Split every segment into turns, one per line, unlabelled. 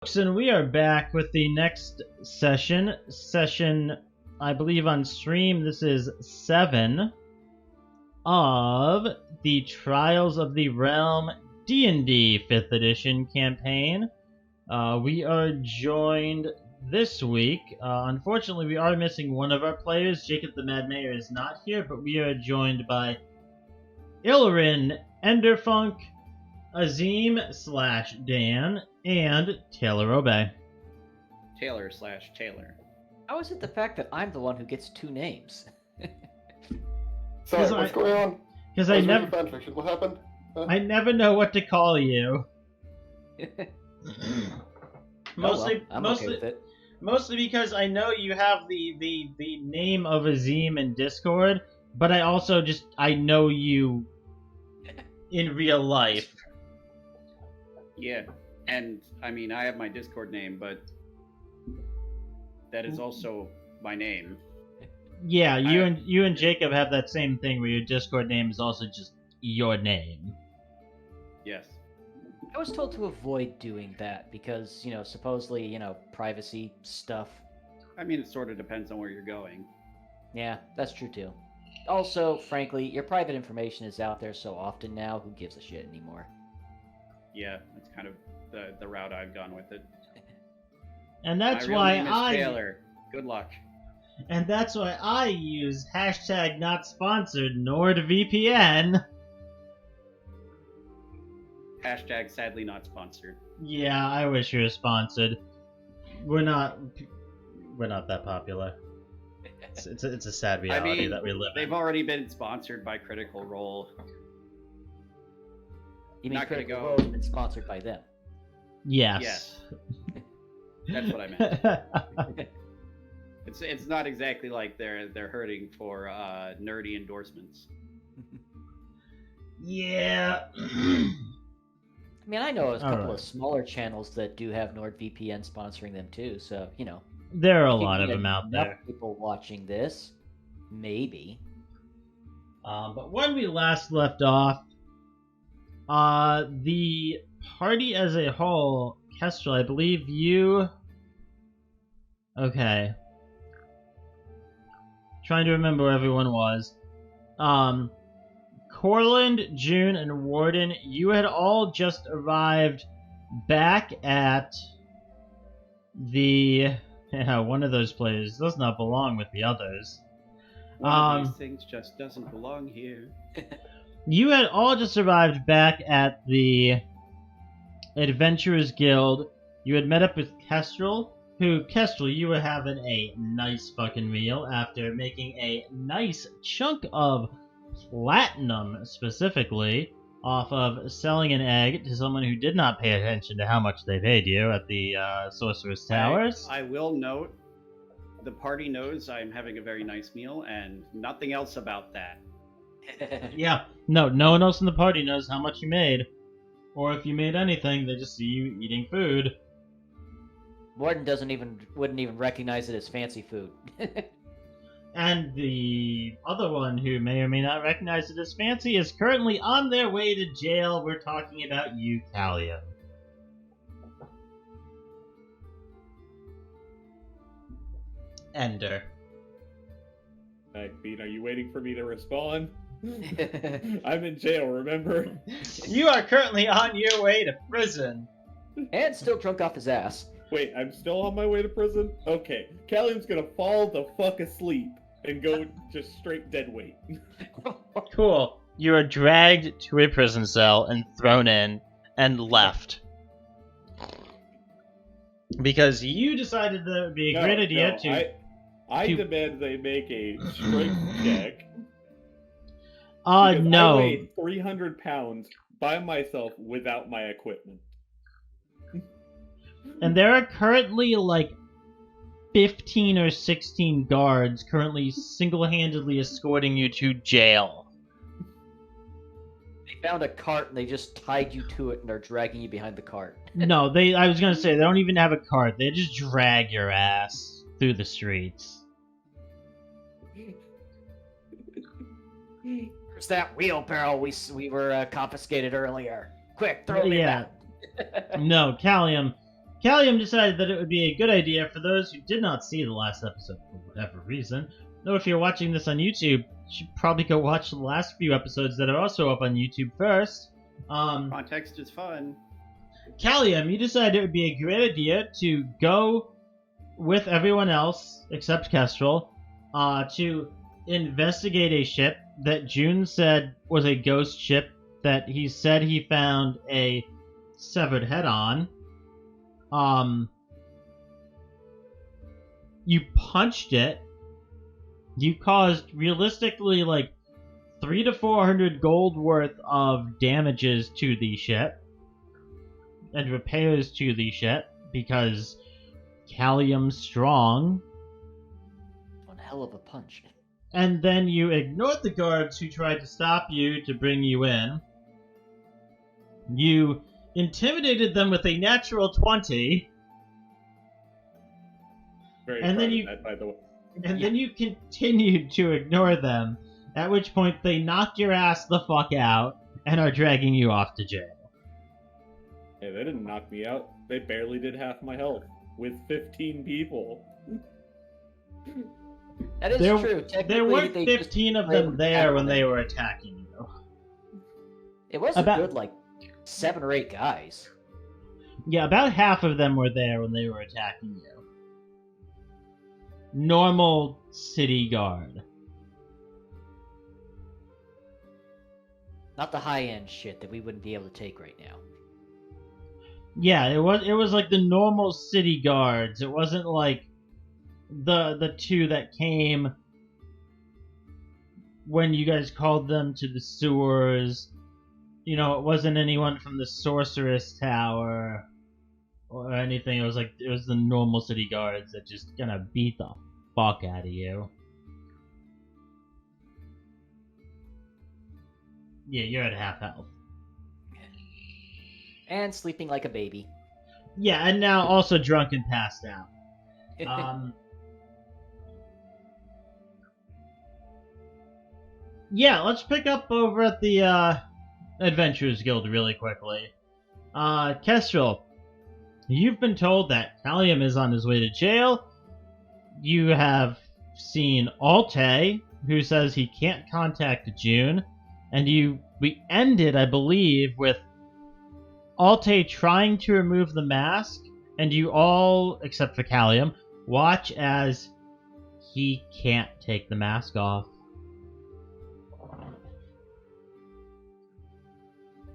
folks, and we are back with the next session. I believe on stream, this is 7 of the Trials of the Realm D&D 5th edition campaign. We are joined this week. Unfortunately, we are missing one of our players. JacobTheMadMayor is not here, but we are joined by Illiren, Enderfunk, Azim/Dan, and Taylorobey.
Taylor/Taylor.
How is it the fact that I'm the one who gets 2 names?
Sorry, what's going on?
Because
I never fanfiction. What happened?
I never know what to call you.
Okay with it.
Mostly because I know you have the name of Azim in Discord, but I also I know you in real life.
Yeah, and I mean, I have my Discord name, but that is also my name.
Yeah, you and Jacob have that same thing where your Discord name is also just your name.
Yes.
I was told to avoid doing that because, supposedly, privacy stuff.
I mean, it sort of depends on where you're going.
Yeah, that's true too. Also, frankly, your private information is out there so often now, who gives a shit anymore?
Yeah, that's kind of the route I've gone with it.
And that's
my real
why
name is Taylor. Good luck.
And that's why I use #NotSponsored NordVPN.
#sadly not sponsored.
Yeah, I wish we were sponsored. We're not that popular. It's a sad reality that we live in.
They've already been sponsored by Critical Role.
You mean
Not gonna
Critical
go-
Role has been sponsored by them?
Yes.
Yes. That's what I meant. It's not exactly like they're hurting for nerdy endorsements.
Yeah.
I mean, I know a couple
Alright.
of smaller channels that do have NordVPN sponsoring them too, so,
There are a
if you
lot of
get
them out
enough
there.
people watching this, maybe.
But when we last left off, the party as a whole, Kestrel, I believe you... Okay. Trying to remember where everyone was. Corland, June, and Warden, you had all just arrived back at the... Yeah, one of those places does not belong with the others.
One of these things just doesn't belong here.
You had all just arrived back at the Adventurers Guild. You had met up with Kestrel, Kestrel, you were having a nice fucking meal after making a nice chunk of platinum, specifically, off of selling an egg to someone who did not pay attention to how much they paid you at the Sorcerer's Towers.
I will note, the party knows I'm having a very nice meal, and nothing else about that.
Yeah, no one else in the party knows how much you made. Or if you made anything, they just see you eating food.
Warden wouldn't even recognize it as fancy food.
And the other one who may or may not recognize it as fancy is currently on their way to jail. We're talking about you, Callium. Ender.
Bean, are you waiting for me to respond? I'm in jail, remember?
You are currently on your way to prison.
And still drunk off his ass.
Wait, I'm still on my way to prison? Okay, Callium's gonna fall the fuck asleep and go just straight dead weight.
Cool. You are dragged to a prison cell and thrown in and left. Because you decided that it would be a great idea to...
I demand they make a strength check. Because
no.
I weighed 300 pounds by myself without my equipment.
And there are currently, 15 or 16 guards currently single-handedly escorting you to jail.
They found a cart and they just tied you to it and are dragging you behind the cart.
No, I was gonna say, they don't even have a cart. They just drag your ass through the streets.
Where's that wheelbarrow we were confiscated earlier? Quick, throw me back.
No, Callium, Callium decided that it would be a good idea for those who did not see the last episode for whatever reason. Though if you're watching this on YouTube, you should probably go watch the last few episodes that are also up on YouTube first.
Context is fun.
Callium, you decided it would be a great idea to go with everyone else, except Kestrel, to investigate a ship that June said was a ghost ship that he said he found a severed head on. You punched it. You caused realistically like 300 to 400 gold worth of damages to the ship and repairs to the ship because Callium's strong.
One hell of a punch.
And then you ignored the guards who tried to stop you to bring you in. You intimidated them with a natural 20.
Very
And then
proud of
you-
that, by the way.
And then you continued to ignore them, at which point they knocked your ass the fuck out and are dragging you off to jail.
Hey, they didn't knock me out. They barely did half my health with 15 people.
That is
There-
true.
There
Technically,
weren't
they
15
just
of them
played
there when
with
they
it.
were attacking you.
It was
About-
a good, like, 7 or 8 guys.
Yeah, about half of them were there when they were attacking you. Normal city guard.
Not the high-end shit that we wouldn't be able to take right now.
Yeah, it was like the normal city guards. It wasn't like the two that came when you guys called them to the sewers. You know, it wasn't anyone from the sorceress tower or anything. It was the normal city guards that just gonna beat the fuck out of you. Yeah, you're at half health.
And sleeping like a baby.
Yeah, and now also drunk and passed out. Yeah, let's pick up over at the Adventurers Guild really quickly. Kestrel, you've been told that Callium is on his way to jail. You have seen Alte, who says he can't contact June, and we ended, I believe, with Alte trying to remove the mask, and you all, except for Callium, watch as he can't take the mask off.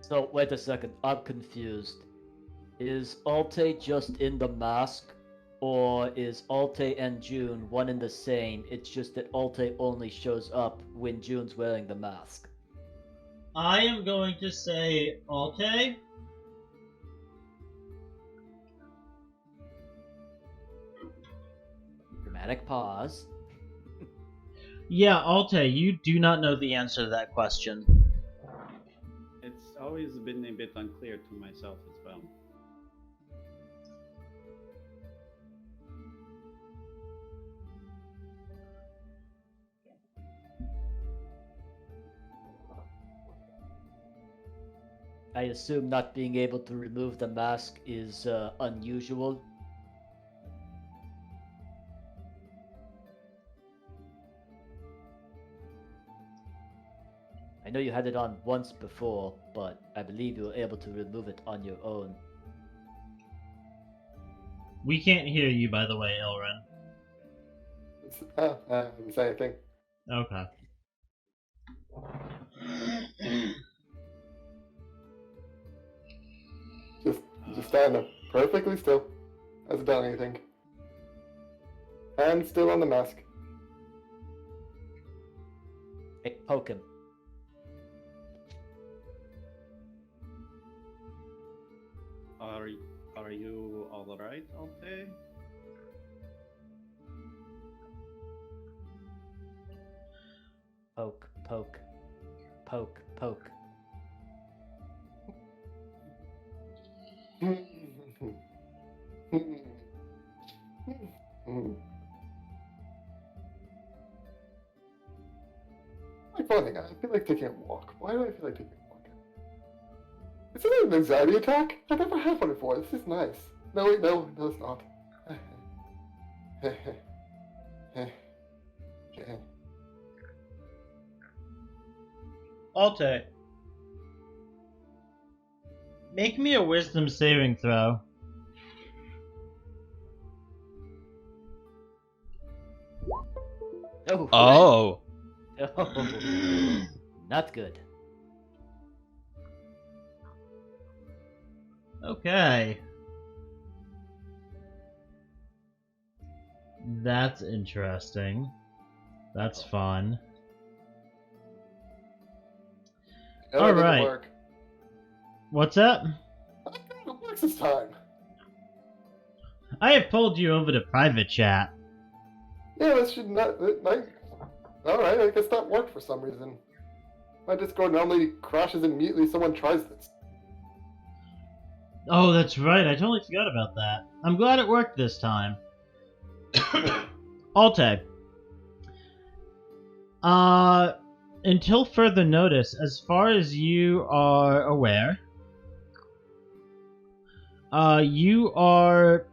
So, wait a second, I'm confused. Is Alte just in the mask? Or is Alte and June one and the same? It's just that Alte only shows up when June's wearing the mask.
I am going to say Alte.
Dramatic pause.
Yeah, Alte, you do not know the answer to that question.
It's always been a bit unclear to myself as well.
I assume not being able to remove the mask is unusual. I know you had it on once before, but I believe you were able to remove it on your own.
We can't hear you, by the way, Illiren.
I didn't say anything.
Okay.
Just stand there, perfectly still. Hasn't done anything. And still on the mask.
Hey, poke him.
Are you all right, Alte?
Poke, poke, poke, poke.
Like funny, I feel like taking a walk. Why do I feel like taking a walk? Is it an anxiety attack? I've never had one before. This is nice. No, wait, no, it's not.
Alte, make me a wisdom saving throw.
Oh.
Oh.
Oh. Not good.
Okay. That's interesting. That's fun.
Yeah,
All
that didn't
right.
work.
What's up?
I think it works this time.
I have pulled you over to private chat.
Yeah, this should not. Alright, I guess that worked for some reason. My Discord normally crashes immediately someone tries this.
Oh, that's right. I totally forgot about that. I'm glad it worked this time. Alte. Until further notice, as far as you are aware, you are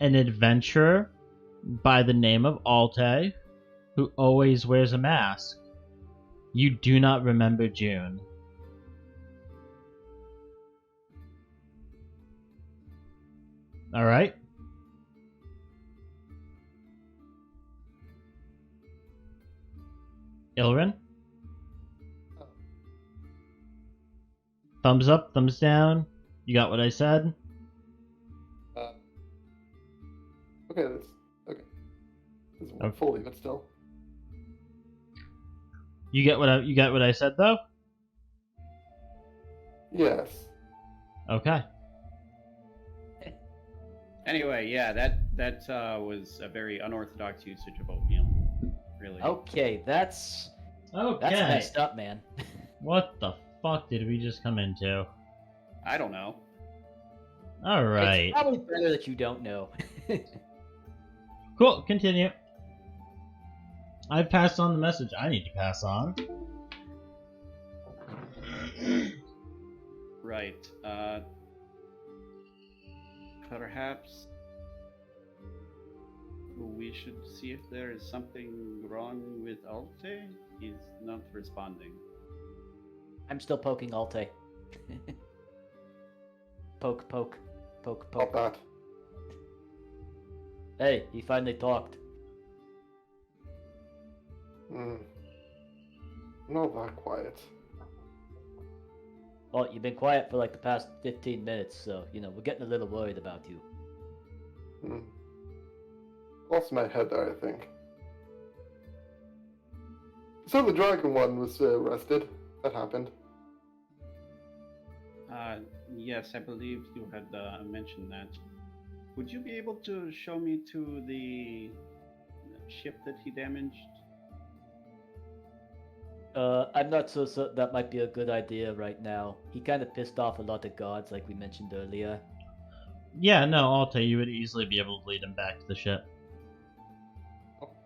an adventurer by the name of Alte, who always wears a mask. You do not remember June. Alright? Illiren? Thumbs up, thumbs down. You got what I said?
Okay, this doesn't work
Okay.
fully, but still.
You get what I said though?
Yes.
Okay.
Anyway, yeah, that was a very unorthodox usage of oatmeal. Really.
Okay, that's
Okay.
messed up, man.
What the fuck did we just come into?
I don't know.
Alright.
It's probably better that you don't know.
Cool, continue. I've passed on the message I need to pass on.
Right. Perhaps we should see if there is something wrong with Alte. He's not responding.
I'm still poking Alte. Poke, poke, poke,
Not
poke.
that.
Hey, he finally talked.
Not that quiet.
Well, you've been quiet for like the past 15 minutes, so, we're getting a little worried about you.
Lost my head there, I think. So the dragon one was arrested. That happened.
Yes, I believe you had mentioned that. Would you be able to show me to the ship that he damaged?
I'm not so certain that might be a good idea right now. He kind of pissed off a lot of guards, like we mentioned earlier.
Yeah, no, Alte, you would easily be able to lead him back to the ship.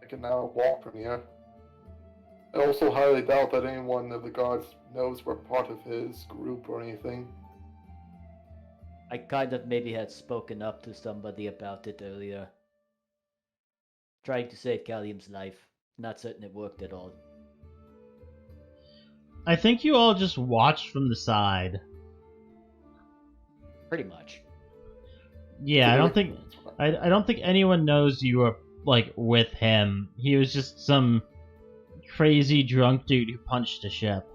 I can now walk from here. I also highly doubt that any one of the guards knows we're part of his group or anything.
I kind of maybe had spoken up to somebody about it earlier. Trying to save Callium's life. Not certain it worked at all.
I think you all just watched from the side.
Pretty much.
Yeah, I don't think anyone knows you were like with him. He was just some crazy drunk dude who punched a ship.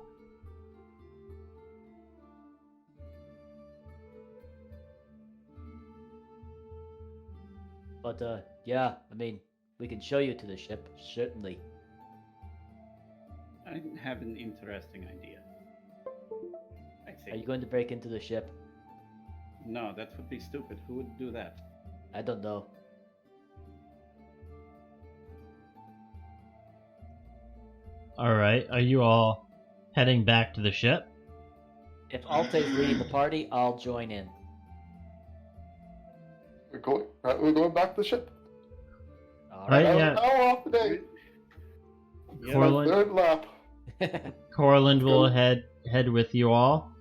But, yeah, I mean, we can show you to the ship, certainly.
I have an interesting idea. I
Are
think.
you going to break into the ship?
No, that would be stupid. Who would do that?
I don't know.
Alright, are you all heading back to the ship?
If Alte's leading the party, I'll join in.
We're going back to the ship.
Right,
Alright.
yeah.
Power off the day.
Corland,
Third lap.
Corland will
Go.
head with you all.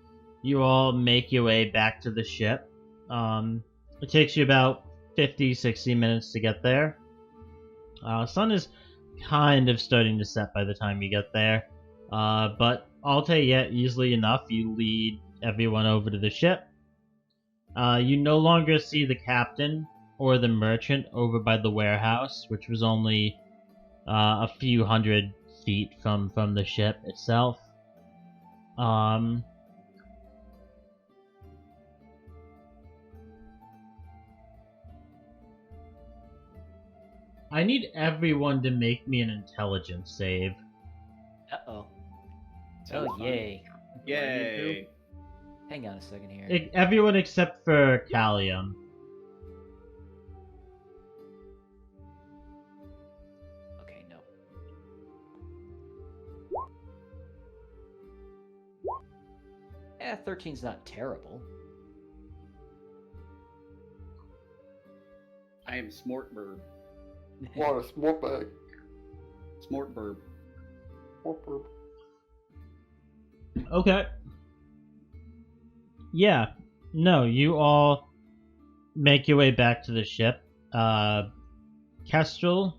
You all make your way back to the ship. It takes you about 50, 60 minutes to get there. Sun is kind of starting to set by the time you get there. But Alte, yeah, easily enough, you lead everyone over to the ship. You no longer see the captain or the merchant over by the warehouse, which was only a few hundred feet from the ship itself. I need everyone to make me an intelligence save.
Uh-oh.
Sounds
Oh,
fun.
yay.
Yay!
Hang on a second here.
Everyone except for Callium.
Okay, no. Yeah, 13's not terrible.
I am Smortburb.
What a smart bag.
Smortburb.
Smart burp.
Okay. Yeah. No, you all make your way back to the ship. Kestrel.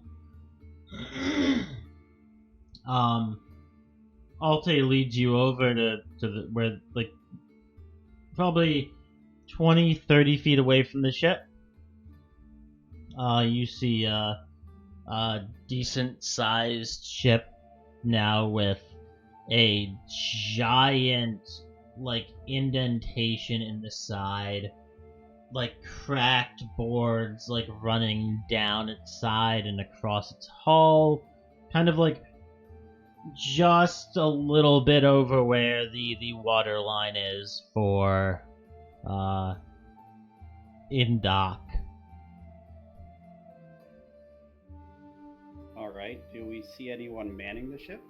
Alte leads you over to the where, like, probably 20, 30 feet away from the ship. You see a decent sized ship now with a giant, like, indentation in the side, like cracked boards, like, running down its side and across its hull, kind of like just a little bit over where the water line is for in dock.
Alright, do we see anyone manning the ship?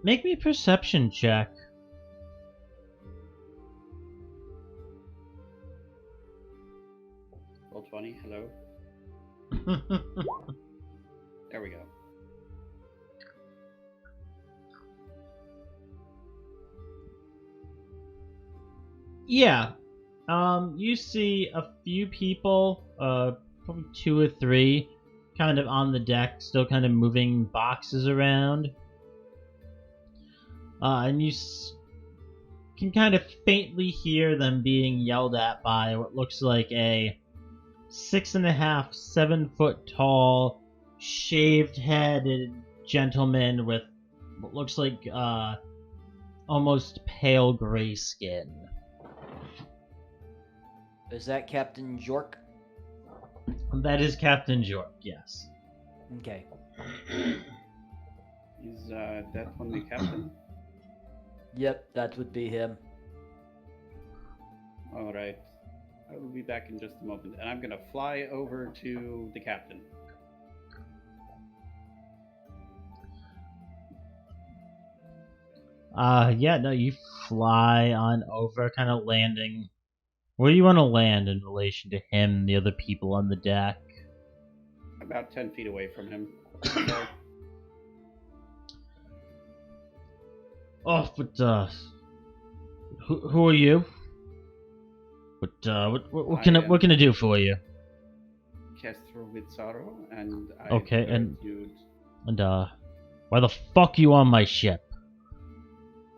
Make me a perception check.
Roll 20, hello? There we go.
Yeah. You see a few people, probably 2 or 3, kind of on the deck, still kind of moving boxes around. And you can kind of faintly hear them being yelled at by what looks like a 6.5, 7 foot tall, shaved-headed gentleman with what looks like almost pale gray skin.
Is that Captain Jork?
That is Captain Jork, yes.
Okay.
Is that one the captain?
Yep, that would be him.
Alright. I will be back in just a moment, and I'm gonna fly over to the captain.
Yeah, no, you fly on over, kind of landing. Where do you want to land in relation to him and the other people on the deck?
About 10 feet away from him.
Oh, but, who are you? What can I do for you?
Kestrel Whitsorrow, and I
Okay, and-
you...
And, why the fuck you on my ship?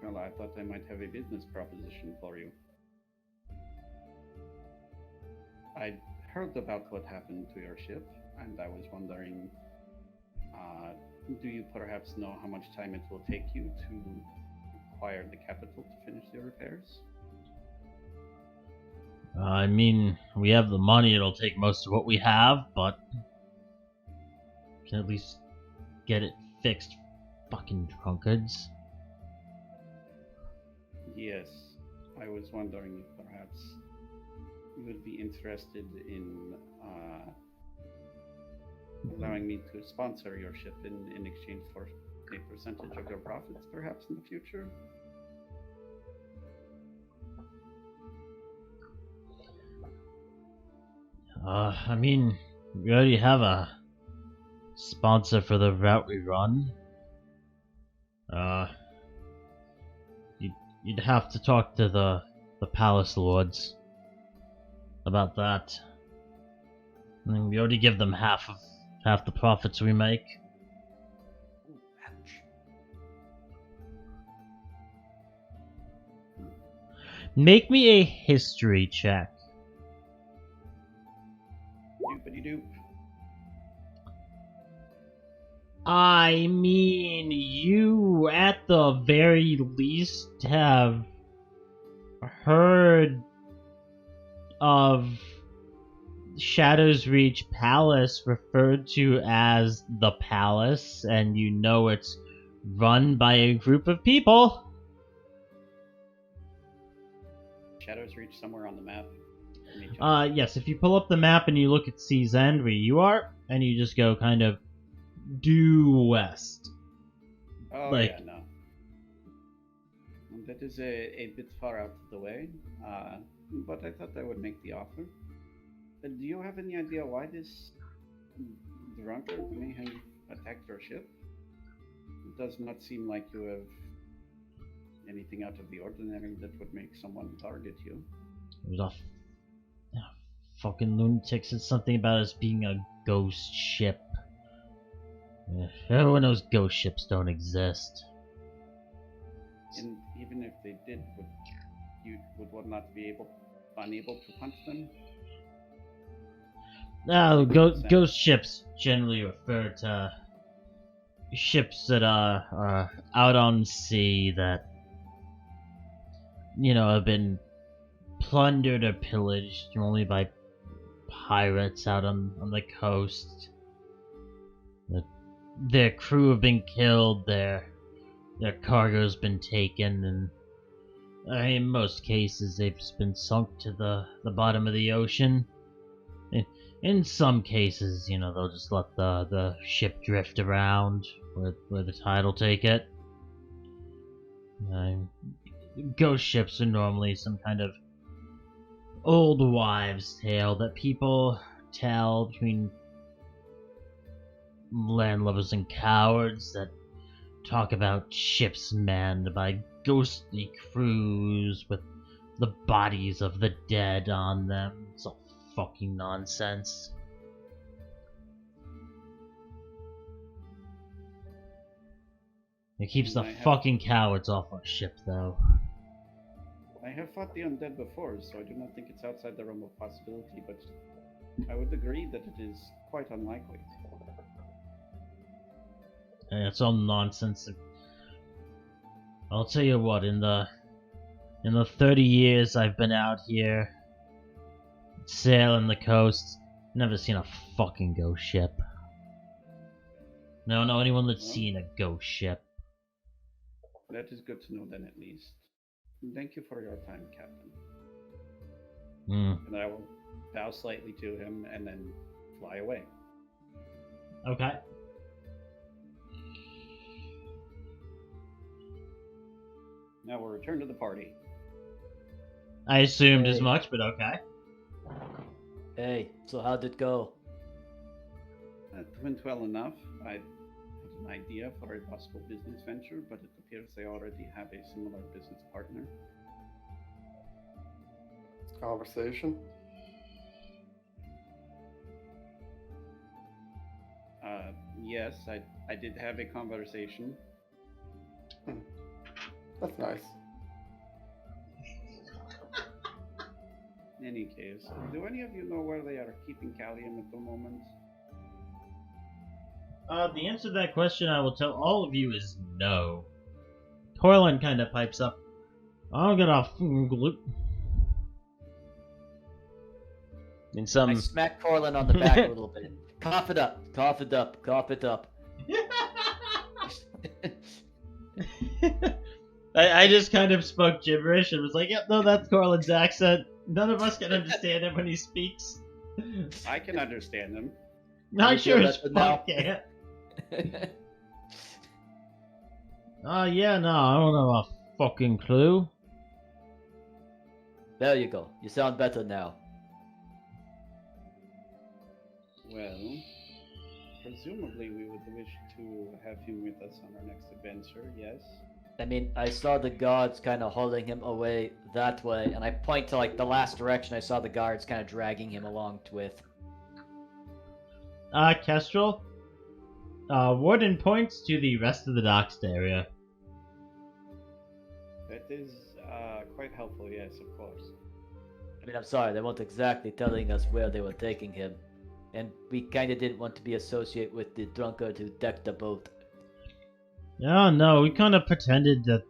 Well, I thought I might have a business proposition for you. I heard about what happened to your ship, and I was wondering, do you perhaps know how much time it will take you to acquire the capital to finish the repairs?
I mean, we have the money, it'll take most of what we have, but can at least get it fixed, fucking drunkards.
Yes, I was wondering if perhaps you would be interested in allowing me to sponsor your ship in exchange for a percentage of your profits, perhaps in the future.
I mean, we already have a sponsor for the route we run. You'd have to talk to the Palace Lords. about that. I mean, we already give them half the profits we make.
Ooh, ouch.
Make me a history check.
Doopity-doop.
I mean, you at the very least have heard of Shadow's Reach Palace referred to as the Palace, and you know it's run by a group of people.
Shadows reach somewhere on the map. Let me check.
Yes, if you pull up the map and you look at Sea's End where you are, and you just go kind of due west.
Oh,
like-
yeah, no. That is a bit far out of the way, but I thought I would make the offer. Do you have any idea why this drunkard may have attacked our ship? It does not seem like you have anything out of the ordinary that would make someone target you.
There's a fucking lunatic said something about us being a ghost ship. Everyone knows ghost ships don't exist.
And even if they did, would one not be unable to punch them?
No, ghost ships generally refer to ships that are out on sea that, you know, have been plundered or pillaged only by pirates out on the coast. Their crew have been killed, their cargo's been taken, and in most cases they've just been sunk to the bottom of the ocean. In some cases, you know, they'll just let the ship drift around where the tide will take it. Ghost ships are normally some kind of old wives' tale that people tell between landlubbers and cowards that talk about ships manned by ghostly crews with the bodies of the dead on them. It's all fucking nonsense. It keeps the fucking cowards off our ship, though.
I have fought the undead before, so I do not think it's outside the realm of possibility, but I would agree that it is quite unlikely.
And it's all nonsense. I'll tell you what, in the 30 years I've been out here sailing the coast, never seen a fucking ghost ship. No, anyone that's seen a ghost ship.
That is good to know then, at least. Thank you for your time, Captain. And I will bow slightly to him and then fly away.
Okay.
Now we'll return to the party.
I assumed as
Hey.
much, but okay.
Hey, so how'd it go?
It went well enough. I had an idea for a possible business venture, but it appears they already have a similar business partner.
Conversation.
Yes, I did have a conversation.
That's nice.
In any case, do any of you know where they are keeping Callium at the moment?
The answer to that question I will tell all of you is no. Corland kind of pipes up. I'll get off. In
I
some.
smack Corland on the back a little bit. Cough it up, cough it up, cough it up.
I just kind of spoke gibberish and was like, yep, no, that's Corland's accent. None of us can understand him when he speaks.
I can understand them.
Not
You
sure
feel
as
better now?
fuck can't. Yeah, no, I don't have a fucking clue.
There you go. You sound better now.
Well, presumably we would wish to have him with us on our next adventure, yes.
I mean, I saw the guards kind of holding him away that way, and I point to like the last direction I saw the guards kind of dragging him along with.
Kestrel? Warden points to the rest of the docks area.
That is quite helpful, yes, of course.
I mean, I'm sorry, they weren't exactly telling us where they were taking him, and we kind of didn't want to be associated with the drunkard who decked the boat.
Oh no, we kind of pretended that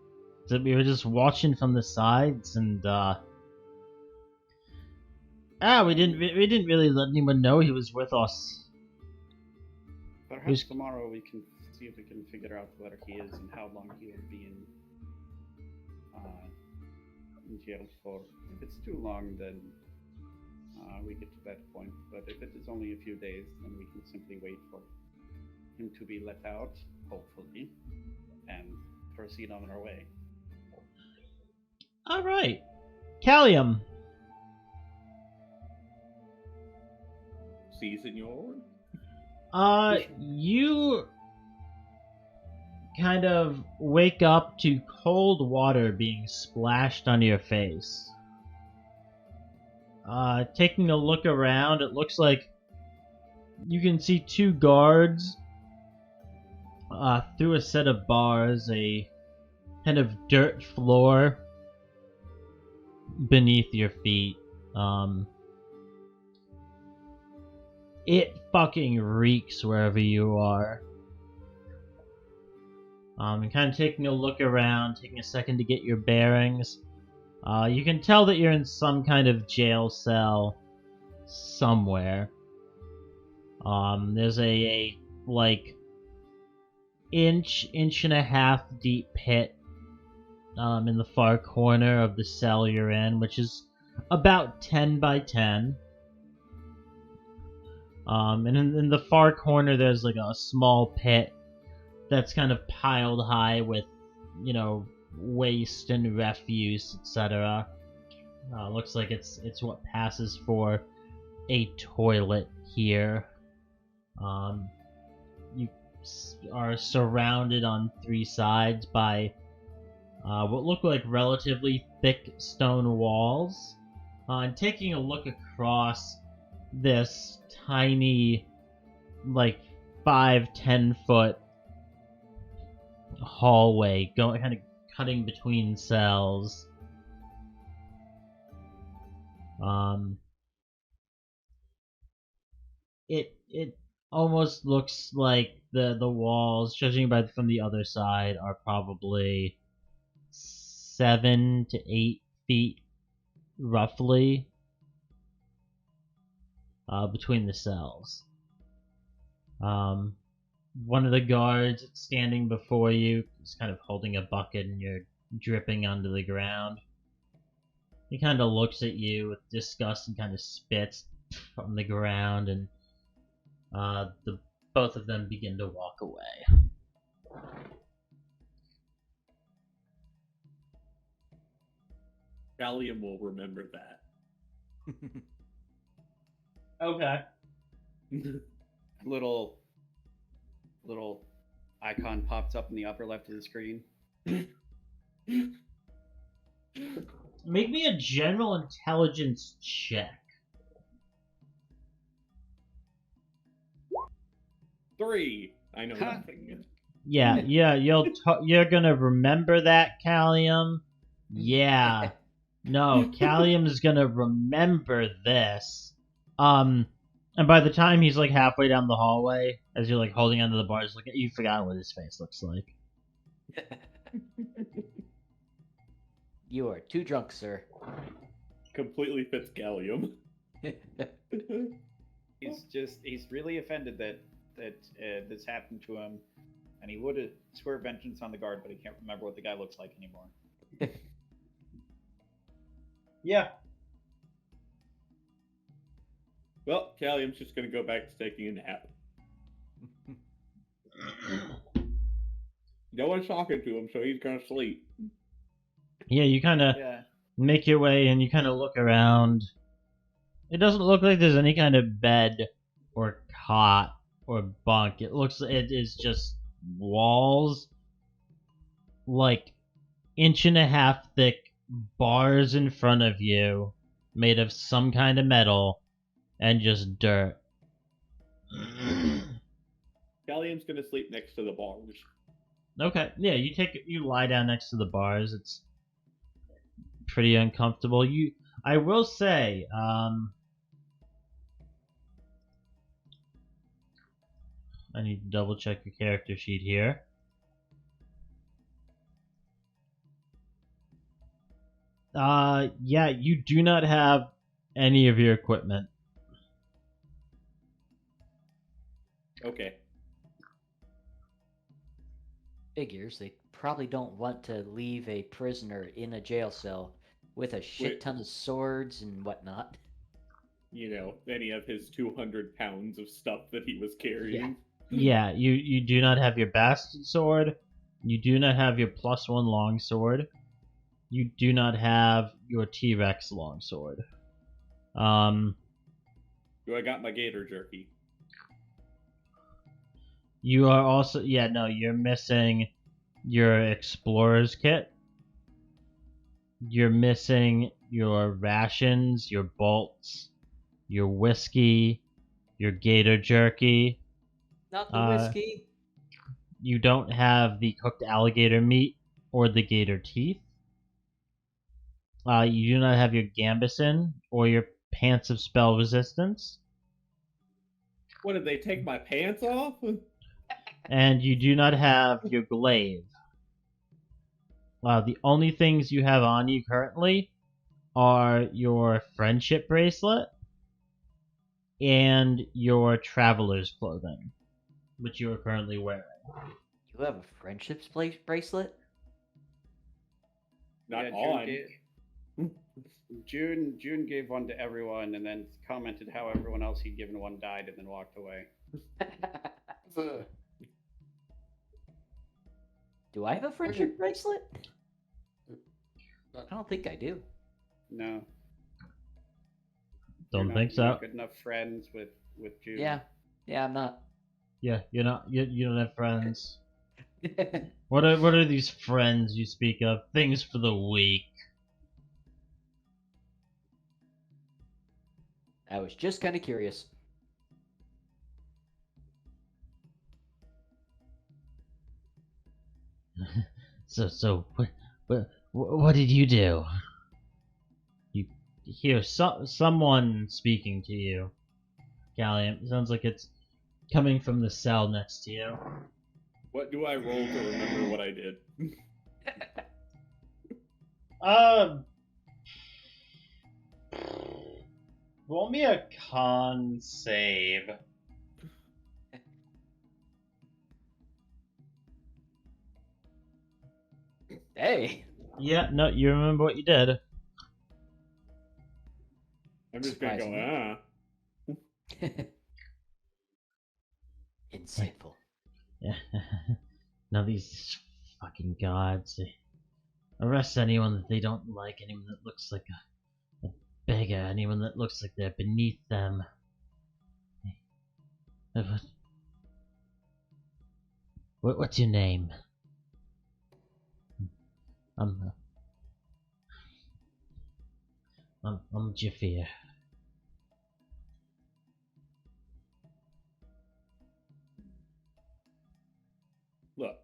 we were just watching from the sides, and we didn't really let anyone know he was with us.
Perhaps tomorrow we can see if we can figure out where he is and how long he will be in jail for. If it's too long, then we get to that point. But if it is only a few days, then we can simply wait for him to be let out, hopefully, and proceed on our way.
All right, Callium.
Si, senor.
You kind of wake up to cold water being splashed on your face. Taking a look around, it looks like you can see two guards through a set of bars, a kind of dirt floor beneath your feet. It fucking reeks wherever you are. And kind of taking a look around, taking a second to get your bearings. You can tell that you're in some kind of jail cell somewhere. There's a like inch and a half deep pit in the far corner of the cell you're in, which is about 10 by 10. And in the far corner, there's like a small pit that's kind of piled high with, waste and refuse, etc. Looks like it's what passes for a toilet here. You are surrounded on three sides by what look like relatively thick stone walls. And taking a look across this tiny, like 5-10 foot hallway, going kind of cutting between cells. It almost looks like the walls, judging from the other side, are probably 7 to 8 feet roughly between the cells. One of the guards standing before you is kind of holding a bucket, and you're dripping onto the ground. He kind of looks at you with disgust and kind of spits on the ground, and both of them begin to walk away.
Callium will remember that.
Okay.
Little icon pops up in the upper left of the screen.
Make me a general intelligence check.
3. I know nothing.
Yeah, you're gonna remember that, Callium. Yeah. No, Callium's gonna remember this. And by the time he's like halfway down the hallway, as you're like holding onto the bars, you've forgotten what his face looks like.
You are too drunk, sir.
Completely fits Callium.
He's really offended that this happened to him, and he would swear vengeance on the guard, but he can't remember what the guy looks like anymore.
Yeah.
Well, Callium's just gonna go back to taking a nap. No one's talking to him, so he's gonna sleep.
Yeah, you kind of make your way, and you kind of look around. It doesn't look like there's any kind of bed or cot or bunk. It is just walls, like inch-and-a-half thick bars in front of you made of some kind of metal and just dirt.
Callium's gonna sleep next to the bars.
Okay, yeah, you lie down next to the bars. It's pretty uncomfortable. I will say, I need to double check your character sheet here. Yeah, you do not have any of your equipment.
Okay.
Figures, they probably don't want to leave a prisoner in a jail cell with a shit ton of swords and whatnot.
You know, any of his 200 pounds of stuff that he was carrying.
Yeah, you do not have your bastard sword. You do not have your +1 longsword. You do not have your T-Rex longsword.
Do I got my gator jerky?
You are also you're missing your explorer's kit. You're missing your rations, your bolts, your whiskey, your gator jerky.
Not the whiskey.
You don't have the cooked alligator meat or the gator teeth. You do not have your gambeson or your pants of spell resistance.
What, did they take my pants off?
And you do not have your glaive. The only things you have on you currently are your friendship bracelet and your traveler's clothing, which you are currently wearing.
You have a friendship bracelet?
Not
Yeah,
on.
June gave one to everyone and then commented how everyone else he'd given one died and then walked away.
Do I have a friendship bracelet? I don't think I do.
No.
Don't
You're
think
not
so.
Good enough friends with June.
Yeah, I'm not.
Yeah, you're not. You don't have friends. What are these friends you speak of? Things for the weak.
I was just kind of curious.
So what did you do? You hear someone speaking to you, Callium. It sounds like it's coming from the cell next to you.
What do I roll to remember what I did?
Roll me a con save.
Hey.
Yeah, no, you remember what you did.
I'm just gonna go,
Insightful.
Yeah. Now these fucking gods, they arrest anyone that they don't like, anyone that looks like a beggar, anyone that looks like they're beneath them. What's your name? I'm Jafir.
Look,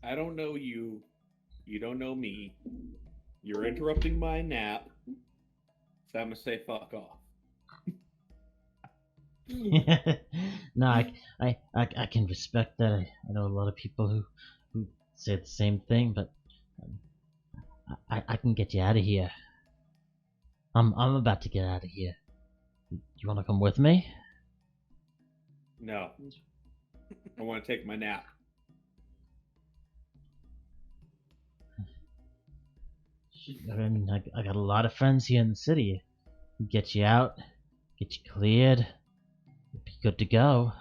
I don't know you. You don't know me. You're interrupting my nap. So I'm gonna say fuck off.
No, I can respect that. I know a lot of people who say the same thing, but I can get you out of here. I'm about to get out of here. You want to come with me?
No. I want to take my nap.
I mean, I got a lot of friends here in the city. Get you out, get you cleared, you'll be good to go.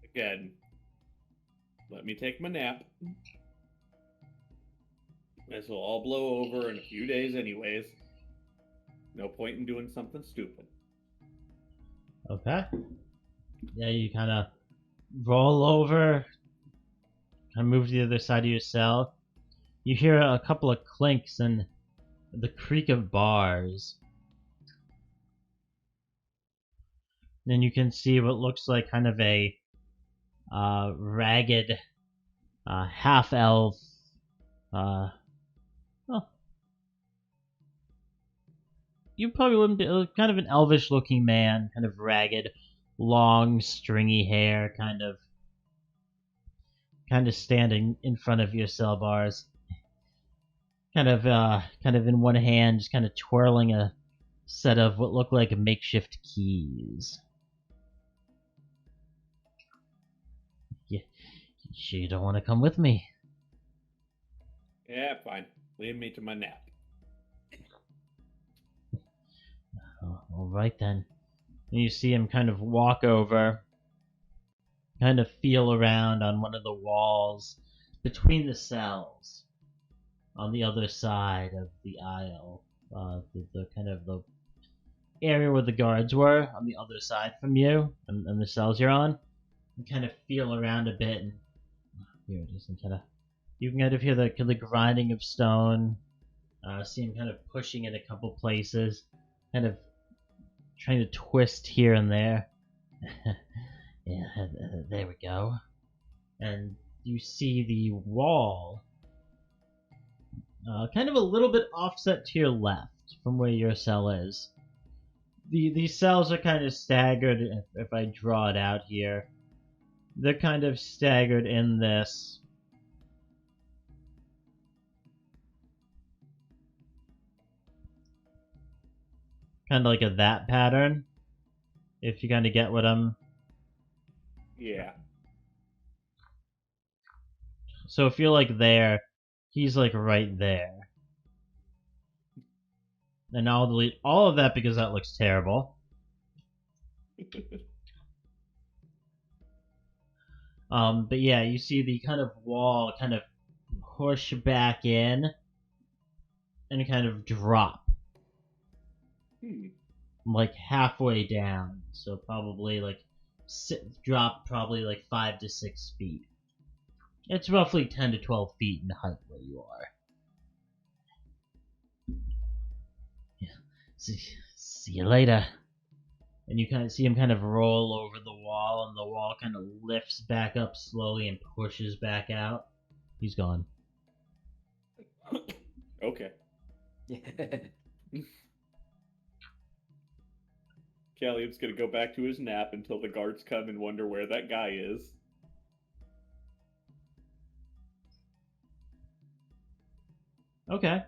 Again, let me take my nap. This will all blow over in a few days anyways. No point in doing something stupid.
Okay. Yeah, you kind of roll over, kind of move to the other side of your cell. You hear a couple of clinks and the creak of bars. Then you can see what looks like kind of a ragged half-elf. Well, you probably wouldn't be kind of an elvish-looking man, kind of ragged, long, stringy hair, kind of standing in front of your cell bars, kind of in one hand, just kind of twirling a set of what look like makeshift keys. You sure you don't want to come with me?
Yeah, fine. Lead me to my nap.
Oh, all right then. And you see him kind of walk over, kind of feel around on one of the walls between the cells on the other side of the aisle. The kind of the area where the guards were on the other side from you and the cells you're on. You kind of feel around a bit and here it is, and you can kind of hear the grinding of stone. See him kind of pushing in a couple places, kind of trying to twist here and there. Yeah, there we go. And you see the wall kind of a little bit offset to your left from where your cell is. These cells are kind of staggered. If I draw it out here, they're kind of staggered in this. Kind of like a that pattern. If you kind of get what I'm...
Yeah.
So if you're like there, he's like right there. And I'll delete all of that because that looks terrible. But yeah, you see the kind of wall kind of push back in and kind of drop. Like halfway down. So probably like drop probably like 5 to 6 feet. It's roughly 10 to 12 feet in height where you are. Yeah. See you later. And you kind of see him kind of roll over the wall, and the wall kind of lifts back up slowly and pushes back out. He's gone.
Okay. Callium's gonna go back to his nap until the guards come and wonder where that guy is.
Okay.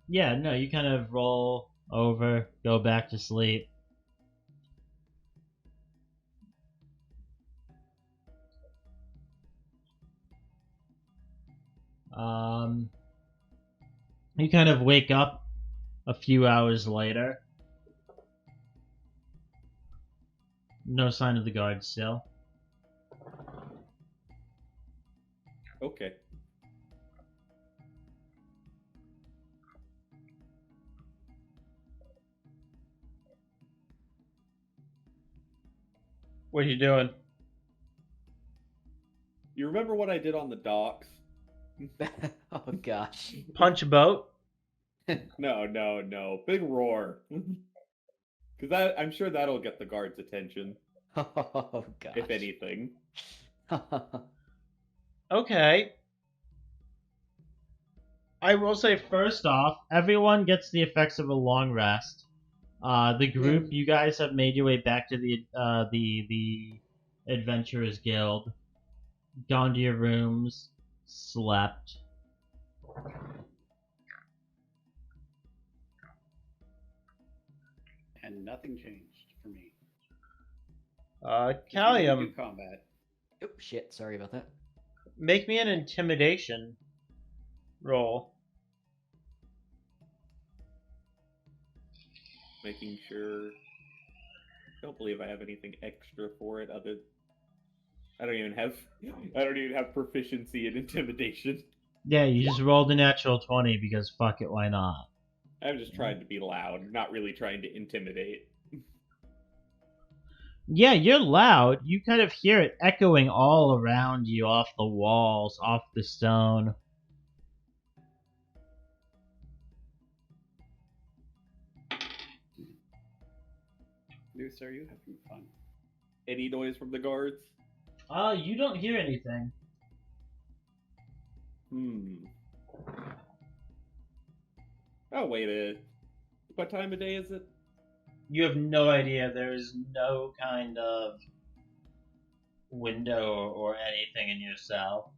Yeah, no, you kind of roll over, go back to sleep. You kind of wake up a few hours later. No sign of the guards still.
Okay.
What are you doing?
You remember what I did on the docks?
Oh gosh.
Punch a boat?
No. Big roar. Because I'm sure that'll get the guards' attention.
Oh gosh.
If anything.
Okay. I will say first off, everyone gets the effects of a long rest. The group, you guys have made your way back to the Adventurers Guild, gone to your rooms, slept.
And nothing changed for me.
Callium,
Good combat.
Oh shit, sorry about that.
make me an intimidation roll.
Making sure. Don't believe I have anything extra for it other. I don't even have proficiency in intimidation.
Yeah, you just rolled a natural 20 because fuck it, why not?
I'm just trying to be loud, not really trying to intimidate.
Yeah, you're loud. You kind of hear it echoing all around you, off the walls, off the stone.
Luce, are you having fun?
Any noise from the guards?
You don't hear anything.
Oh, wait a... What time of day is it?
You have no idea. There is no kind of window or anything in your cell.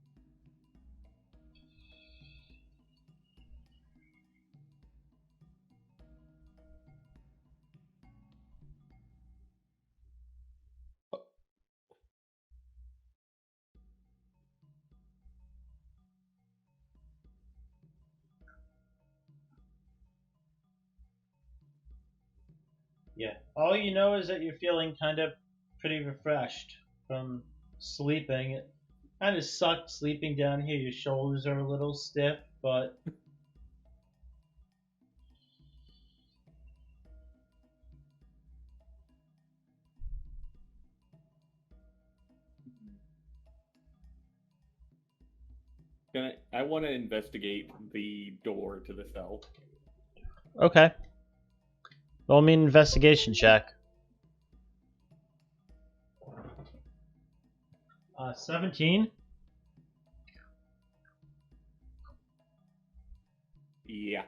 Yeah. All you know is that you're feeling kind of pretty refreshed from sleeping. It kind of sucked sleeping down here. Your shoulders are a little stiff, but
I want to investigate the door to the cell.
okay. Roll me an investigation check. 17.
Yeah.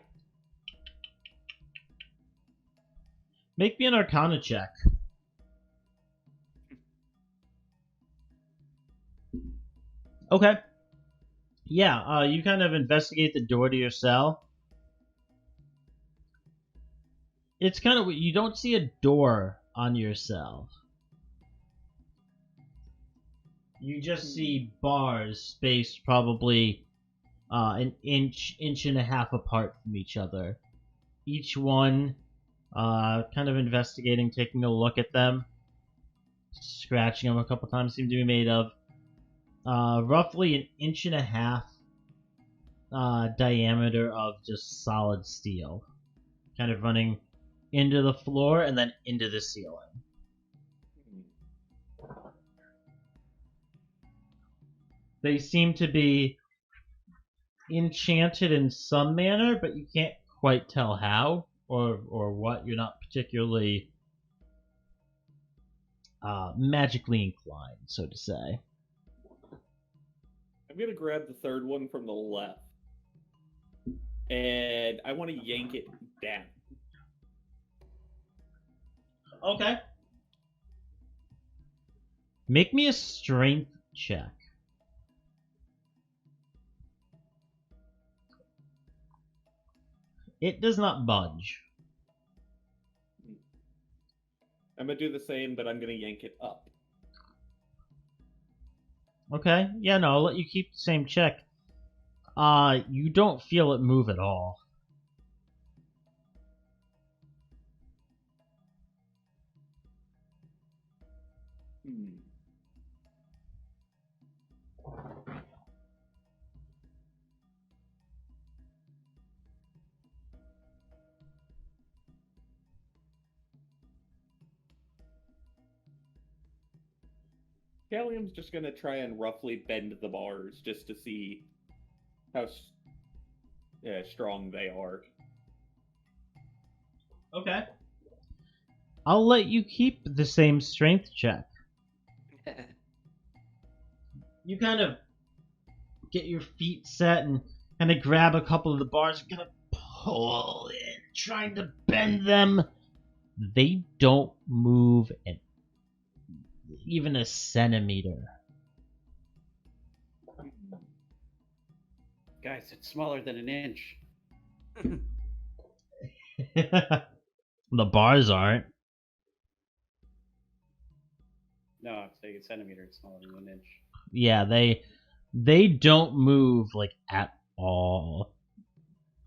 Make me an Arcana check. Okay. Yeah, you kind of investigate the door to your cell. It's kind of... You don't see a door on your cell. You just see bars spaced probably an inch and a half apart from each other. Each one, kind of investigating, taking a look at them, scratching them a couple times, seem to be made of roughly an inch and a half diameter of just solid steel, kind of running into the floor and then into the ceiling. They seem to be enchanted in some manner, but you can't quite tell how or what. You're not particularly magically inclined, so to say.
I'm gonna grab the third one from the left. And I want to yank it down.
Okay. Make me a strength check. It does not budge.
I'm gonna do the same, but I'm gonna yank it up.
Okay. Yeah, no, I'll let you keep the same check. You don't feel it move at all.
Callium's just gonna try and roughly bend the bars just to see how strong they are.
Okay. I'll let you keep the same strength check. You kind of get your feet set and kind of grab a couple of the bars, kind of pull in, trying to bend them. They don't move even a centimeter.
Guys, it's smaller than an inch.
The bars aren't.
No, I'm saying a centimeter is smaller than an inch.
Yeah, they don't move like at all.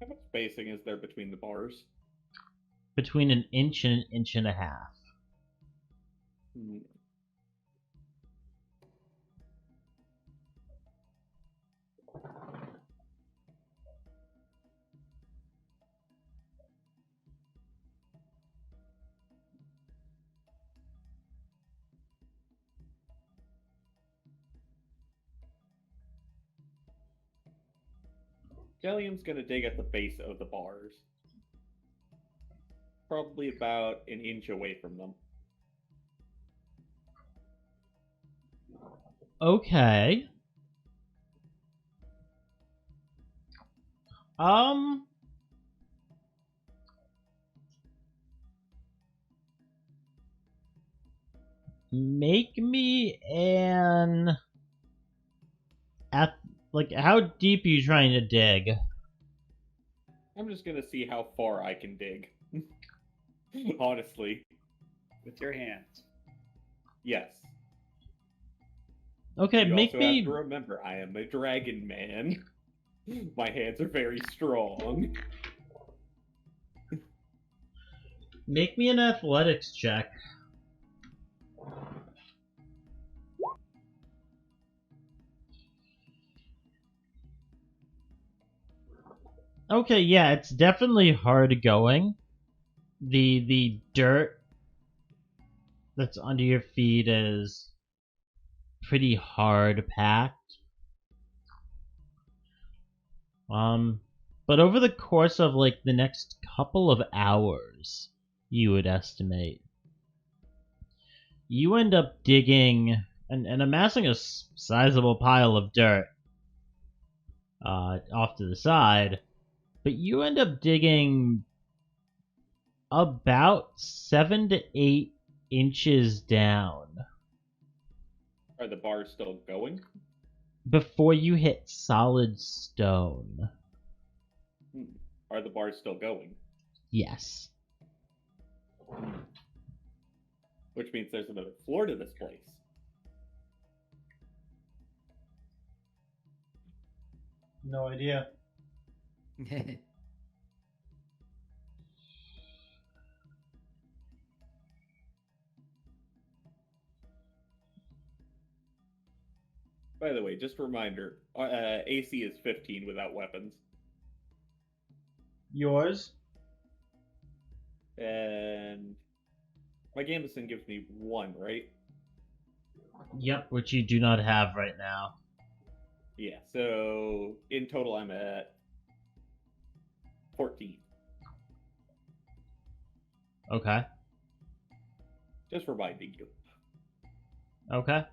How much spacing is there between the bars?
Between an inch and an inch and a half.
Callium's gonna dig at the base of the bars. Probably about an inch away from them.
Okay. Make me an how deep are you trying to dig?
I'm just gonna see how far I can dig. Honestly.
With your hands.
Yes.
Okay,
You
make
also have
me
to remember, I am a dragon man. My hands are very strong.
make me an athletics check. Okay, yeah, it's definitely hard going. The dirt that's under your feet is pretty hard packed. But over the course of like the next couple of hours, you would estimate, you end up digging and amassing a sizable pile of dirt off to the side, but you end up digging about 7 to 8 inches down
Are the bars still going?
before you hit solid stone.
Are the bars still going?
Yes.
Which means there's another floor to this place.
No idea.
By the way, just a reminder, AC is 15 without weapons.
Yours?
And my gambeson gives me 1, right?
Yep, which you do not have right now.
Yeah, so in total I'm at 14.
Okay.
Just reminding you.
Okay.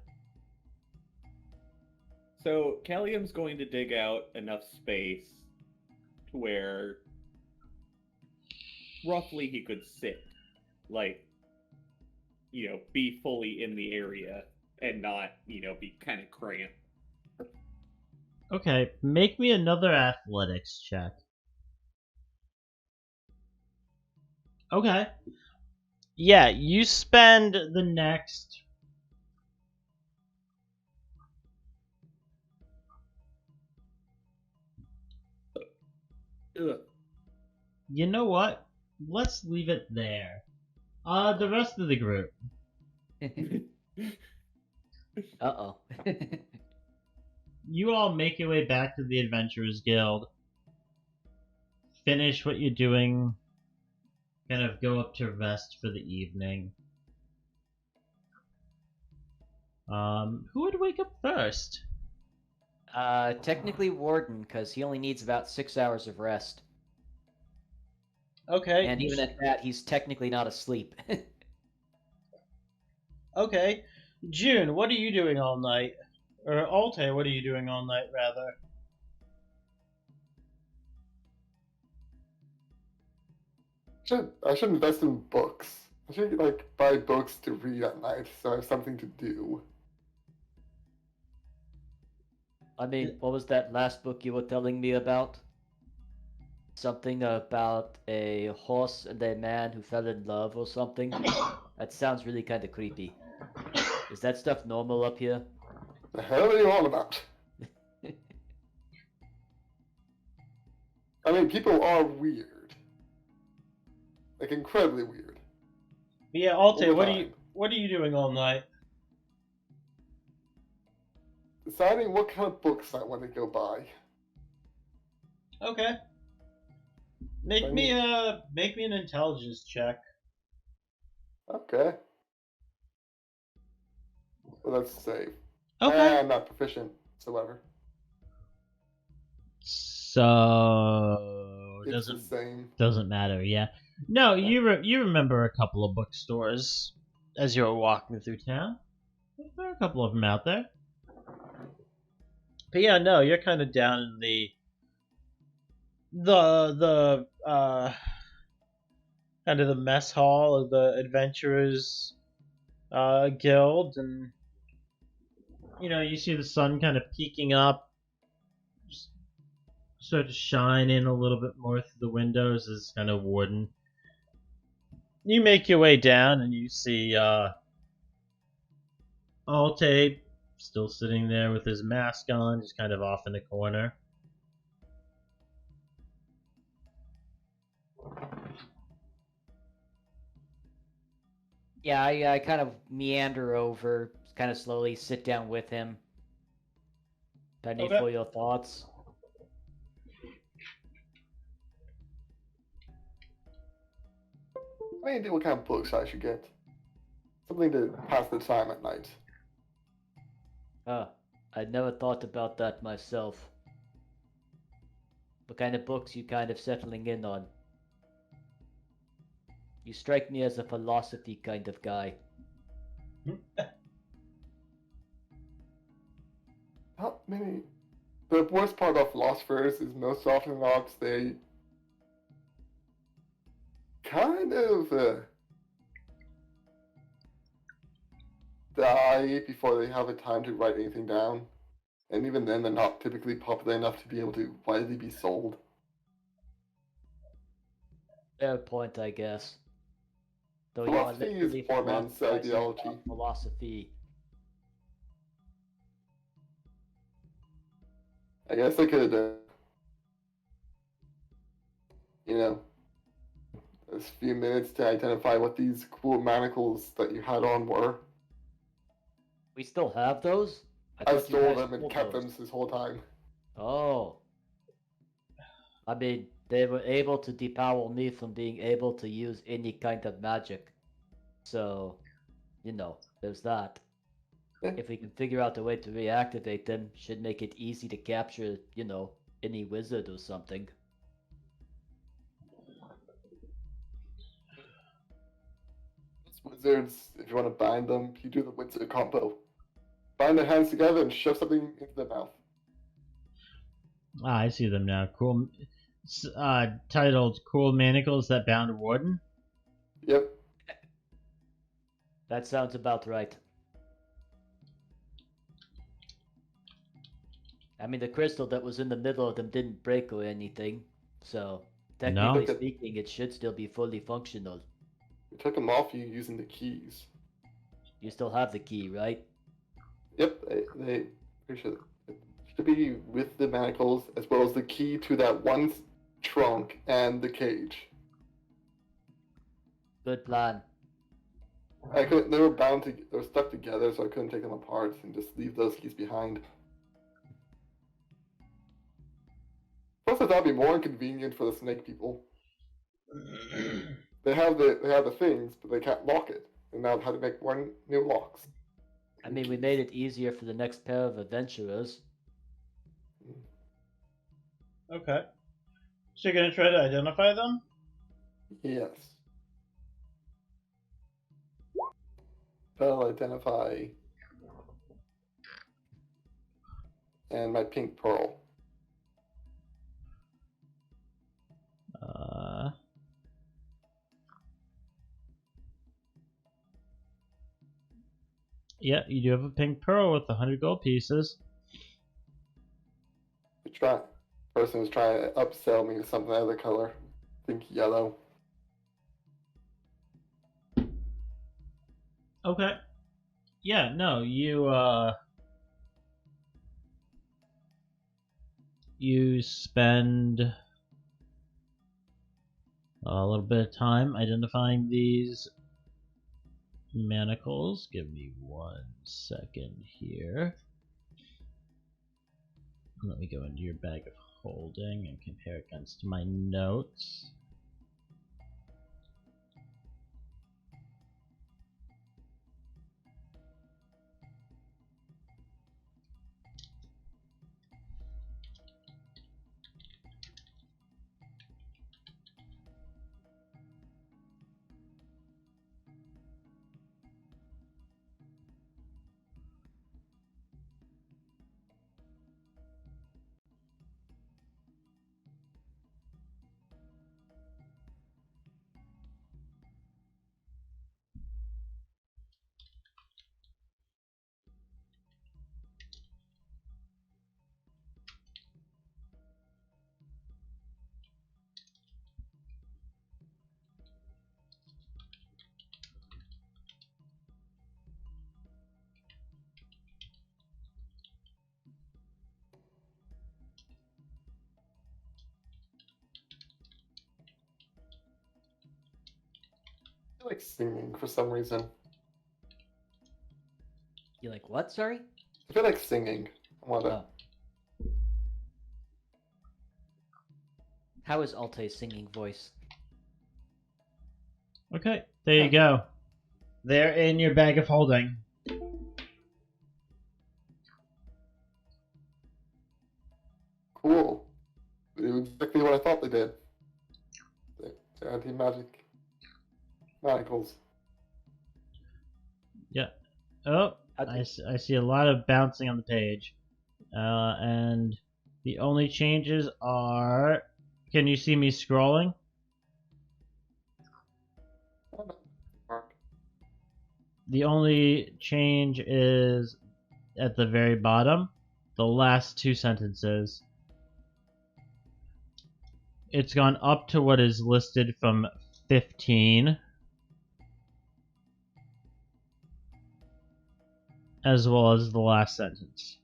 So Callium's going to dig out enough space to where roughly he could sit. Like, be fully in the area and not, be kind of cramped.
Okay, make me another athletics check. Okay. Yeah, you spend the next...
Ugh.
You know what? Let's leave it there. The rest of the group.
Uh-oh.
You all make your way back to the Adventurers Guild. Finish what you're doing. Kind of go up to rest for the evening. Who would wake up first?
Technically Warden, because he only needs about 6 hours of rest.
Okay.
And even at that, he's technically not asleep.
Okay. June, what are you doing all night? Or Alte, what are you doing all night, rather?
I should invest in books. I should buy books to read at night, so I have something to do.
I mean, what was that last book you were telling me about? Something about a horse and a man who fell in love or something? That sounds really kind of creepy. Is that stuff normal up here?
The hell are you all about? I mean, people are weird. Like, incredibly weird.
But yeah,
All
Alte,
the
what are
time.
you doing all night?
Deciding what kind of books I want to go buy.
Okay. Make me an intelligence check.
Okay. Well, let's save.
Okay.
I'm not proficient whatsoever.
So
It's the same.
doesn't matter. Yeah. No, you remember a couple of bookstores as you were walking through town. There are a couple of them out there. But yeah, no, you're kind of down in the kind of the mess hall of the adventurers guild, and you see the sun kind of peeking up, start to shine in a little bit more through the windows as kind of Warden. You make your way down and you see Alte still sitting there with his mask on, just kind of off in the corner.
Yeah, I kind of meander over, kind of slowly sit down with him. Penny,
Okay.
for your thoughts.
I mean, what kind of books I should get? Something to pass the time at night.
I never thought about that myself. What kind of books you kind of settling in on? You strike me as a philosophy kind of guy.
Not many. The worst part of philosophers is most often not they kind of die before they have a time to write anything down. And even then, they're not typically popular enough to be able to widely be sold.
Fair point, I guess. Though you are
Philosophy is
literally
poor man's
philosophizing
ideology.
about philosophy.
I guess I could, a few minutes to identify what these cool manacles that you had on were.
We still have those?
I
thought you
stole
guys
them and
stole
kept
those.
them this whole time.
Oh. I mean, they were able to depower me from being able to use any kind of magic. So, there's that.
Yeah.
If we can figure out a way to reactivate them, should make it easy to capture, any wizard or something.
Wizards, if you want to bind them, you do the wizard combo. Bind their hands together and shove something into their mouth.
I see them now. Cool. Titled "Cool Manacles That Bound Warden."
Yep.
That sounds about right. I mean, the crystal that was in the middle of them didn't break or anything, so technically
No.
speaking, it should still be fully functional.
We took them off you using the keys.
You still have the key, right?
Yep, they should be with the manacles as well as the key to that one trunk and the cage.
Good plan.
They were they were stuck together, so I couldn't take them apart and just leave those keys behind. Plus, I thought it'd be more inconvenient for the snake people. They have the things, but they can't lock it, and now how to make one new locks.
I mean, we made it easier for the next pair of adventurers.
Okay. So you're gonna try to identify them?
Yes. Spell identify and my pink pearl.
Yeah, you do have a pink pearl with 100 gold pieces.
Person was trying to upsell me with something other color. I think yellow.
Okay. Yeah, no, you spend a little bit of time identifying these manacles. Give me 1 second here. Let me go into your bag of holding and compare against my notes.
I like singing for some reason.
You like what? Sorry.
I feel like singing. I want to.
Oh. How is Alte's singing voice?
Okay, there you go. They're in your bag of holding.
Cool. They do exactly what I thought they did. They're anti-magic manacles.
Yeah. Oh, I see a lot of bouncing on the page. And the only changes are... Can you see me scrolling? The only change is at the very bottom, the last two sentences. It's gone up to what is listed from 15, as well as the last sentence.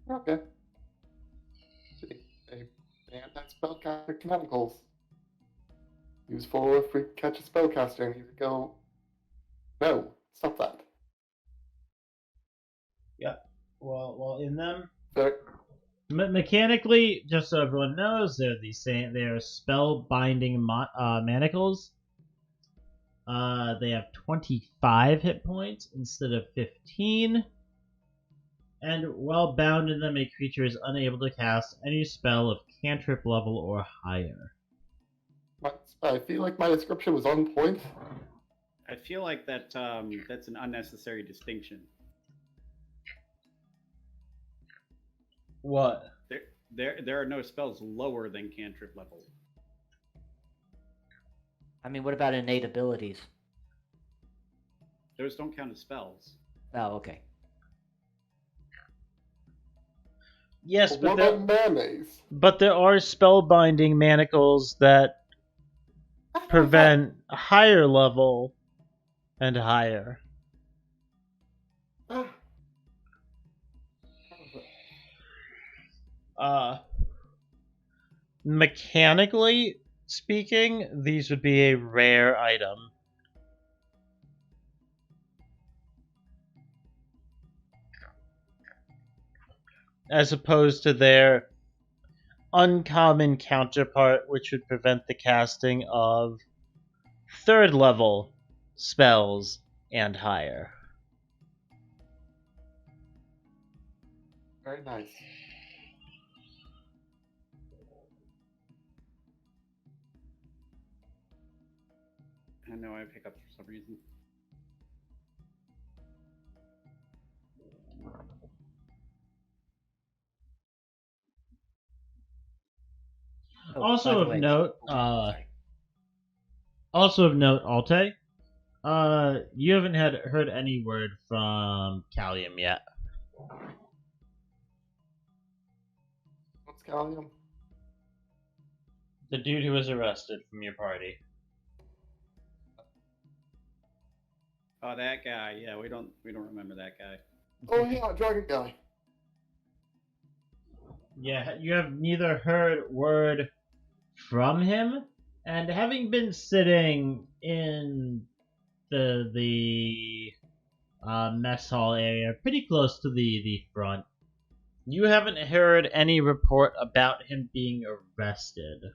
Okay. Anti-spellcaster manacles. Useful if we catch a spellcaster and you go, no, stop that.
Yeah. Well, in them,
There.
mechanically, just so everyone knows, they're the same. They are spell-binding manacles. They have 25 hit points instead of 15. And while bound in them, a creature is unable to cast any spell of cantrip level or higher.
I feel like my description was on point.
I feel like that's an unnecessary distinction.
What?
There are no spells lower than cantrip level.
I mean, what about innate abilities?
Those don't count as spells.
Oh, okay.
Yes,
But what about mayonnaise?
but there are spellbinding manacles that prevent higher level and higher. Mechanically speaking, these would be a rare item. As opposed to their uncommon counterpart, which would prevent the casting of third level spells and higher.
Very nice.
I know I pick up for some reason.
Oh,
Also
by the
of
way-
note,
Sorry.
Alte, you haven't heard any word from Callium yet.
What's Callium?
The dude who was arrested from your party.
Oh, that guy. Yeah, we don't remember that guy.
Oh yeah, dragon guy.
Yeah, you have neither heard word from him, and having been sitting in the mess hall area, pretty close to the front, you haven't heard any report about him being arrested.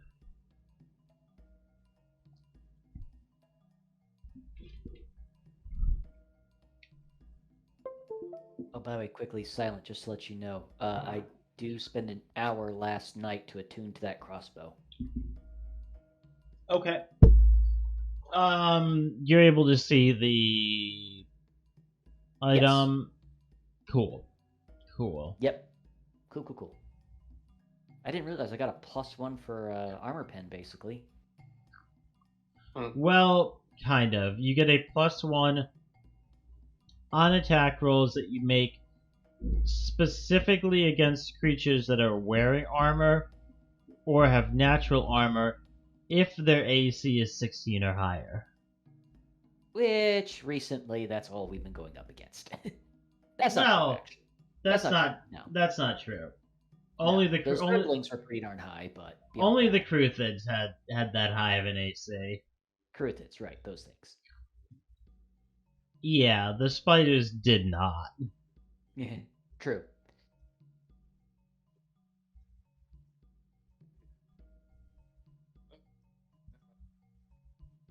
Oh, by the way, quickly, Silent, just to let you know, I do spend an hour last night to attune to that crossbow.
Okay. You're able to see the item. Yes. Cool.
Yep. Cool. I didn't realize I got a +1 for armor pen, basically.
Well, kind of. You get a +1 on attack rolls that you make specifically against creatures that are wearing armor or have natural armor if their AC is 16 or higher.
Which, recently, that's all we've been going up against. That's
Well,
not true, actually.
That's not true. Only
No,
the
those
only,
siblings are pretty darn high, but beyond
only the
that,
Cruthids had that high of an AC.
Cruthids, right? Those things.
Yeah, the spiders did not.
True.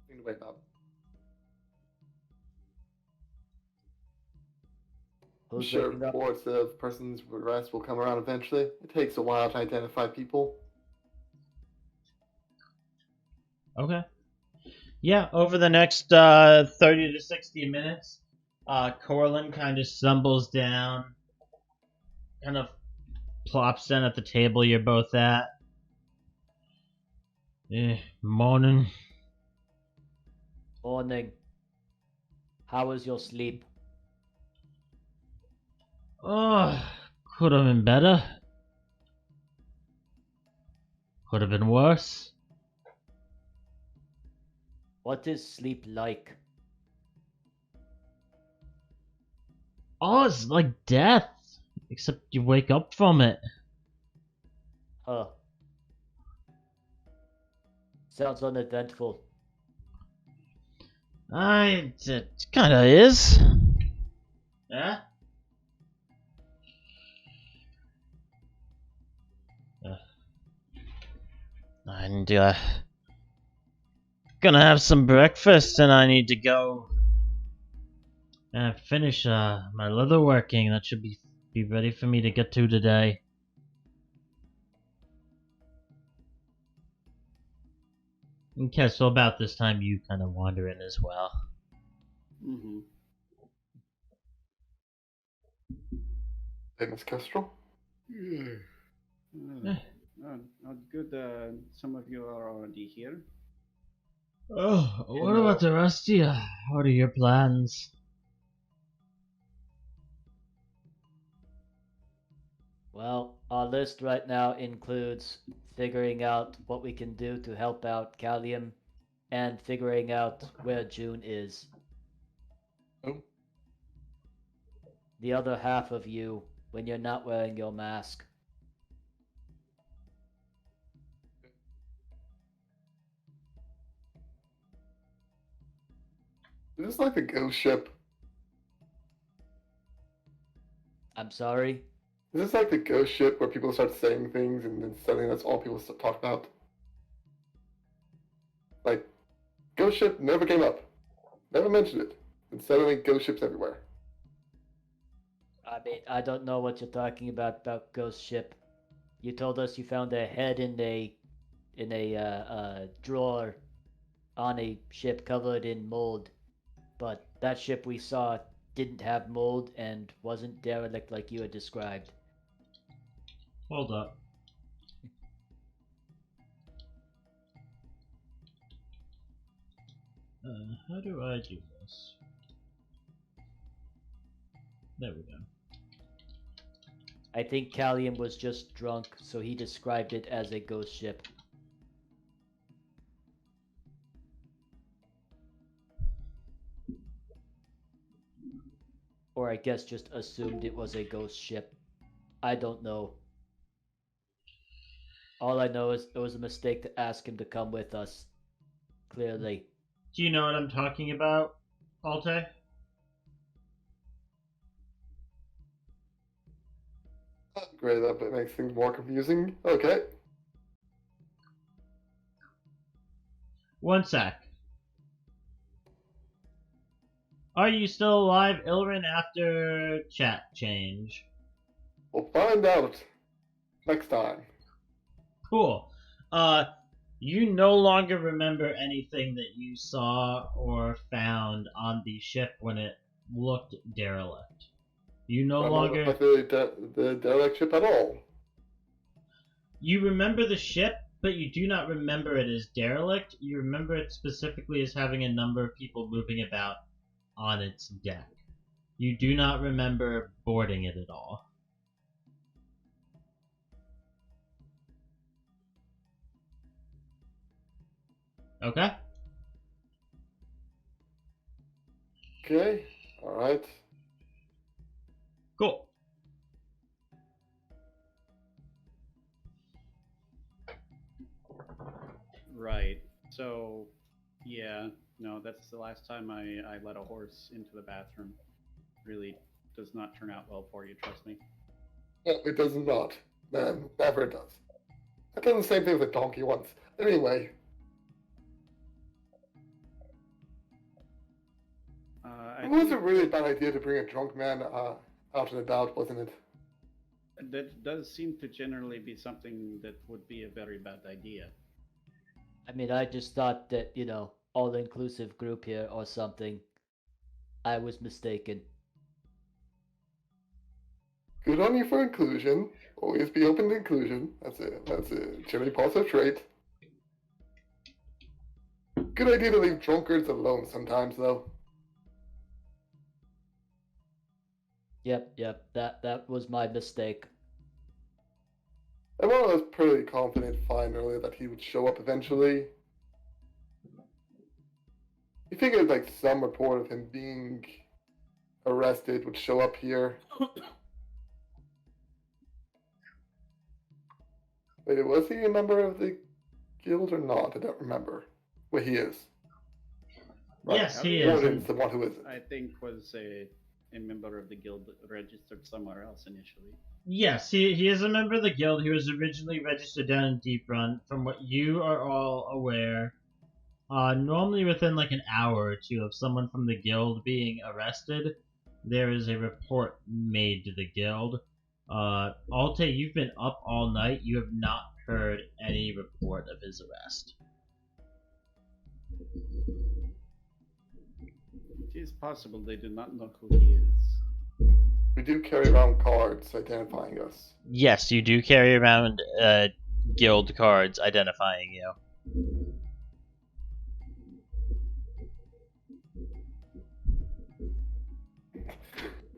Need to wake up.
Who's
Sure,
waking up?
reports of persons with arrest will come around eventually. It takes a while to identify people.
Okay. Yeah, over the next 30 to 60 minutes, Corland kind of stumbles down, kind of plops down at the table you're both at. Morning.
Morning. How was your sleep?
Oh, could have been better. Could have been worse.
What is sleep like?
Oh, it's like death. Except you wake up from it.
Huh. Sounds uneventful.
It kinda is. Yeah? And, gonna have some breakfast and I need to go finish, my leatherworking. That should be ready for me to get to today. Okay, so about this time you kind of wander in as well.
Mm-hmm.
Hey, Miss Kestrel?
Not good. Some of you are already here.
Oh, what about the rest of you? What are your plans?
Well, our list right now includes figuring out what we can do to help out Callium and figuring out where June is.
Oh.
The other half of you, when you're not wearing your mask.
Is this like the ghost ship?
I'm sorry?
Is this like the ghost ship where people start saying things and then suddenly that's all people talk about? Like, ghost ship never came up. Never mentioned it. And suddenly ghost ships everywhere.
I mean, I don't know what you're talking about Ghost Ship. You told us you found a head in a drawer on a ship covered in mold, but that ship we saw didn't have mold and wasn't derelict like you had described.
Hold up. How do I do this? There we go.
I think Callium was just drunk, so he described it as a ghost ship. Or I guess just assumed it was a ghost ship. I don't know. All I know is it was a mistake to ask him to come with us. Clearly.
Do you know what I'm talking about, Alte?
Great, that makes things more confusing. Okay.
One sec. Are you still alive, Illiren, after chat change?
We'll find out next time.
Cool. You no longer remember anything that you saw or found on the ship when it looked derelict. You no
I don't
longer...
know about the derelict ship at all.
You remember the ship, but you do not remember it as derelict. You remember it specifically as having a number of people moving about on its deck. You do not remember boarding it at all. Okay?
Okay, alright.
Cool.
Right. So, yeah, no, that's the last time I let a horse into the bathroom. Really does not turn out well for you, trust me.
No, it does not. Man, never does. I've done the same thing with a donkey once. Anyway,
I
it was a
think
really bad idea to bring a drunk man out and about, wasn't it?
that does seem to generally be something that would be a very bad idea.
I mean, I just thought that, all-inclusive group here or something. I was mistaken.
Good on you for inclusion. Always be open to inclusion. That's a generally positive trait. Good idea to leave drunkards alone sometimes, though.
Yep, that was my mistake.
I was pretty confident fine earlier that he would show up eventually. You figured like some report of him being arrested would show up here. Wait, was he a member of the guild or not? I don't remember. Well, he is. Right.
Yes, he is.
Warden's the one who isn't.
I think was a member of the guild registered somewhere else initially.
Yes, he is a member of the guild. He was originally registered down in Deep Run. From what you are all aware, normally within like an hour or two of someone from the guild being arrested, there is a report made to the guild. Alte, you've been up all night. You have not heard any report of his arrest.
It is possible they do not know who he is.
We do carry around cards identifying us.
Yes, you do carry around guild cards identifying you.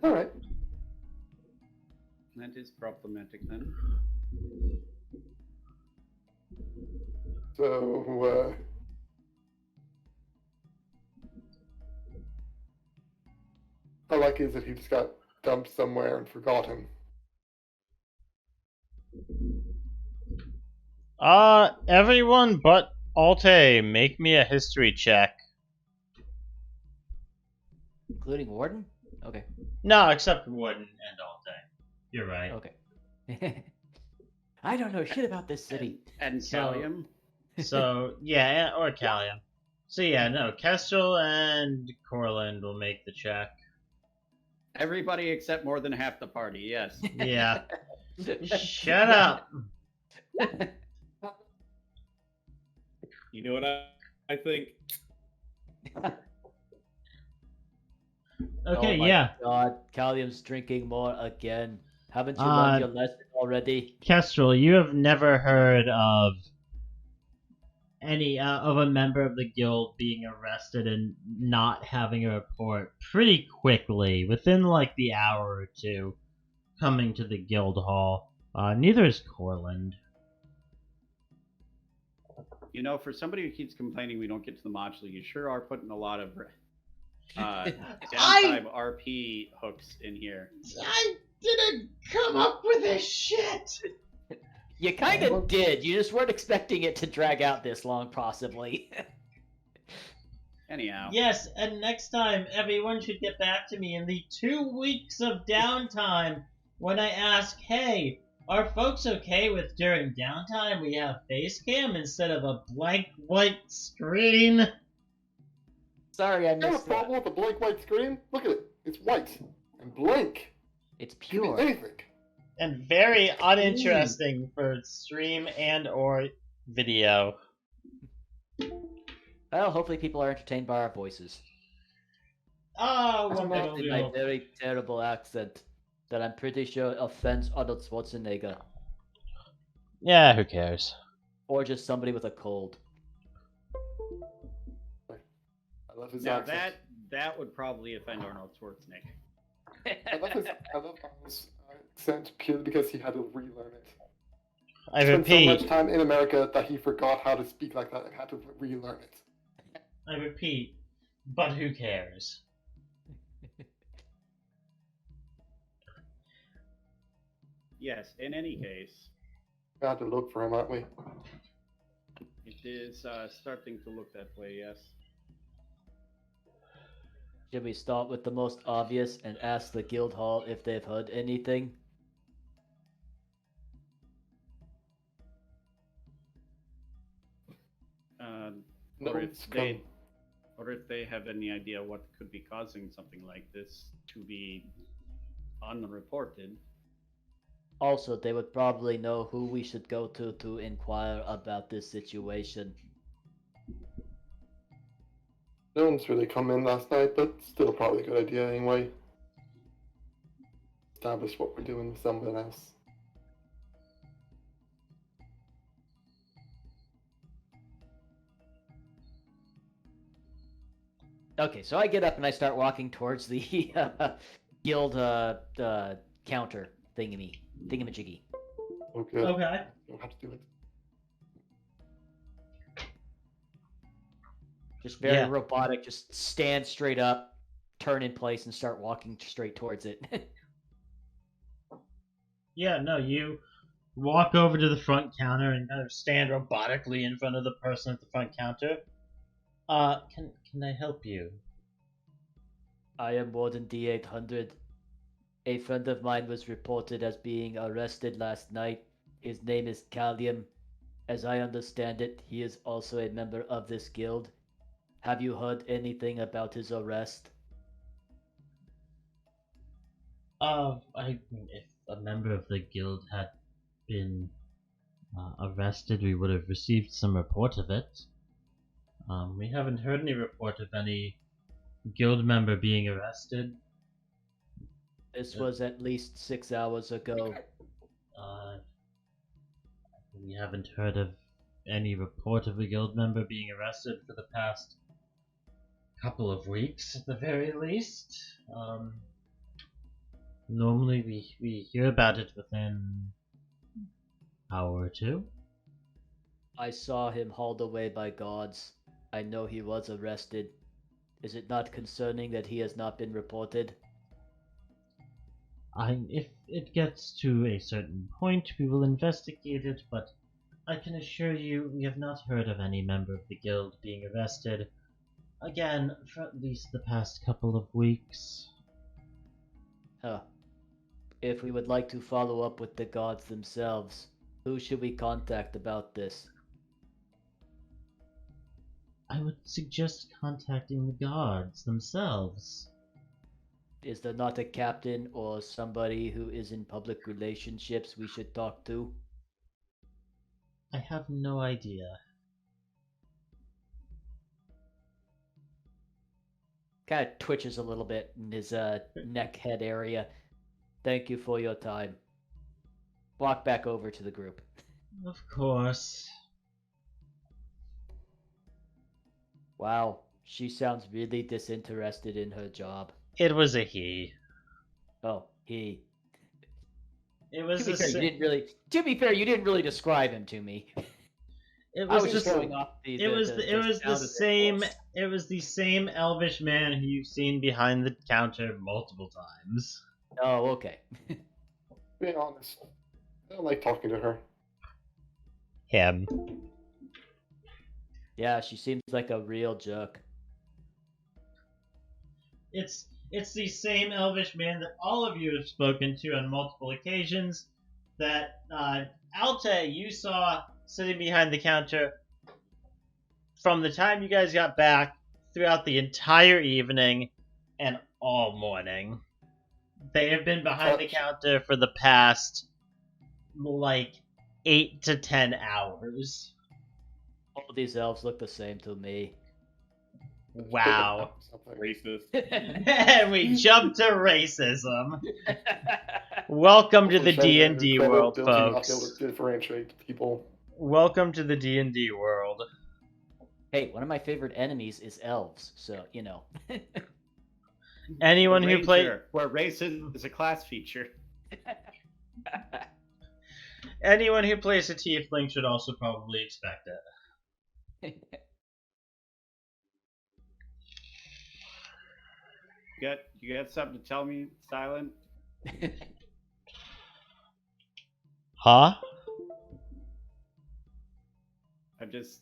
Alright.
That is problematic then.
So, how likely is it he just got dumped somewhere and forgotten?
Everyone but Alte, make me a history check.
Including Warden? Okay.
No, except Warden and Alte. You're right.
Okay. I don't know shit about this city.
And
So-
Callium?
So, yeah, or Callium. So, yeah, no, Kestrel and Corland will make the check.
Everybody except more than half the party, yes.
Yeah. Shut up!
You know what I think?
Okay,
Oh my
yeah.
God, Callium's drinking more again. Haven't you learned your lesson already?
Kestrel, you have never heard of any of a member of the guild being arrested and not having a report pretty quickly, within like the hour or two, coming to the guild hall. Neither is Corland.
You know, for somebody who keeps complaining we don't get to the module, you sure are putting a lot of downtime RP hooks in here.
I didn't come up with this shit!
You kind of did. You just weren't expecting it to drag out this long, possibly.
Anyhow.
Yes, and next time everyone should get back to me in the 2 weeks of downtime when I ask, hey, are folks okay with during downtime we have face cam instead of a blank white screen?
Sorry, I
You have a
missed that.
problem with a blank white screen? Look at it. It's white and blank.
It's
Could be
pure.
anything.
And very uninteresting for stream and or video.
Well, hopefully people are entertained by our voices.
Oh,
Especially my very terrible accent that I'm pretty sure offends Arnold Schwarzenegger.
Yeah, who cares?
Or just somebody with a cold.
I love his
Now
accent.
that would probably offend Arnold Schwarzenegger.
I love his accent purely because he had to relearn it.
I
He spent so
repeat,
much time in America that he forgot how to speak like that and had to relearn it.
but who cares?
Yes, in any case.
We have to look for him, aren't we?
It is starting to look that way, yes.
Should we start with the most obvious and ask the guild hall if they've heard anything?
No,
Or if
it's
they,
come.
or if they have any idea what could be causing something like this to be unreported.
Also, they would probably know who we should go to inquire about this situation.
No one's really come in last night, but still probably a good idea anyway. Establish what we're doing with someone else.
Okay, so I get up and I start walking towards the guild counter thingamajiggy.
Okay.
Okay.
Don't have to do it.
Just very
Yeah.
robotic, just stand straight up, turn in place, and start walking straight towards it.
Yeah, no, you walk over to the front counter and kind of stand robotically in front of the person at the front counter. Can I help you?
I am Warden D800. A friend of mine was reported as being arrested last night. His name is Callium. As I understand it, he is also a member of this guild. Have you heard anything about his arrest?
If a member of the guild had been arrested, we would have received some report of it. We haven't heard any report of any guild member being arrested.
This was at least 6 hours ago.
We haven't heard of any report of a guild member being arrested for the past couple of weeks, at the very least. Normally we hear about it within an hour or two.
I saw him hauled away by guards. I know he was arrested. Is it not concerning that he has not been reported?
If it gets to a certain point, we will investigate it, but I can assure you we have not heard of any member of the guild being arrested, again, for at least the past couple of weeks.
Huh. If we would like to follow up with the gods themselves, who should we contact about this?
I would suggest contacting the guards themselves.
Is there not a captain or somebody who is in public relationships we should talk to?
I have no idea.
Kind of twitches a little bit in his neck head area. Thank you for your time. Walk back over to the group.
Of course.
Wow, she sounds really disinterested in her job.
It was a he.
Oh, he.
It was
To be fair, you didn't really describe him to me.
It
I
was
was
just
going off
it was the same elvish man who you've seen behind the counter multiple times.
Oh, okay.
Being honest, I don't like talking to her.
Him.
Yeah, she seems like a real jerk.
It's the same elvish man that all of you have spoken to on multiple occasions. That Alte you saw sitting behind the counter from the time you guys got back throughout the entire evening and all morning. They have been behind the counter for the past, 8 to 10 hours.
All these elves look the same to me.
Wow.
Racist.
And we jump to racism. Welcome to the D&D world, folks.
Not be able to differentiate people.
Welcome to the D&D world.
Hey, one of my favorite enemies is elves, so, you know.
Anyone who plays...
Where racism is a class feature.
Anyone who plays a tiefling should also probably expect it.
You got something to tell me, Silent?
Huh?
I'm just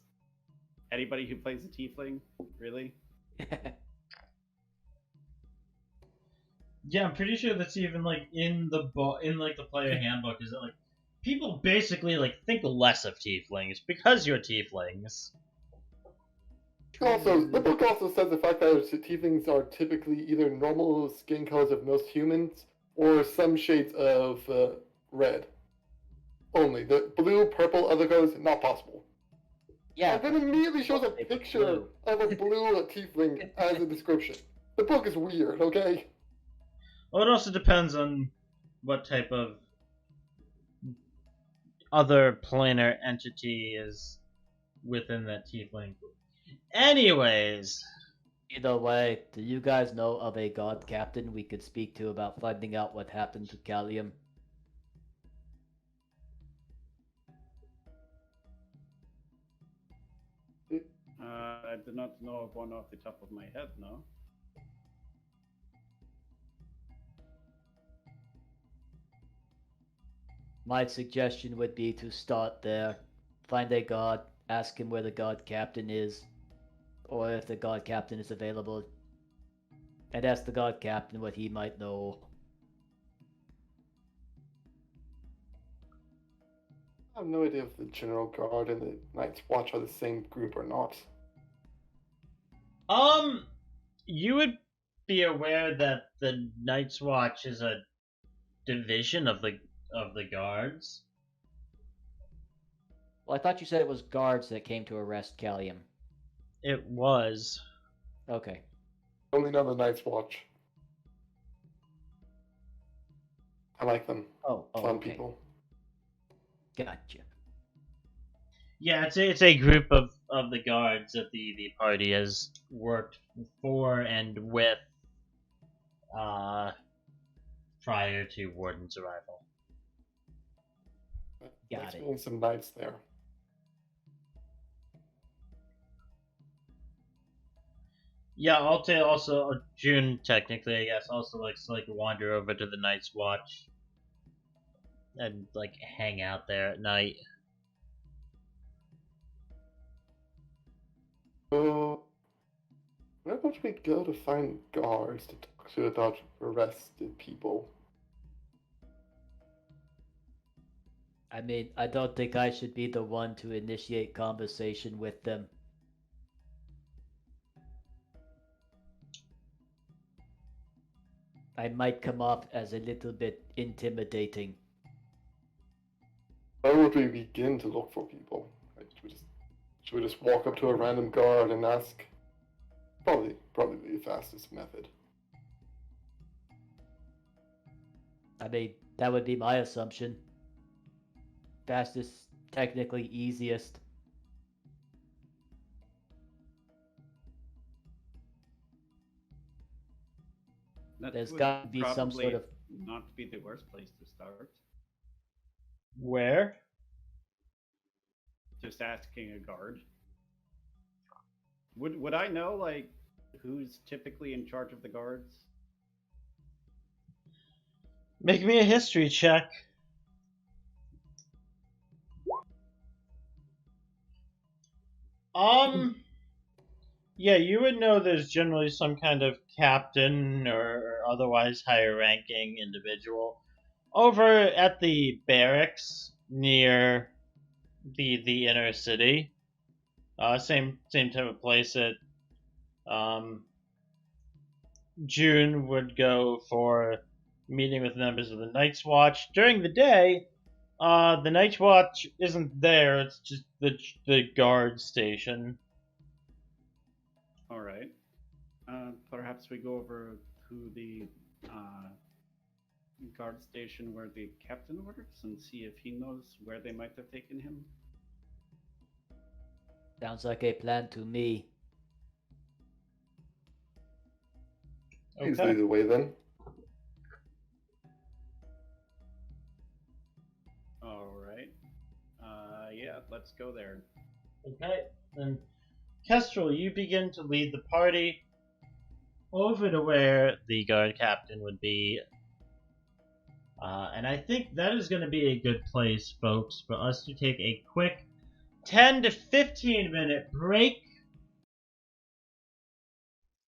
Anybody who plays a tiefling, really?
Yeah, I'm pretty sure that's even like in the the player handbook. Is it like people basically like think less of tieflings because you're tieflings.
Also, the book also says the fact that tieflings are typically either normal skin colors of most humans or some shades of red. Only the blue, purple, other colors not possible.
Yeah.
And then immediately shows a
They put
picture
blue.
of a blue tiefling as a description. The book is weird, okay?
Well, it also depends on what type of other planar entity is within that tiefling. Anyways,
Either way, do you guys know of a god captain we could speak to about finding out what happened to Callium?
I do not know of one off the top of my head, no.
My suggestion would be to start there, find a god, ask him where the god captain is, or if the god captain is available, and ask the god captain what he might know.
I have no idea if the General Guard and the Night's Watch are the same group or not.
you would be aware that the Night's Watch is a division of the guards.
Well, I thought you said it was guards that came to arrest Callium.
It was.
Okay.
Only know the Night's Watch. I like them.
Oh,
Fun
okay.
people.
Gotcha.
Yeah, it's a group of the guards that the party has worked for and with prior to Warden's arrival.
Got
Let's
it.
meet some knights there.
Yeah, Alte also June technically I guess also likes to like wander over to the Night's Watch and like hang out there at night.
So, where would we go to find guards to talk to about arrested people?
I mean, I don't think I should be the one to initiate conversation with them. I might come off as a little bit intimidating.
Where would we begin to look for people? Like, should we just walk up to a random guard and ask? Probably the fastest method.
I mean, that would be my assumption. Fastest, technically easiest.
That
There's
would
got to be some
probably
sort of...
not be the worst place to start.
Where?
Just asking a guard. Would I know like who's typically in charge of the guards?
Make me a history check. Yeah, you would know there's generally some kind of captain or otherwise higher ranking individual over at the barracks near the inner city. Same type of place that June would go for meeting with members of the Night's Watch. During the day, the Night's Watch isn't there. It's just the guard station.
All right. Perhaps we go over to the guard station where the captain works and see if he knows where they might have taken him.
Sounds like a plan to me.
Please
Okay.
lead the way then.
All right. Yeah, let's go there.
Okay, then Kestrel, you begin to lead the party over to where the guard captain would be. And I think that is going to be a good place, folks, for us to take a quick 10 to 15 minute break.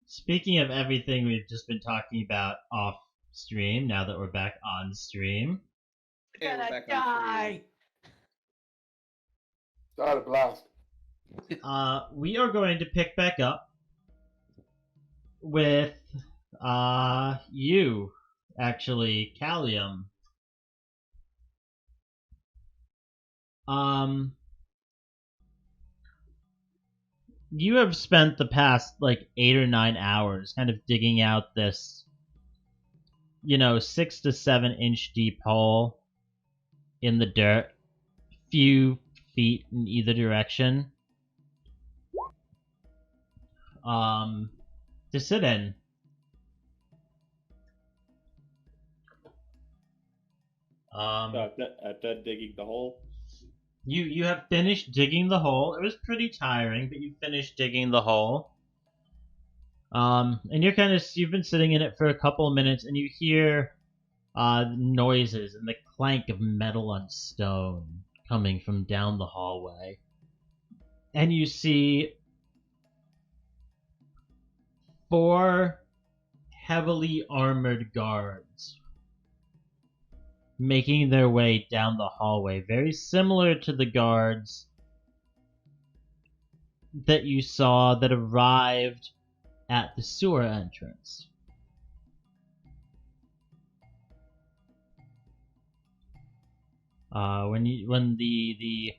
Speaking of everything we've just been talking about off stream, now that we're back on stream.
Hey, we're back on stream.
Got a blast.
We are going to pick back up with you, actually, Callium. You have spent the past like 8 or 9 hours kind of digging out this, 6 to 7 inch deep hole in the dirt, few feet in either direction, to sit in.
At that digging the hole.
You have finished digging the hole. It was pretty tiring, but you finished digging the hole. And you've been sitting in it for a couple of minutes, and you hear noises and the clank of metal on stone coming from down the hallway. And you see 4 heavily armored guards making their way down the hallway, very similar to the guards that you saw that arrived at the sewer entrance. When the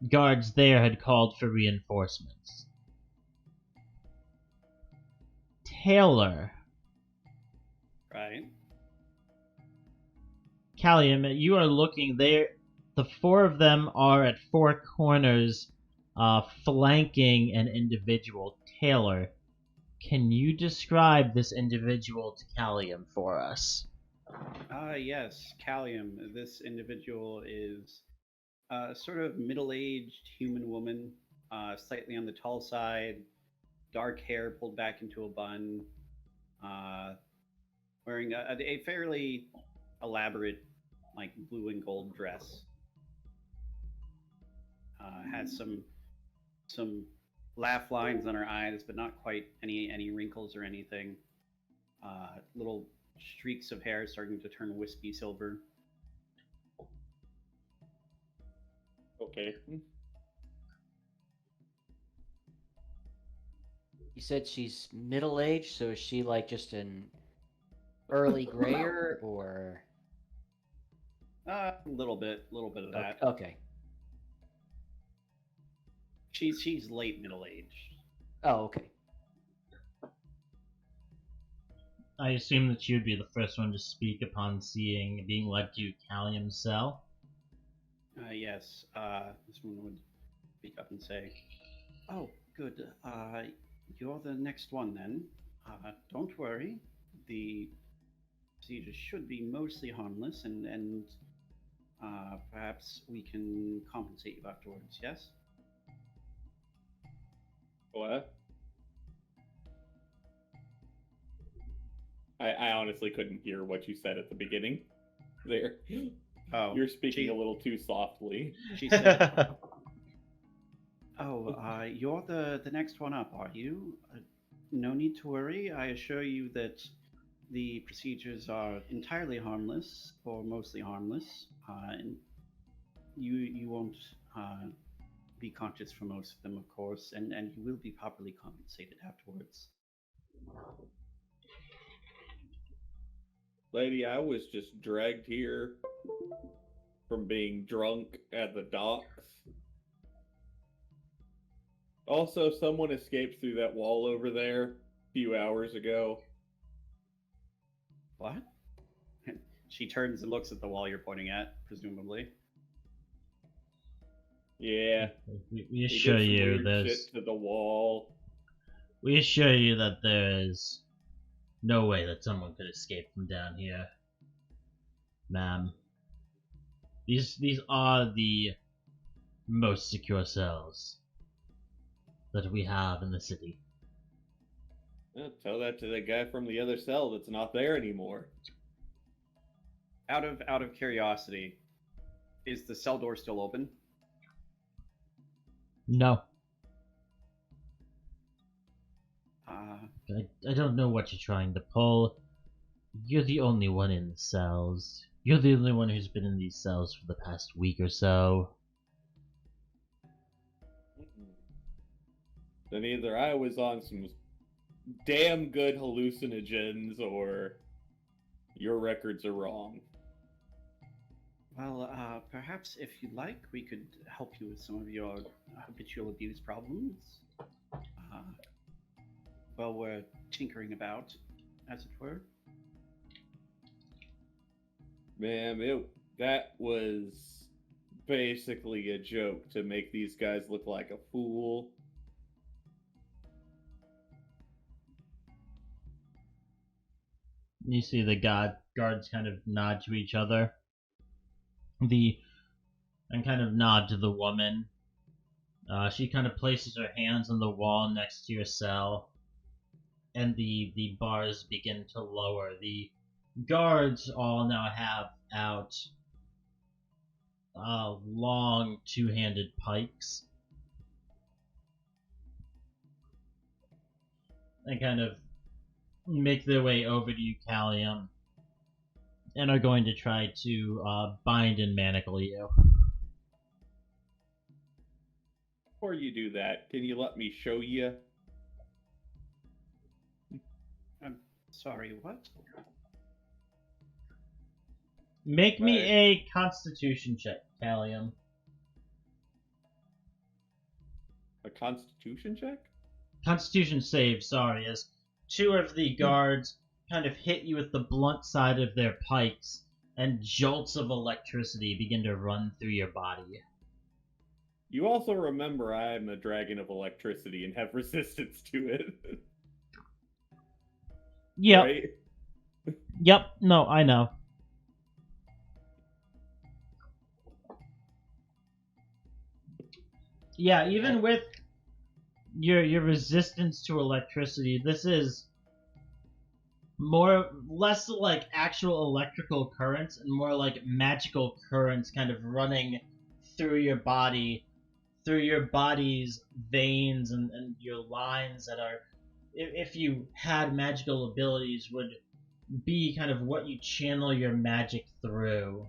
guards there had called for reinforcements. Taylor.
Right.
Callium, you are looking there. The 4 of them are at 4 corners, flanking an individual. Taylor, can you describe this individual to Callium for us?
Yes, Callium. This individual is a sort of middle-aged human woman, slightly on the tall side, dark hair pulled back into a bun, wearing a fairly elaborate, like, blue and gold dress. Has some laugh lines on her eyes, but not quite any wrinkles or anything. Little streaks of hair starting to turn wispy silver.
Okay.
You said she's middle-aged, so is she like just an early grayer or?
A little bit of that.
Okay.
She's late middle aged.
Oh, okay.
I assume that you'd be the first one to speak upon being led to Callium's cell.
Yes. This one would speak up and say, "Oh, good. You're the next one then. Don't worry. The procedure should be mostly harmless, and perhaps we can compensate you afterwards. Yes."
What? I honestly couldn't hear what you said at the beginning. There.
Oh,
you're speaking a little too softly.
She said, "Oh, you're the next one up, are you? No need to worry. I assure you that the procedures are entirely harmless, or mostly harmless, and you won't be conscious for most of them, of course, and you will be properly compensated afterwards."
Lady, I was just dragged here from being drunk at the docks. Also, someone escaped through that wall over there a few hours ago.
What? She turns and looks at the wall you're pointing at, presumably.
Yeah.
We assure you there's
shit to the wall.
We assure you that there is no way that someone could escape from down here, ma'am. These are the most secure cells that we have in the city.
Tell that to the guy from the other cell that's not there anymore.
Out of curiosity, is the cell door still open?
No.
Uh,
I don't know what you're trying to pull. You're the only one in the cells. You're the only one who's been in these cells for the past week or so.
Then either I was on some damn good hallucinogens, or your records are wrong.
well, perhaps if you'd like, we could help you with some of your habitual abuse problems. Well, we're tinkering about, as it were.
Ma'am, that was basically a joke to make these guys look like a fool.
You see the guards kind of nod to each other. And kind of nod to the woman. She kind of places her hands on the wall next to your cell, and the bars begin to lower. The guards all now have out long two-handed pikes, and kind of make their way over to you, Callium, and are going to try to bind and manacle you.
Before you do that, can you let me show you?
I'm sorry, what?
Make me
Right.
a Constitution check, Callium.
A constitution check?
Constitution save, sorry, as two of the guards kind of hit you with the blunt side of their pikes, and jolts of electricity begin to run through your body.
You also remember I am a dragon of electricity and have resistance to it.
Yep,
Right?
yep, no, I know. Yeah, even with your resistance to electricity, this is less like actual electrical currents and more like magical currents kind of running through your body, through your body's veins and your lines that are, if you had magical abilities, would be kind of what you channel your magic through.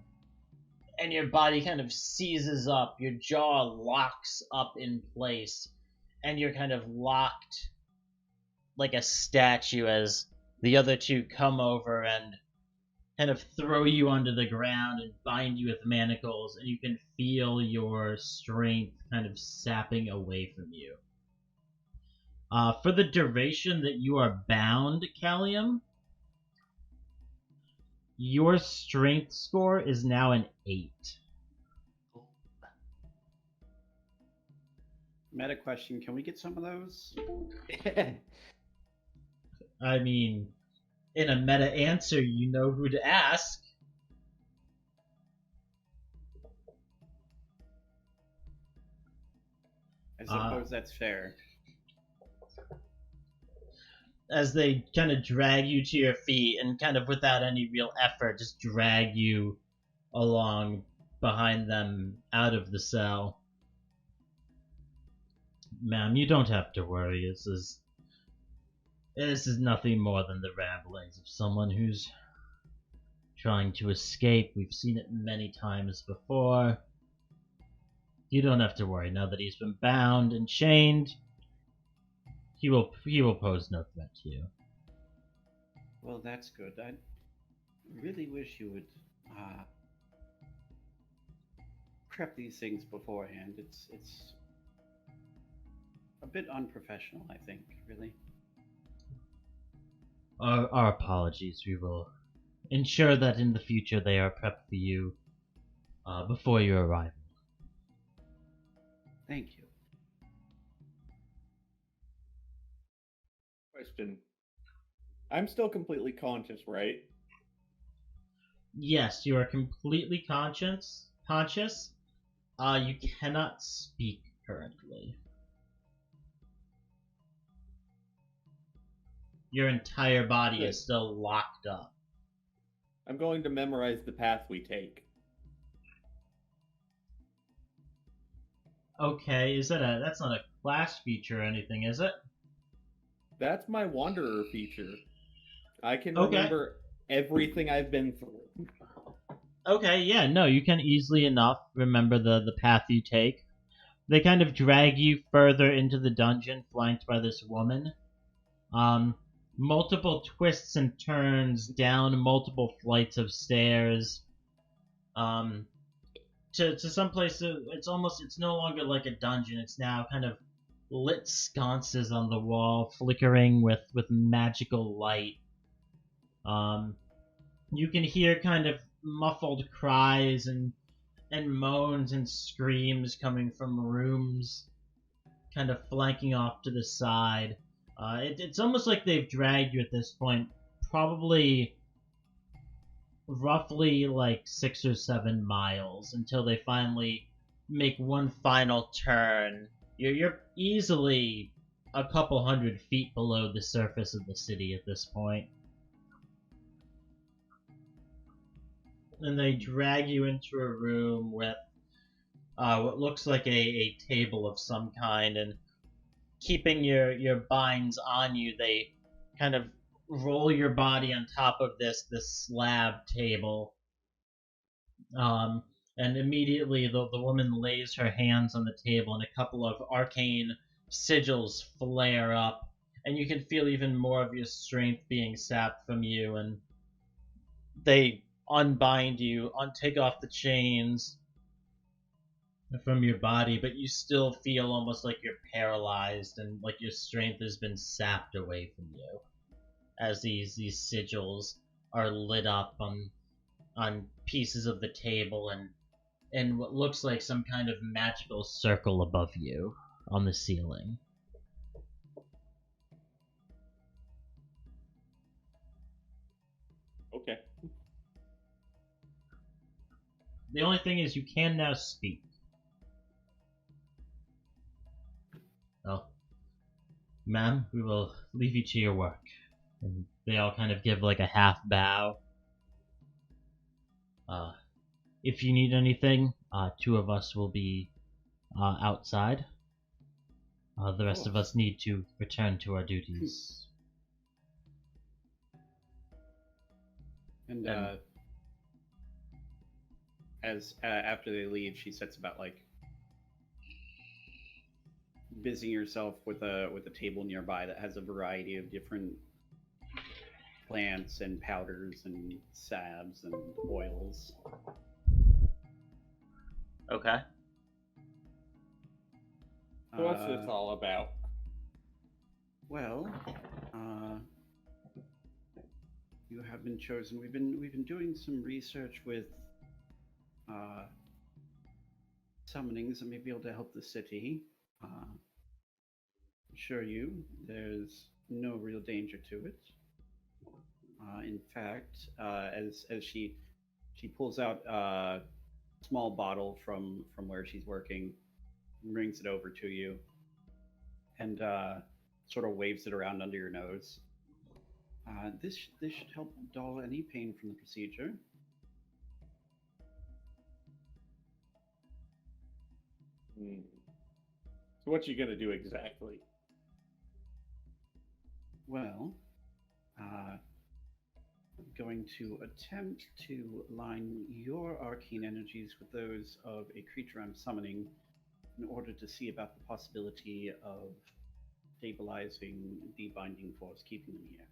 And your body kind of seizes up, your jaw locks up in place, and you're kind of locked like a statue as the other two come over and kind of throw you onto the ground and bind you with manacles, and you can feel your strength kind of sapping away from you. For the duration that you are bound, Callium, your strength score is now an 8.
Meta question, can we get some of those?
I mean, in a meta answer, you know who to ask.
I suppose that's fair.
As they kind of drag you to your feet and kind of without any real effort just drag you along behind them out of the cell. Ma'am, you don't have to worry. This is nothing more than the ramblings of someone who's trying to escape. We've seen it many times before. You don't have to worry. Now that he's been bound and chained, he will pose no threat to you.
Well, that's good. I really wish you would prep these things beforehand. It's a bit unprofessional, I think, really.
Our apologies. We will ensure that in the future they are prepped for you before your arrival.
Thank you.
Question. I'm still completely conscious, right?
Yes, you are completely conscious. You cannot speak currently. Your entire body is still locked up.
I'm going to memorize the path we take.
Okay, that's not a class feature or anything, is it?
That's my Wanderer feature. I can
Okay.
remember everything I've been through.
Okay, yeah, no, you can easily enough remember the path you take. They kind of drag you further into the dungeon, flanked by this woman. Multiple twists and turns down multiple flights of stairs. To some place, it's no longer like a dungeon. It's now kind of lit sconces on the wall, flickering with magical light. You can hear kind of muffled cries and moans and screams coming from rooms kind of flanking off to the side. It's almost like they've dragged you at this point, probably roughly like 6 or 7 miles until they finally make one final turn. You're easily a couple 100 feet below the surface of the city at this point. And they drag you into a room with what looks like a table of some kind, and keeping your binds on you, they kind of roll your body on top of this slab table. And immediately the woman lays her hands on the table, and a couple of arcane sigils flare up, and you can feel even more of your strength being sapped from you, and they unbind you, take off the chains from your body, but you still feel almost like you're paralyzed and like your strength has been sapped away from you as these sigils are lit up on pieces of the table and what looks like some kind of magical circle above you on the ceiling.
Okay.
The only thing is you can now speak. Oh, ma'am, we will leave you to your work. And they all kind of give like a half bow. If you need anything, 2 of us will be outside. The rest of us need to return to our duties.
And as after they leave, she sets about like busying herself with a table nearby that has a variety of different plants and powders and salves and oils.
Okay.
So what's this all about?
Well, you have been chosen. We've been doing some research with summonings that may be able to help the city. Assure you, there's no real danger to it. In fact, as she pulls out a small bottle from where she's working, brings it over to you, and sort of waves it around under your nose. This should help dull any pain from the procedure.
So what you gonna do exactly?
Well, I'm going to attempt to line your arcane energies with those of a creature I'm summoning in order to see about the possibility of stabilizing the binding force, keeping them here.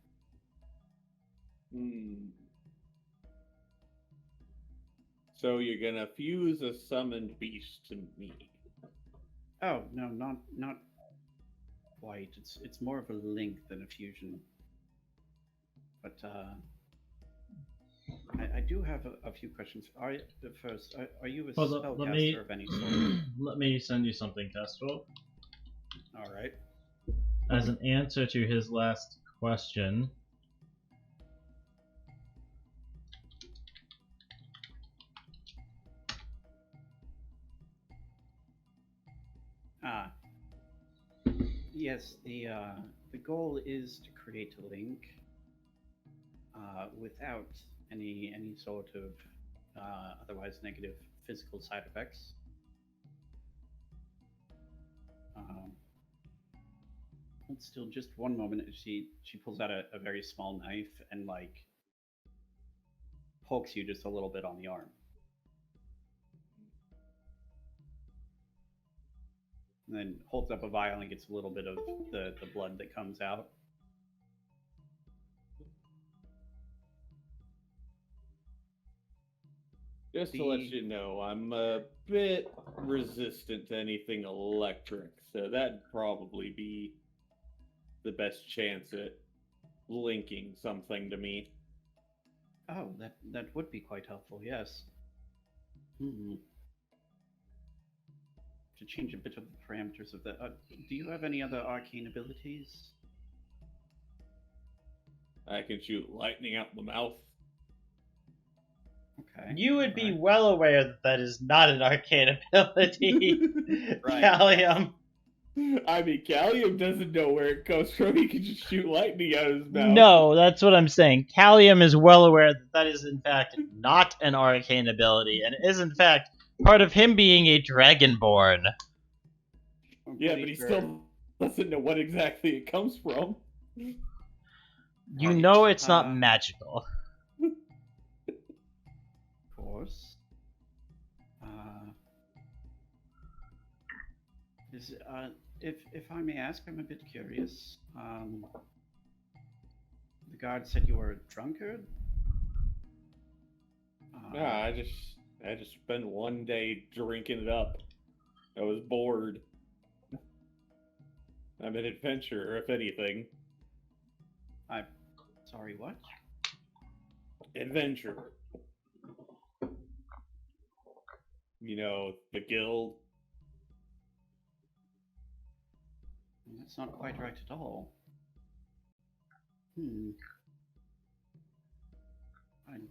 So you're gonna fuse a summoned beast to me?
Oh no, not quite. It's more of a link than a fusion. But I do have a few questions. Are you a spellcaster of any sort?
Let me send you something, Kestrel.
All right.
As an answer to his last question,
yes. The goal is to create a link without any sort of otherwise negative physical side effects. Hold still just one moment. She pulls out a very small knife and like pokes you just a little bit on the arm. And then holds up a vial and gets a little bit of the blood that comes out.
Just to let you know, I'm a bit resistant to anything electric, so that'd probably be the best chance at linking something to me.
Oh, that would be quite helpful, yes. To change a bit of the parameters of that, do you have any other arcane abilities?
I can shoot lightning out the mouth.
Okay.
You would be well aware that that is not an arcane ability,
Right.
Callium.
I mean, Callium doesn't know where it comes from. He can just shoot lightning out of his mouth.
No, that's what I'm saying. Callium is well aware that that is in fact not an arcane ability, and is in fact part of him being a dragonborn.
Yeah, but he still doesn't know what exactly it comes from.
You know it's not magical.
Of course. If I may ask, I'm a bit curious. The guard said you were a drunkard.
Nah, I just spent one day drinking it up. I was bored. I'm an adventurer, if anything.
Sorry, what?
Adventurer. You know, the guild.
That's not quite right at all. I'm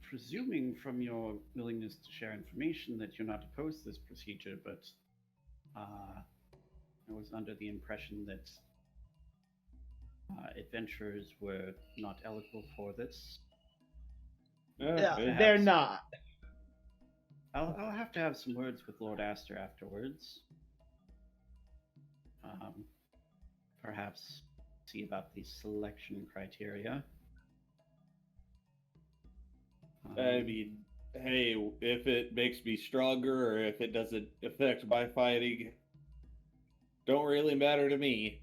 presuming from your willingness to share information that you're not opposed to this procedure, but I was under the impression that adventurers were not eligible for this.
Yeah, they're not.
I'll have to have some words with Lord Aster afterwards. Perhaps see about the selection criteria.
I mean, hey, if it makes me stronger or if it doesn't affect my fighting, don't really matter to me.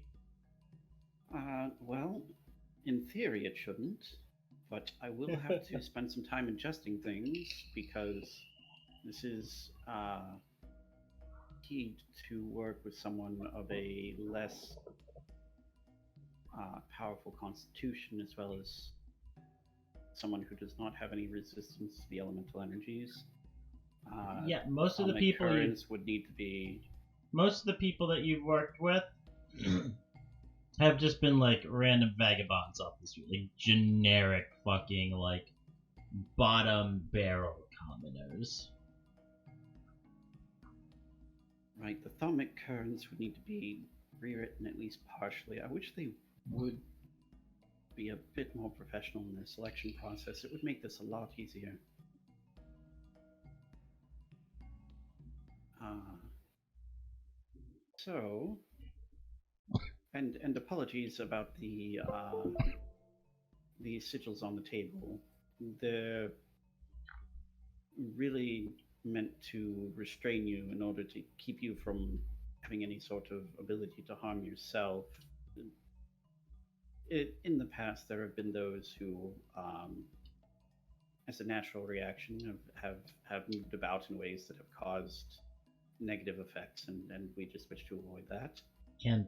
Well, in theory it shouldn't, but I will have to spend some time adjusting things because this is key to work with someone of a less powerful constitution, as well as someone who does not have any resistance to the elemental energies.
Yeah, most of the people
would need to be.
Most of the people that you've worked with have just been like random vagabonds off the street, like generic fucking like bottom barrel commoners.
Right, the thaumic currents would need to be rewritten at least partially. I wish they would be a bit more professional in their selection process. It would make this a lot easier. So, and apologies about the sigils on the table. They're really meant to restrain you in order to keep you from having any sort of ability to harm yourself. In the past, there have been those who, as a natural reaction, have moved about in ways that have caused negative effects, and we just wish to avoid that.
And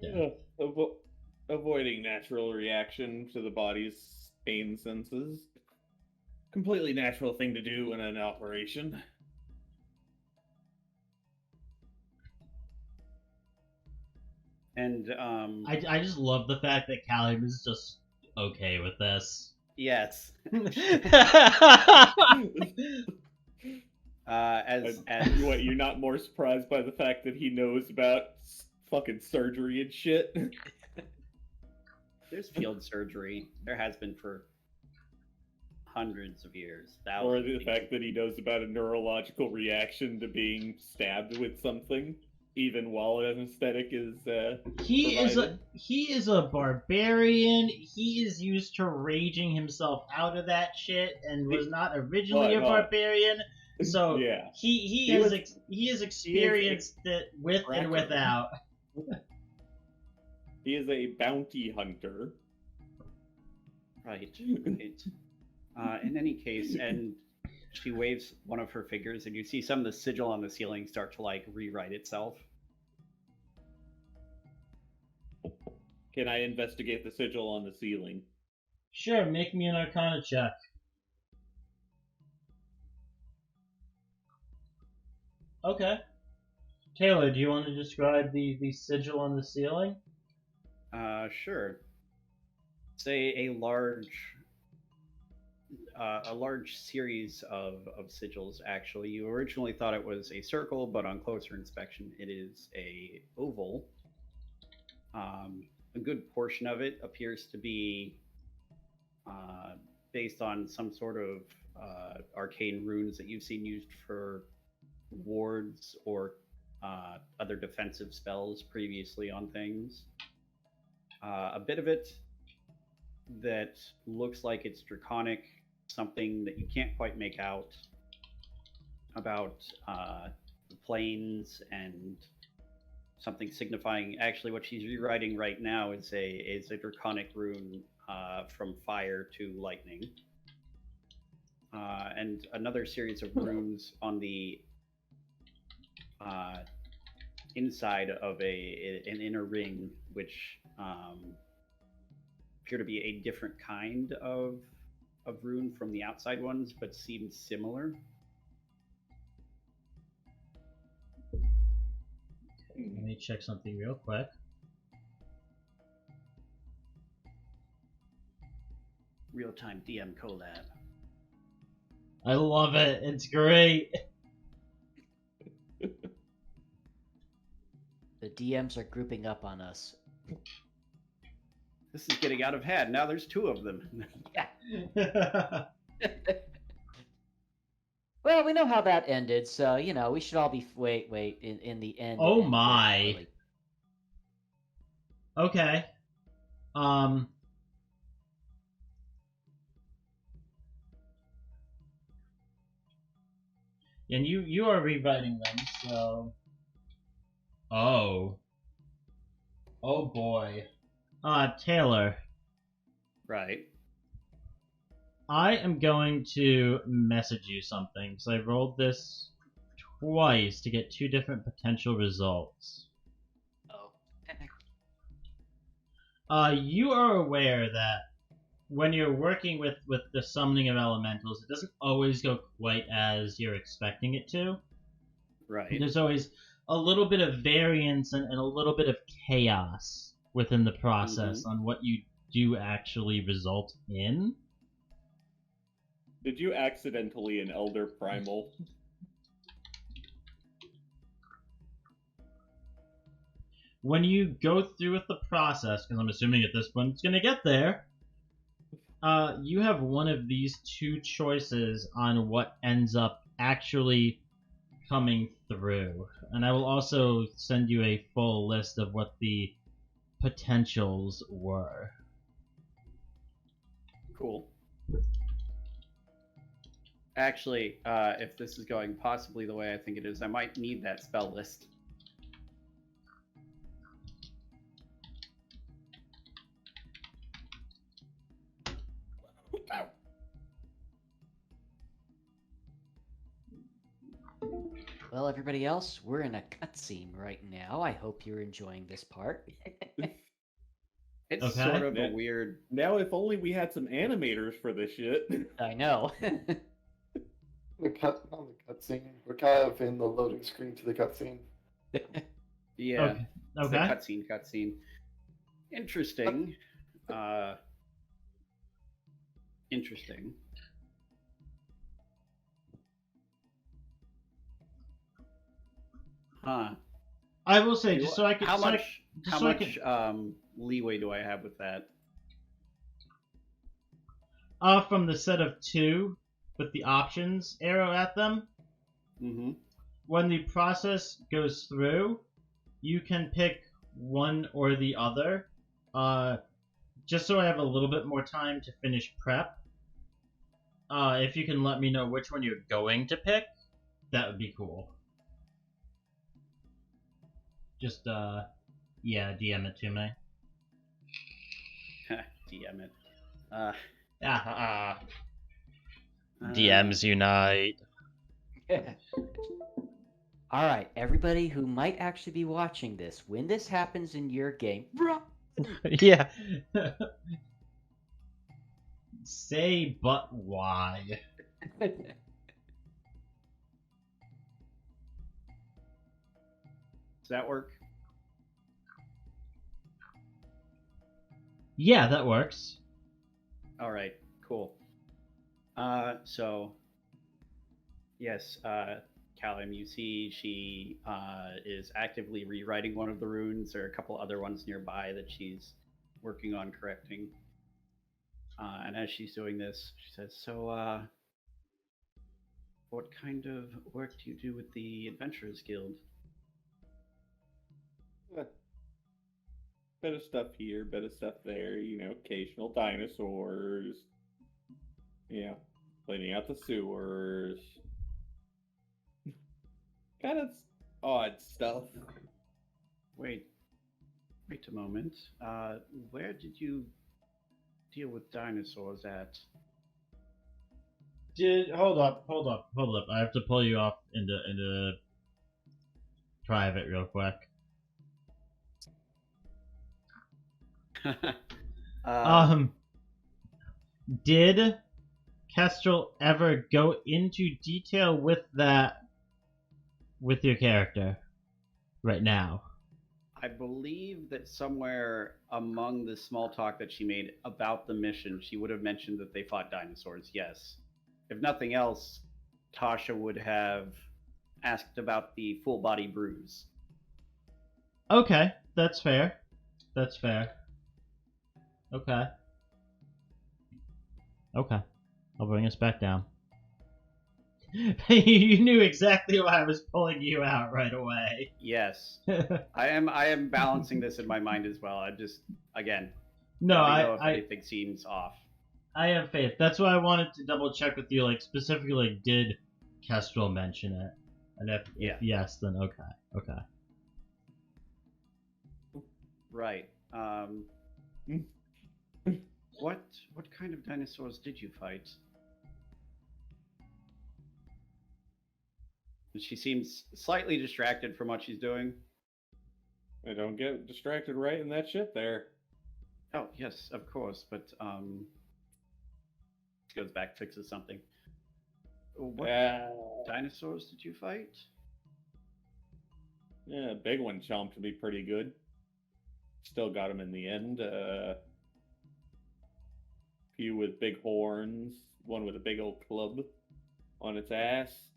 Avoiding natural reaction to the body's pain senses. Completely natural thing to do in an operation.
And
I just love the fact that Callium is just okay with this.
Yes.
What, you're not more surprised by the fact that he knows about fucking surgery and shit?
There's field surgery. There has been for hundreds of years.
Or the fact that he knows about a neurological reaction to being stabbed with something. even while an aesthetic is
He
provided?
is a barbarian. He is used to raging himself out of that shit and was not originally a
What?
barbarian. So
Yeah.
he
was-
has experienced it with and
cracker.
without.
He is a bounty hunter.
Right. In any case, and she waves one of her fingers, and you see some of the sigil on the ceiling start to like rewrite itself.
Can I investigate the sigil on the ceiling?
Sure, make me an Arcana check. Okay. Taylor, do you want to describe the sigil on the ceiling?
Sure. Say a large series of sigils. Actually, you originally thought it was a circle, but on closer inspection, it is a oval. A good portion of it appears to be based on some sort of arcane runes that you've seen used for wards or other defensive spells previously on things. A bit of it that looks like it's draconic, something that you can't quite make out about the planes, and something signifying actually what she's rewriting right now is a draconic rune from fire to lightning, and another series of runes on the inside of an inner ring, which appear to be a different kind of rune from the outside ones, but seem similar.
Let me check something real quick.
Real-time DM collab.
I love it. It's great.
The DMs are grouping up on us.
This is getting out of hand. Now there's two of them.
Well, we know how that ended, so we should all be wait in the end.
Oh
end
my.
really.
Okay. And you are rewriting them, so. Oh boy. Taylor.
Right.
I am going to message you something, because I rolled this twice to get two different potential results.
Oh.
You are aware that when you're working with the summoning of elementals, it doesn't always go quite as you're expecting it to.
Right.
There's always a little bit of variance and a little bit of chaos within the process on what you do actually result in.
Did you accidentally an Elder Primal?
When you go through with the process, because I'm assuming at this point it's going to get there, you have one of these two choices on what ends up actually coming through. And I will also send you a full list of what the potentials were.
Cool. Actually, if this is going possibly the way I think it is, I might need that spell list. Ow.
Well, everybody else, we're in a cutscene right now. I hope you're enjoying this part.
It's
Okay.
sort of a weird...
Now, if only we had some animators for this shit.
I know.
Not the cutscene. We're kind of in the loading screen to the cutscene.
Yeah.
Okay.
It's the cutscene. Interesting. Interesting. Huh.
I will say, just so I can...
How
so
much,
I,
how
so I
much
can,
leeway do I have with that?
from the set of two, with the options arrow at them,
Mm-hmm.
when the process goes through, you can pick one or the other. Just so I have a little bit more time to finish prep. If you can let me know which one you're going to pick, that would be cool. Just, yeah, DM it to me.
DM it.
DMs unite.
All right, everybody who might actually be watching this, when this happens in your game,
Yeah. Say, but why?
Does that work?
Yeah, that works.
All right, cool. So, yes, Callium, you see she is actively rewriting one of the runes. There are a couple other ones nearby that she's working on correcting. And as she's doing this, she says, so, what kind of work do you do with the Adventurers Guild?
Bit of stuff here, bit of stuff there, occasional dinosaurs, cleaning out the sewers. Kind of odd stuff.
Wait a moment. Where did you deal with dinosaurs at?
Hold up. I have to pull you off into private real quick. Did Kestrel ever go into detail with that with your character right now?
I believe that somewhere among the small talk that she made about the mission, she would have mentioned that they fought dinosaurs, yes. If nothing else, Tasha would have asked about the full body bruise.
Okay, that's fair. Okay. I'll bring us back down. You knew exactly why I was pulling you out right away.
Yes. I am balancing this in my mind as well. I just, again,
no,
know if anything seems off.
I have faith. That's why I wanted to double check with you, like, specifically, like, did Kestrel mention it? And if yes, then okay.
Right. What kind of dinosaurs did you fight? She seems slightly distracted from what she's doing.
I don't get distracted right in that shit there.
Oh, yes, of course, but, goes back, fixes something. What dinosaurs did you fight?
Yeah, a big one chomped me pretty good. Still got him in the end. Few with big horns, one with a big old club on its ass.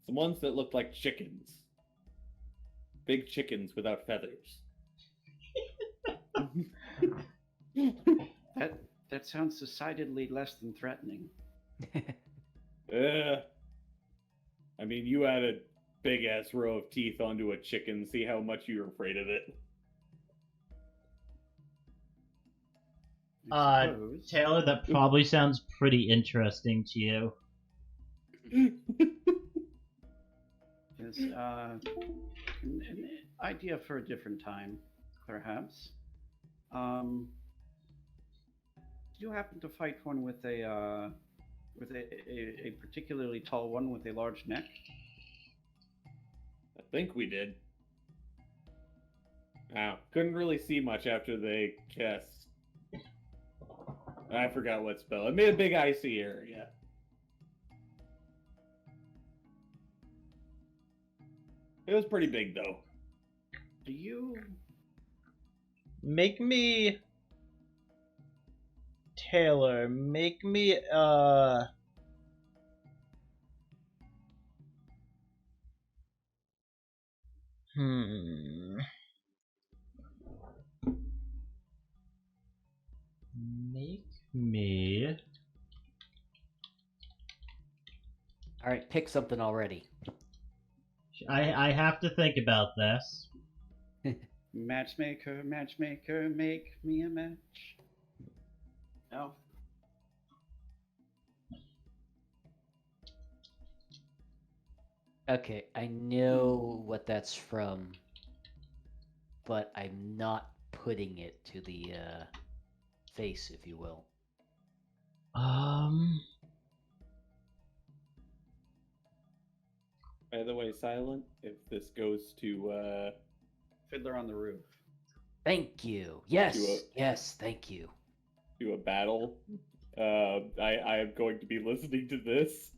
Some ones that looked like chickens. Big chickens without feathers.
That sounds decidedly less than threatening.
I mean, you had a big ass row of teeth onto a chicken. See how much you're afraid of it.
Taylor, that probably sounds pretty interesting to you.
Yes, an idea for a different time, perhaps. Did you happen to fight one with a particularly tall one with a large neck?
I think we did. Couldn't really see much after they cast. I forgot what spell. It made a big icy area. It was pretty big, though.
Do you...
Make me... Taylor, make me, Make me...
All Alright, pick something already.
I have to think about this.
Matchmaker, matchmaker, make me a match. No.
Okay, I know what that's from, but I'm not putting it to the face, if you will.
By the way, Silent, if this goes to
Fiddler on the Roof.
Thank you. Yes,
To
yes, thank you.
a battle, I am going to be listening to this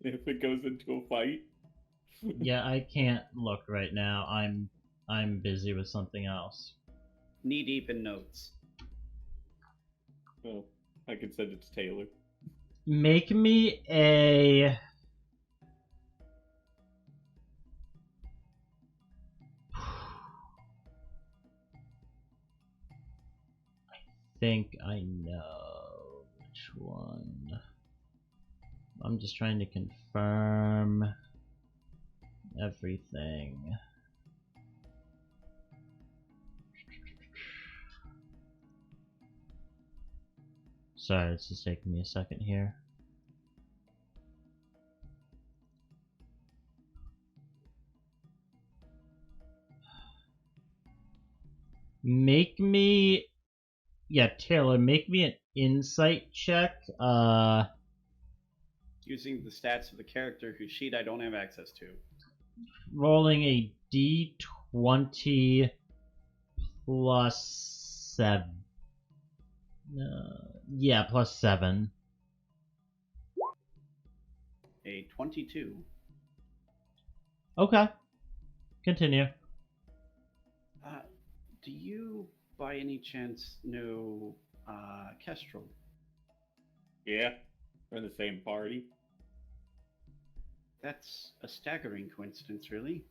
if it goes into a fight.
Yeah, I can't look right now. I'm busy with something else.
Knee deep in notes.
Well, I can send it to Taylor.
Make me a... I think I know which one. I'm just trying to confirm everything. Sorry, it's just taking me a second here. Make me... Yeah, Taylor, make me an insight check.
Using the stats of the character whose sheet I don't have access to.
Rolling a d20 plus 7. Yeah, plus 7.
A 22.
Okay. Continue.
Do you, by any chance, know Kestrel?
Yeah, we're in the same party.
That's a staggering coincidence, really.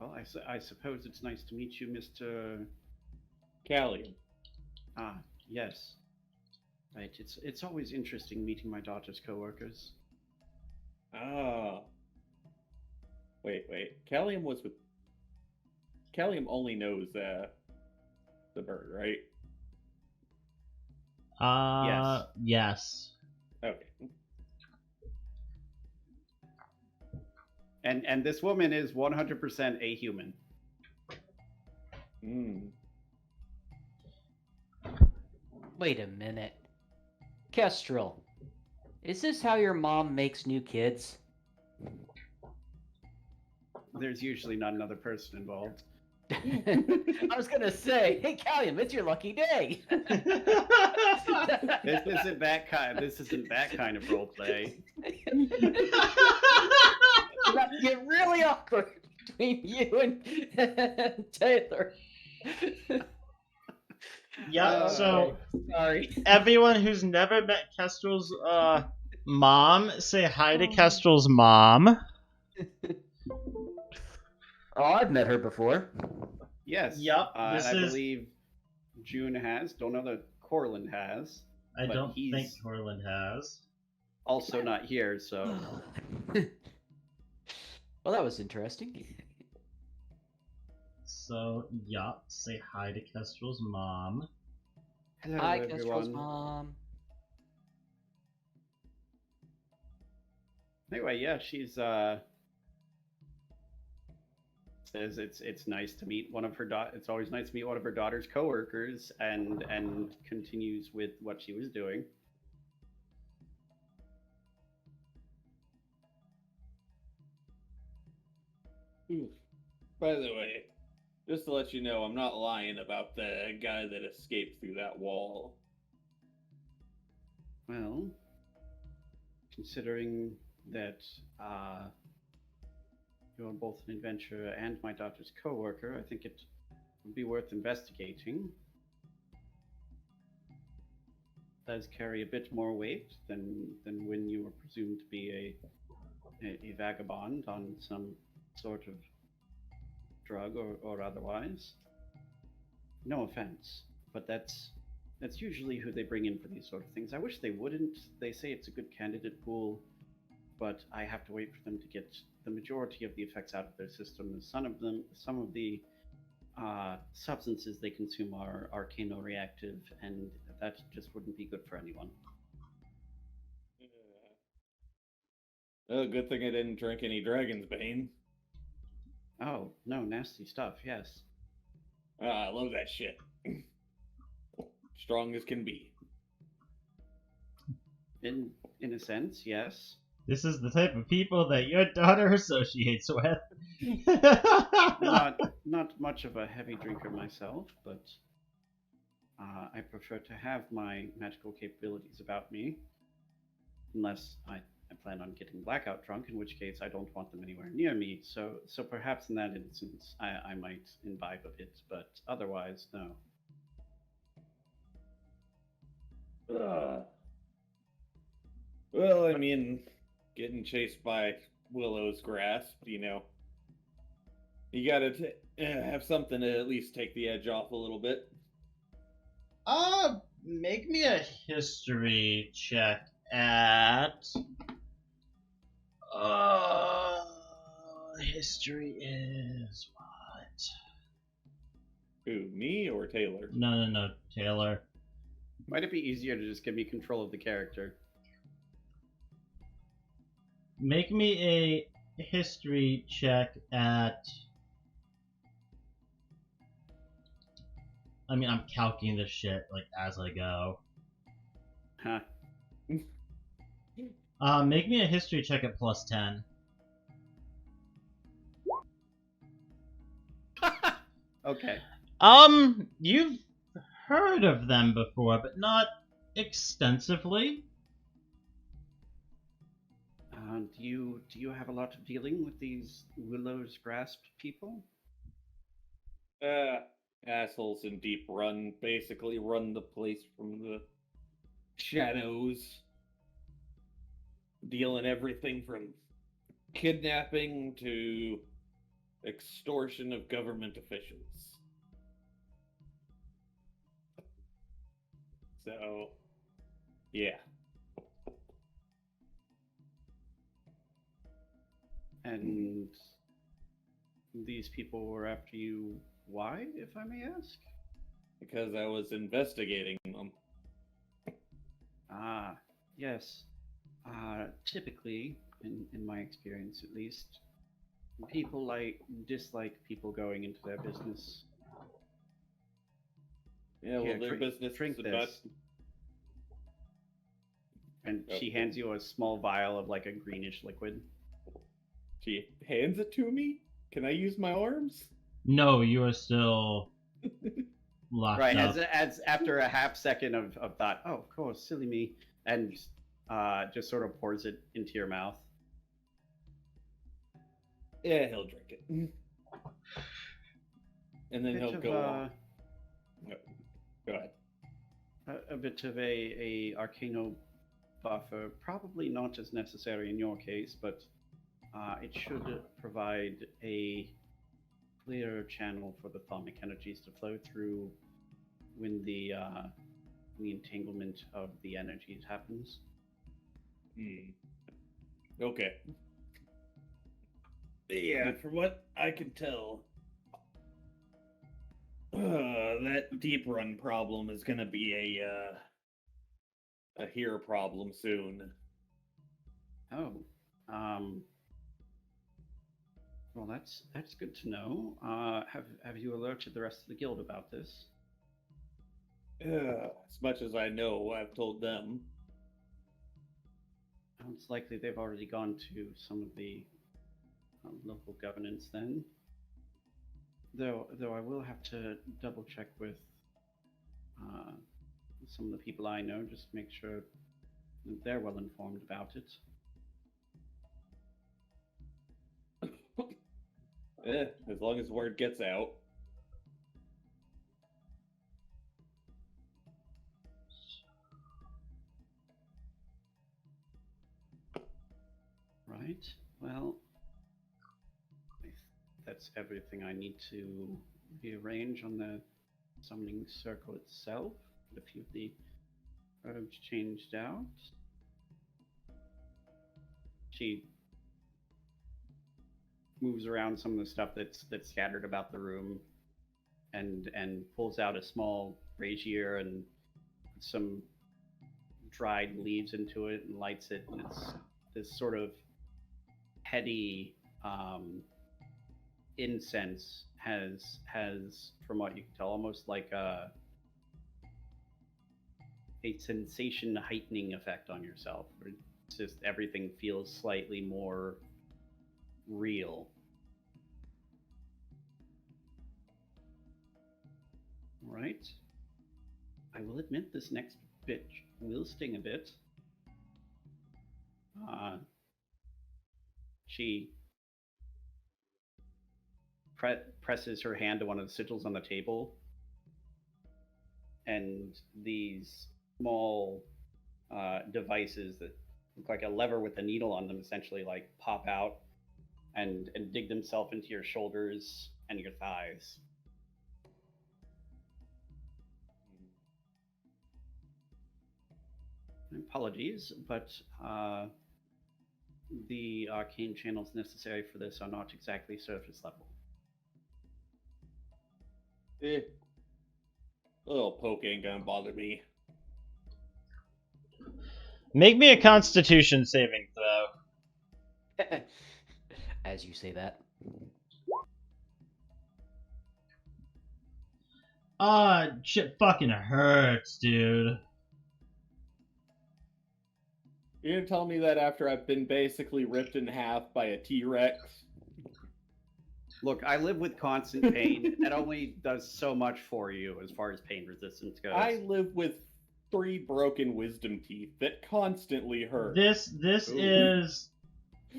Well, I suppose it's nice to meet you, Mr.
Callium.
Ah, yes. Right, it's always interesting meeting my daughter's coworkers.
Ah. Wait. Callium was with... Callium only knows the bird, right?
Yes.
Okay.
And this woman is 100% a human.
Wait a minute. Kestrel, is this how your mom makes new kids?
There's usually not another person involved.
I was gonna say, hey Callium, it's your lucky day.
This isn't that kind of role play.
It's about to get really awkward between you and Taylor.
Yeah, so
sorry.
everyone who's never met Kestrel's mom, say hi to Kestrel's mom.
Oh, I've met her before.
Yes.
Yep,
And
this
I
is...
believe June has. Don't know that Corland has.
I
but
don't
he's
think Corland has.
also not here, so.
Well, that was interesting.
So, yeah, say hi to Kestrel's mom.
Hello,
Hi,
everyone.
Kestrel's mom.
Anyway, yeah, she's says it's nice to meet one of her it's always nice to meet one of her daughter's coworkers, and continues with what she was doing.
By the way, just to let you know, I'm not lying about the guy that escaped through that wall.
Well, considering that you're both an adventurer and my daughter's co-worker, I think it would be worth investigating. Does carry a bit more weight than when you were presumed to be a vagabond on some sort of drug or otherwise. No offense, but that's That's usually who they bring in for these sort of things. I wish they wouldn't. They say it's a good candidate pool, but I have to wait for them to get the majority of the effects out of their system. Some of the substances they consume are arcano-reactive, and that just wouldn't be good for anyone.
Oh, good thing I didn't drink any Dragon's Bane.
Oh, no, nasty stuff, yes.
I love that shit. Strong as can be.
In a sense, yes.
This is the type of people that your daughter associates with.
Not much of a heavy drinker myself, but I prefer to have my magical capabilities about me, unless I plan on getting blackout drunk, in which case I don't want them anywhere near me. So perhaps in that instance I might imbibe a bit, but otherwise, no.
Well, I mean, getting chased by Willow's grasp, you gotta have something to at least take the edge off a little bit.
Make me a history check at... history is what?
Who, me or Taylor?
No, Taylor.
Might it be easier to just give me control of the character?
Make me a history check at... I mean, I'm calculating this shit, like, as I go.
Huh.
Make me a history check at +10.
Okay.
You've heard of them before, but not extensively.
Do you have a lot of dealing with these Willow's Grasp people?
Assholes in Deep Run basically run the place from the shadows, dealing everything from kidnapping to extortion of government officials. So, yeah.
And these people were after you. Why, if I may ask?
Because I was investigating them.
Ah, yes. Typically, in my experience at least, people dislike people going into their business.
Yeah, well,
Here,
their business
drink
is about...
this. And she hands you a small vial of like a greenish liquid.
She hands it to me? Can I use my arms?
No, you are still locked
Right,
up.
as after a half second of thought, oh, of course, silly me, and just sort of pours it into your mouth.
Yeah, he'll drink it. And then he'll go on. No. Go ahead.
A bit of a arcano buffer, probably not as necessary in your case, but it should provide a clearer channel for the thaumic energies to flow through when the entanglement of the energies happens.
Okay. Yeah, from what I can tell, that Deep Run problem is gonna be a here problem soon.
Oh, well, that's good to know. Have you alerted the rest of the guild about this?
As much as I know, I've told them.
It's likely they've already gone to some of the local governance then. Though I will have to double check with some of the people I know just to make sure that they're well informed about it.
As long as word gets out.
Right. Well, that's everything I need to rearrange on the summoning circle itself. A few of the items changed out. She moves around some of the stuff that's scattered about the room, and pulls out a small brazier and some dried leaves into it and lights it, and it's this sort of heady incense has from what you can tell almost like a sensation heightening effect on yourself. It's just everything feels slightly more real. Right. I will admit this next bit will sting a bit. She presses her hand to one of the sigils on the table, and these small devices that look like a lever with a needle on them essentially like pop out and dig themselves into your shoulders and your thighs. Apologies, but the arcane channels necessary for this are not exactly surface level.
A little poke ain't gonna bother me.
Make me a Constitution saving throw.
As you say that.
Shit fucking hurts, dude.
You're gonna tell me that after I've been basically ripped in half by a T-Rex?
Look, I live with constant pain. That only does so much for you as far as pain resistance goes.
I live with 3 broken wisdom teeth that constantly hurt.
This is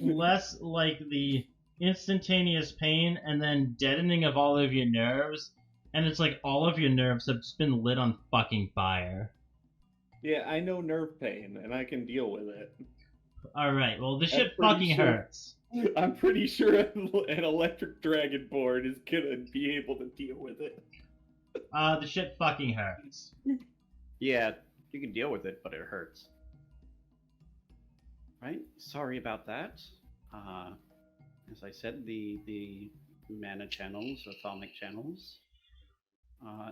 less like the instantaneous pain and then deadening of all of your nerves, and it's like all of your nerves have just been lit on fucking fire.
Yeah, I know nerve pain, and I can deal with it.
Alright, well, this
I'm
shit
pretty
fucking
sure-
hurts.
I'm pretty sure an electric dragonborn is gonna be able to deal with it.
The shit fucking hurts.
Yeah, you can deal with it, but it hurts. Right? Sorry about that. As I said, the mana channels, or thaumic channels,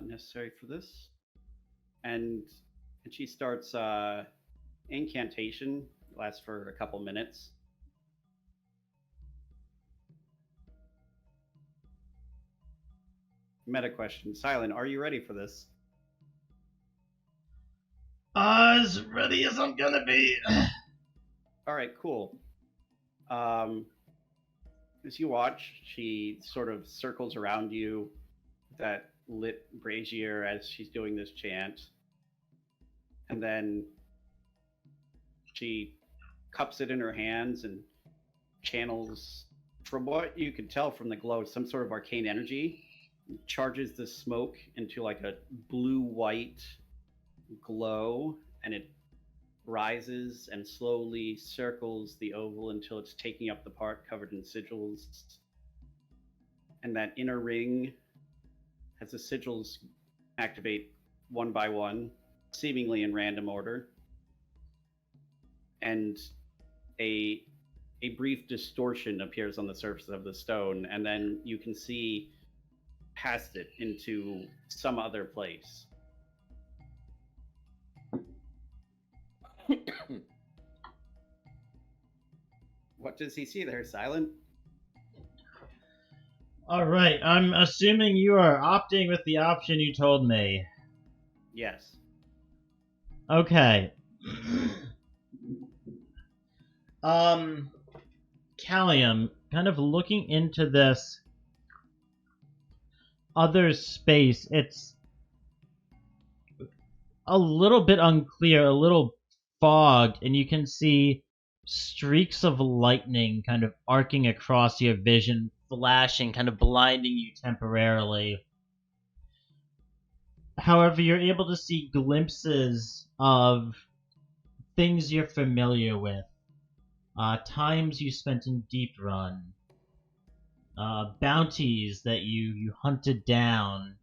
necessary for this. And she starts incantation, lasts for a couple minutes. Meta question. Silent, are you ready for this?
As ready as I'm gonna be.
Alright, cool. As you watch, she sort of circles around you with that lit brazier as she's doing this chant. And then she cups it in her hands and channels, from what you can tell from the glow, some sort of arcane energy. Charges the smoke into like a blue-white glow, and it rises and slowly circles the oval until it's taking up the part covered in sigils. And that inner ring, as the sigils activate one by one, seemingly in random order, and a brief distortion appears on the surface of the stone, and then you can see past it into some other place. What does he see there, Silent?
Alright, I'm assuming you are opting with the option you told me.
Yes.
Okay. Callium, kind of looking into this other space, it's a little bit unclear, a little fogged, and you can see streaks of lightning kind of arcing across your vision, flashing, kind of blinding you temporarily. However, you're able to see glimpses of things you're familiar with. Times you spent in Deep Run. Bounties that you hunted down.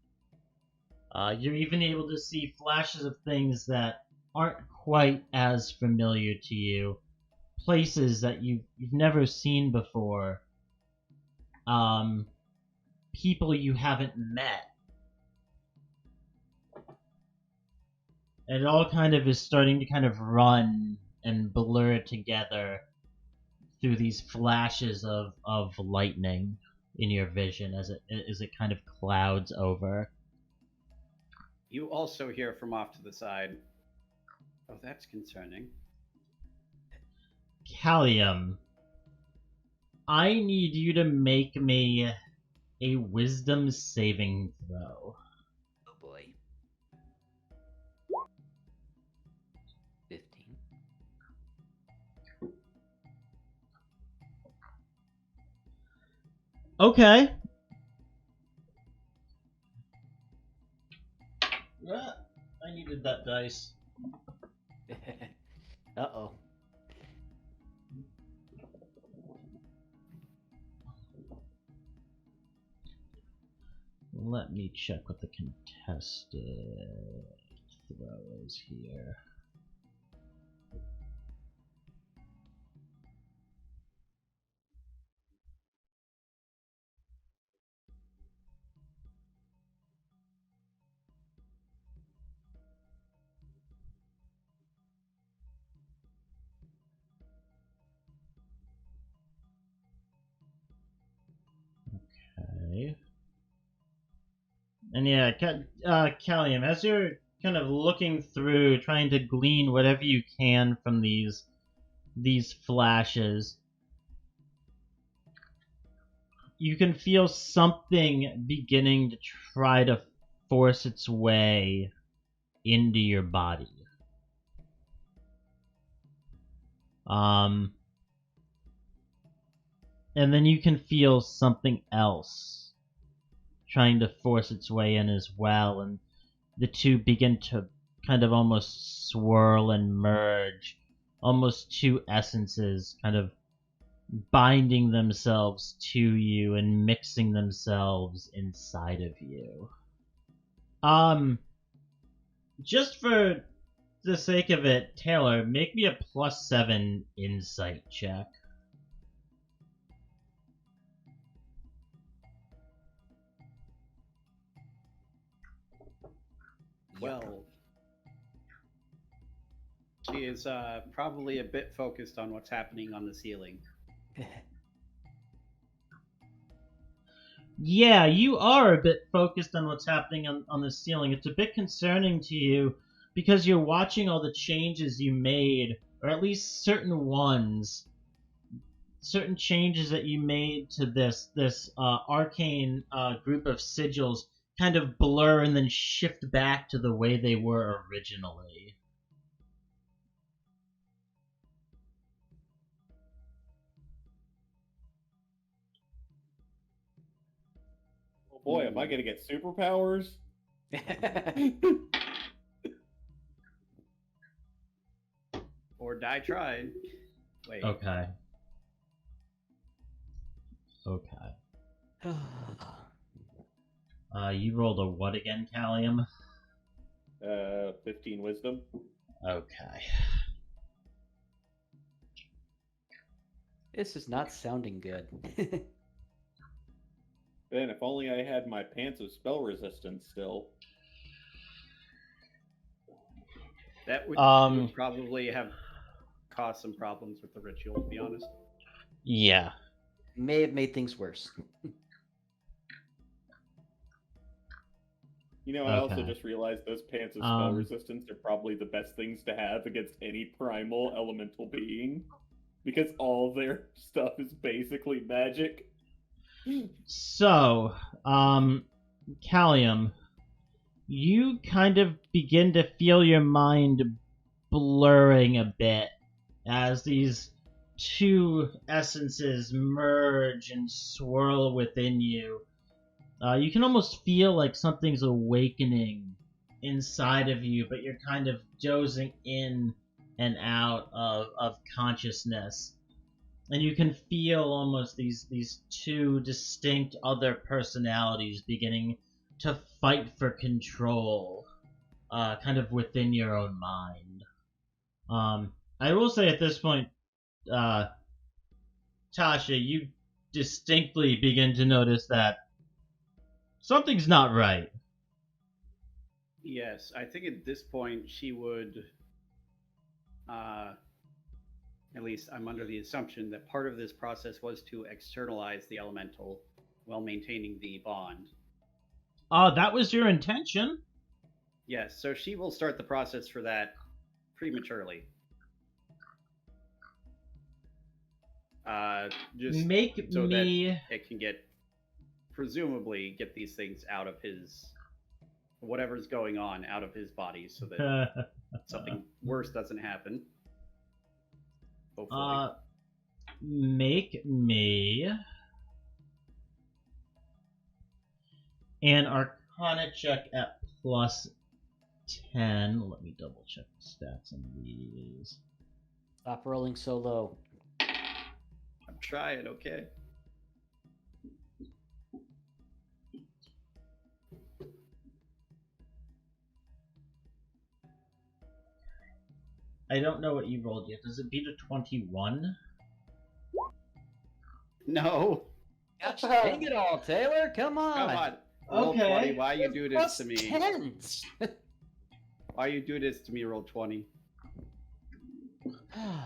You're even able to see flashes of things that aren't quite as familiar to you, places that you've never seen before, people you haven't met. And it all kind of is starting to kind of run and blur together through these flashes of lightning in your vision as it kind of clouds over.
You also hear from off to the side. Oh, that's concerning.
Callium, I need you to make me a wisdom saving throw.
Oh boy. 15.
Okay. I needed that dice.
Uh-oh.
Let me check what the contested throw is here. Okay. And yeah, Callium, as you're kind of looking through, trying to glean whatever you can from these flashes, you can feel something beginning to try to force its way into your body. And then you can feel something else trying to force its way in as well, and the two begin to kind of almost swirl and merge, almost two essences kind of binding themselves to you and mixing themselves inside of you. Just for the sake of it, Taylor, make me a +7 insight check.
Well, she is probably a bit focused on what's happening on the ceiling.
Yeah, you are a bit focused on what's happening on the ceiling. It's a bit concerning to you because you're watching all the changes you made, or at least certain ones, certain changes that you made to this arcane group of sigils kind of blur and then shift back to the way they were originally.
Oh boy, am I gonna get superpowers?
Or die trying. Wait.
Okay. You rolled a what again, Callium?
15 wisdom.
Okay.
This is not sounding good.
Man, if only I had my pants of spell resistance still.
That would probably have caused some problems with the ritual, to be honest.
Yeah.
May have made things worse.
You know, I also
Okay.
just realized those pants of spell resistance are probably the best things to have against any primal elemental being. Because all their stuff is basically magic.
So, Callium, you kind of begin to feel your mind blurring a bit as these two essences merge and swirl within you. You can almost feel like something's awakening inside of you, but you're kind of dozing in and out of consciousness. And you can feel almost these two distinct other personalities beginning to fight for control, kind of within your own mind. I will say at this point, Tasha, you distinctly begin to notice that something's not right.
Yes, I think at this point she would, at least I'm under the assumption that part of this process was to externalize the elemental while maintaining the bond.
That was your intention?
Yes, so she will start the process for that prematurely. Just
Make
so
me...
that it can presumably get these things out of his, whatever's going on, out of his body, so that something worse doesn't happen. Hopefully.
Make me an Arcana check at plus 10. Let me double check the stats on these.
Stop rolling so low.
I'm trying, okay?
I don't know what you rolled yet. Does it beat a 21?
No.
Gosh, dang it all, Taylor! Come on!
Come on. Roll
Okay.
20. Why you do this
Plus
to me?
10s.
Why you do this to me, roll 20?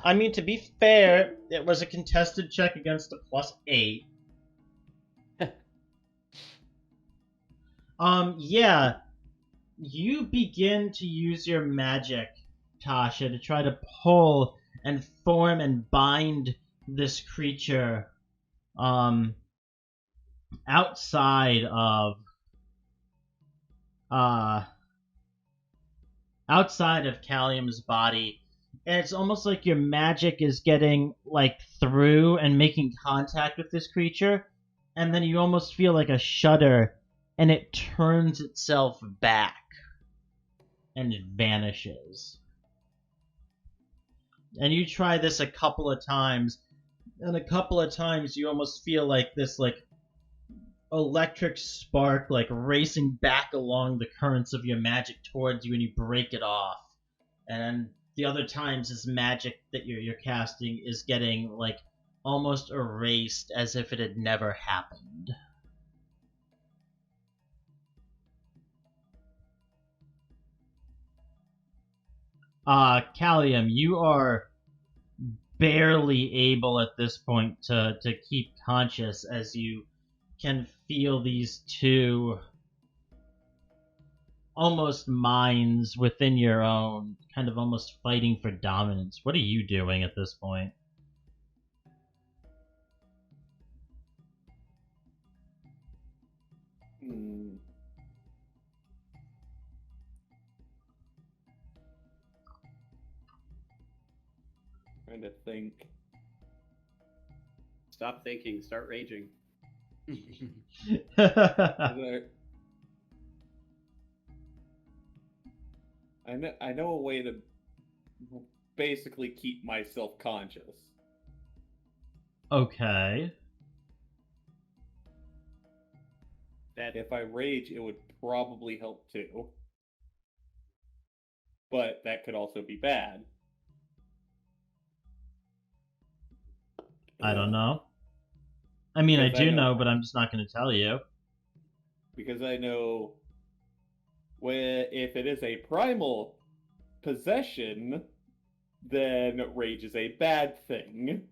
I mean, to be fair, it was a contested check against a plus 8. Yeah. You begin to use your magic, Tasha, to try to pull and form and bind this creature, outside of Callium's body. And it's almost like your magic is getting, like, through and making contact with this creature, and then you almost feel like a shudder, and it turns itself back, and it vanishes. And you try this a couple of times, and a couple of times you almost feel like this, like, electric spark, like, racing back along the currents of your magic towards you, and you break it off. And the other times this magic that you're casting is getting, like, almost erased as if it had never happened. Callium, you are barely able at this point to keep conscious as you can feel these two almost minds within your own, kind of almost fighting for dominance. What are you doing at this point?
Trying to think.
Stop thinking, start raging.
I know a way to basically keep myself conscious.
Okay.
That
If I rage, it would probably help too. But that could also be bad.
I don't know. I mean, I
Because I
do
know-
know, but I'm just not going to tell you.
Because I know if it is a primal possession, then rage is a bad thing.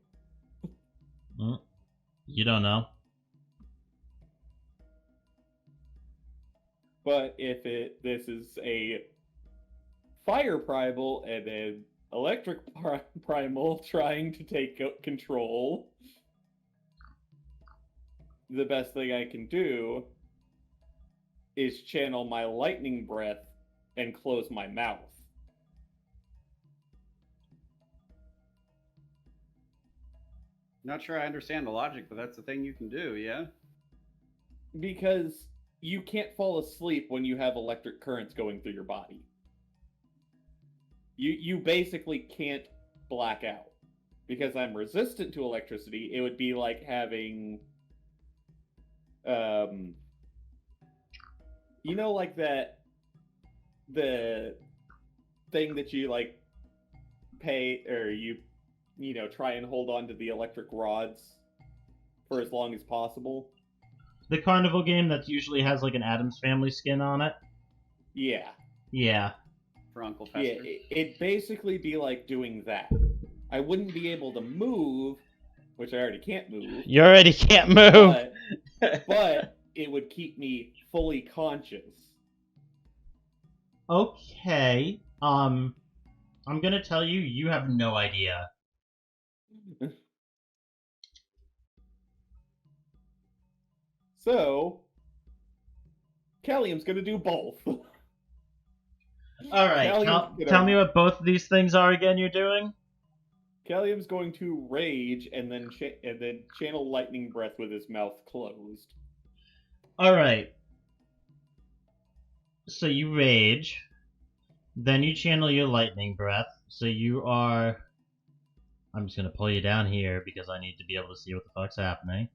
You don't know.
But if this is a fire primal and an electric primal trying to take control, the best thing I can do is channel my lightning breath and close my mouth.
Not sure I understand the logic, but that's the thing you can do, yeah?
Because you can't fall asleep when you have electric currents going through your body. You basically can't black out. Because I'm resistant to electricity, it would be like having you know, like the thing that you like pay, or you know, try and hold on to the electric rods for as long as possible.
The carnival game that usually has like an Addams Family skin on it.
Yeah.
Yeah.
For Uncle
Yeah,
Fester.
it'd basically be like doing that. I wouldn't be able to move, which I already can't move.
You already can't move.
But it would keep me fully conscious.
Okay. I'm gonna tell you, you have no idea.
So, Callium's gonna do both.
Alright, tell me what both of these things are again you're doing?
Callium's going to rage and then channel lightning breath with his mouth closed.
Alright. So you rage. Then you channel your lightning breath. So you are... I'm just gonna pull you down here because I need to be able to see what the fuck's happening.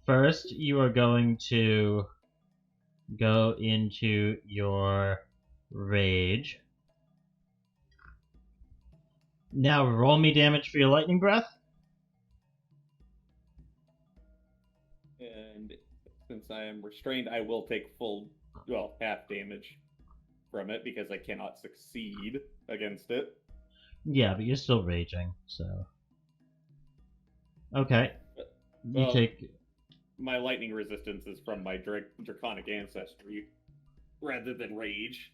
First, you are going to go into your rage. Now roll me damage for your lightning breath.
And since I am restrained, I will take half damage from it because I cannot succeed against it.
Yeah, but you're still raging, so... Okay. You take...
My lightning resistance is from my draconic ancestry, rather than rage.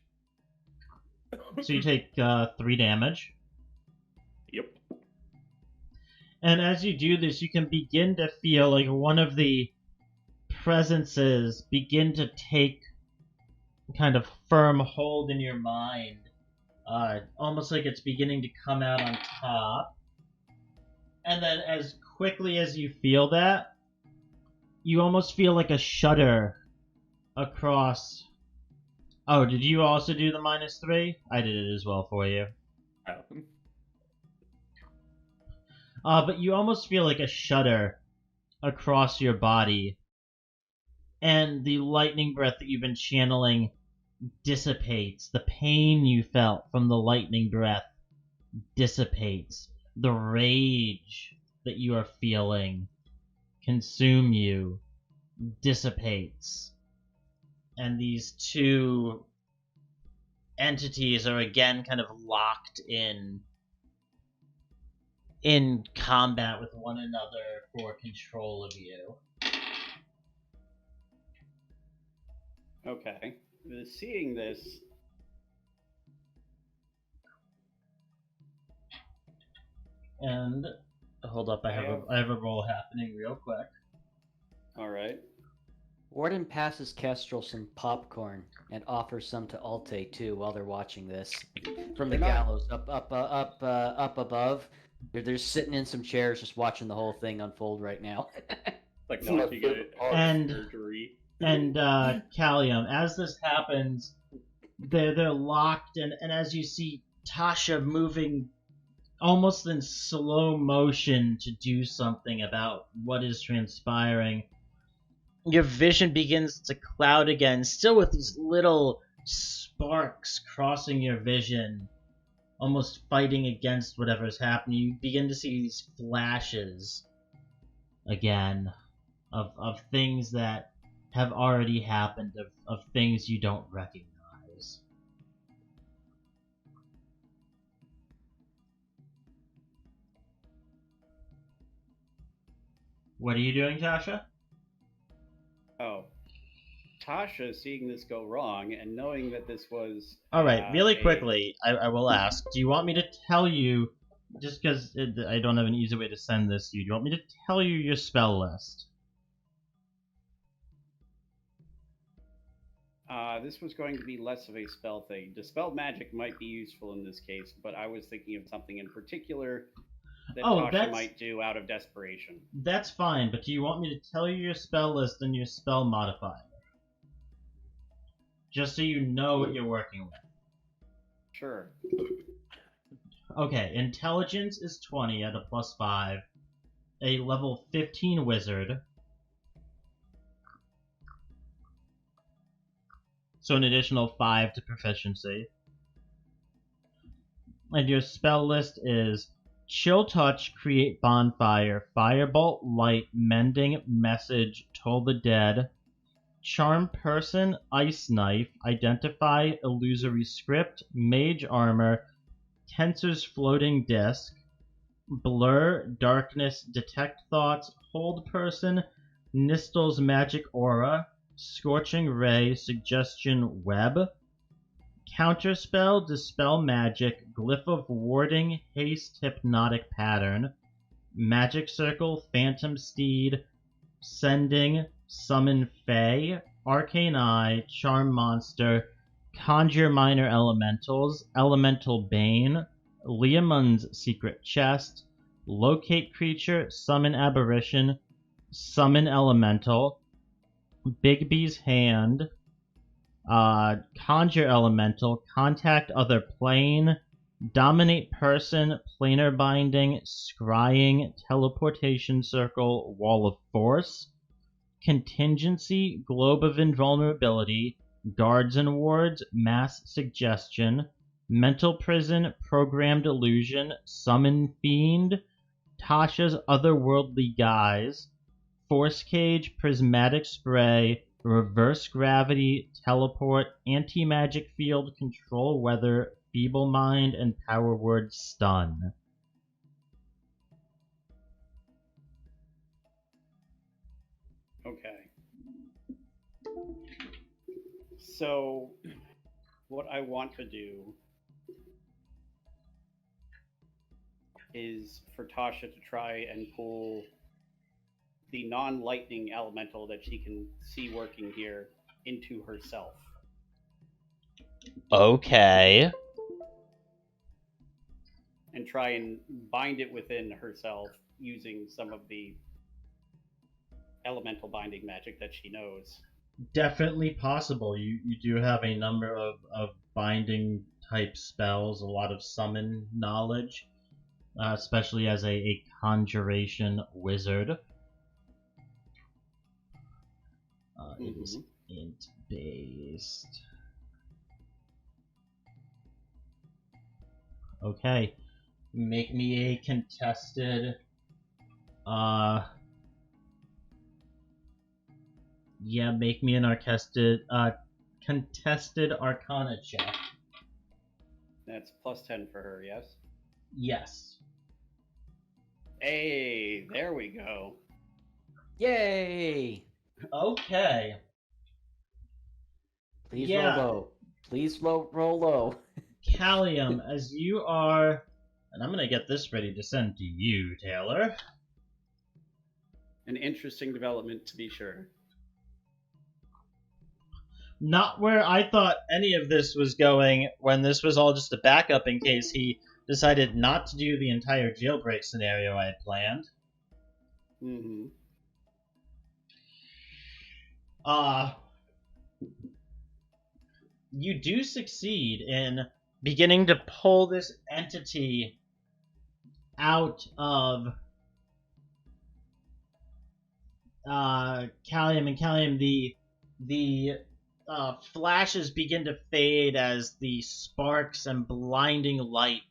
So you take 3 damage.
Yep.
And as you do this, you can begin to feel like one of the presences begin to take kind of firm hold in your mind. Almost like it's beginning to come out on top. And then as quickly as you feel that, you almost feel like a shudder across... Oh, did you also do the -3? I did it as well for you. But you almost feel like a shudder across your body. And the lightning breath that you've been channeling dissipates. The pain you felt from the lightning breath dissipates. The rage that you are feeling consume you dissipates. And these two entities are again kind of locked in combat with one another for control of you.
Okay. Seeing this,
And hold up, I have a roll happening real quick.
all right.
Warden passes Kestrel some popcorn and offers some to Alte too while they're watching this from the gallows up above. They're sitting in some chairs just watching the whole thing unfold right now.
Like
It's my
watching
favorite
it
part.
And
surgery.
Callium, as this happens, they're locked, and as you see Tasha moving almost in slow motion to do something about what is transpiring, your vision begins to cloud again, still with these little sparks crossing your vision, almost fighting against whatever's happening. You begin to see these flashes again of things that have already happened, of things you don't recognize. What are you doing, Tasha?
Oh. Tasha, seeing this go wrong and knowing that this was...
Alright, really quickly, I will ask, do you want me to tell you, just because I don't have an easy way to send this to you, do you want me to tell you your spell list?
This was going to be less of a spell thing. Dispel magic might be useful in this case, but I was thinking of something in particular that Tasha might do out of desperation.
That's fine, but do you want me to tell you your spell list and your spell modifier? Just so you know what you're working with.
Sure.
Okay, intelligence is 20 at a +5. A level 15 wizard So an additional 5 to proficiency. And your spell list is Chill Touch, Create Bonfire, Firebolt, Light, Mending, Message, Toll the Dead, Charm Person, Ice Knife, Identify, Illusory Script, Mage Armor, Tensor's Floating Disc, Blur, Darkness, Detect Thoughts, Hold Person, Nistel's Magic Aura, Scorching Ray, Suggestion Web, Counterspell, Dispel Magic, Glyph of Warding, Haste, Hypnotic Pattern, Magic Circle, Phantom Steed, Sending, Summon Fae, Arcane Eye, Charm Monster, Conjure Minor Elementals, Elemental Bane, Leomund's Secret Chest, Locate Creature, Summon Aberration, Summon Elemental, Bigby's Hand, Conjure Elemental, Contact Other Plane, Dominate Person, Planar Binding, Scrying, Teleportation Circle, Wall of Force, Contingency, Globe of Invulnerability, Guards and Wards, Mass Suggestion, Mental Prison, Programmed Illusion, Summon Fiend, Tasha's Otherworldly Guise, Force Cage, Prismatic Spray, Reverse Gravity, Teleport, Anti-Magic Field, Control Weather, Feeble Mind, and Power Word Stun.
Okay. So, what I want to do is for Tasha to try and pull the non-lightning elemental that she can see working here into herself.
Okay.
And try and bind it within herself using some of the elemental binding magic that she knows.
Definitely possible. You do have a number of binding type spells, a lot of summon knowledge, especially as a conjuration wizard. It is int based. Okay. Make me a contested yeah, make me an contested arcana check.
That's plus 10 for her, yes?
Yes.
Hey, there we go.
Yay!
Okay.
Please
Yeah.
roll low. Please roll low.
Callium, as you are, and I'm gonna get this ready to send to you, Taylor.
An interesting development, to be sure.
Not where I thought any of this was going when this was all just a backup in case he decided not to do the entire jailbreak scenario I had planned. You do succeed in beginning to pull this entity out of Callium, and Callium, the flashes begin to fade as the sparks and blinding light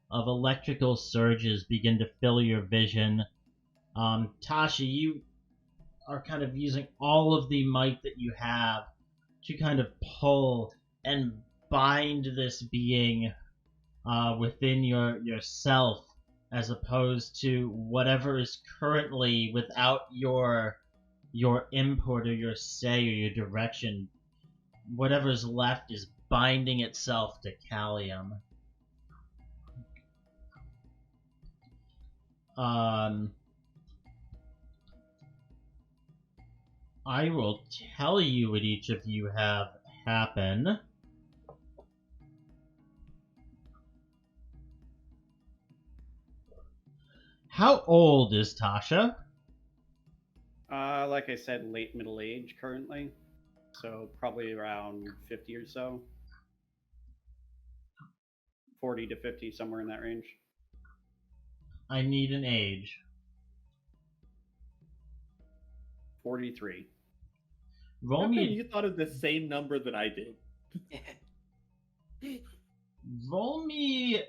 of electrical surges begin to fill your vision. Tasha, you are kind of using all of the might that you have to kind of pull and bind this being within yourself, as opposed to whatever is currently without your input or your say or your direction. Whatever's left is binding itself to Callium. I will tell you what each of you have happen. How old is Tasha?
Like I said, late middle age currently. So probably around 50 or so. 40 to 50, somewhere in that range.
I need an age.
43.
Roll
How come
me,
you thought of the same number that I did?
roll me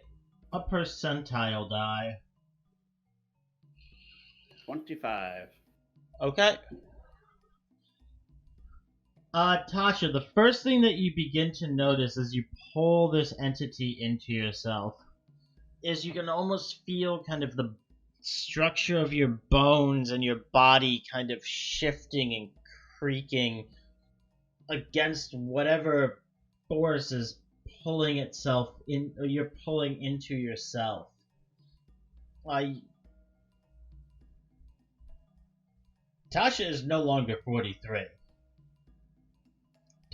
a percentile die.
25.
Okay. Tasha, the first thing that you begin to notice as you pull this entity into yourself is you can almost feel kind of the structure of your bones and your body kind of shifting and creaking against whatever force is pulling itself in, or you're pulling into yourself. Tasha is no longer 43.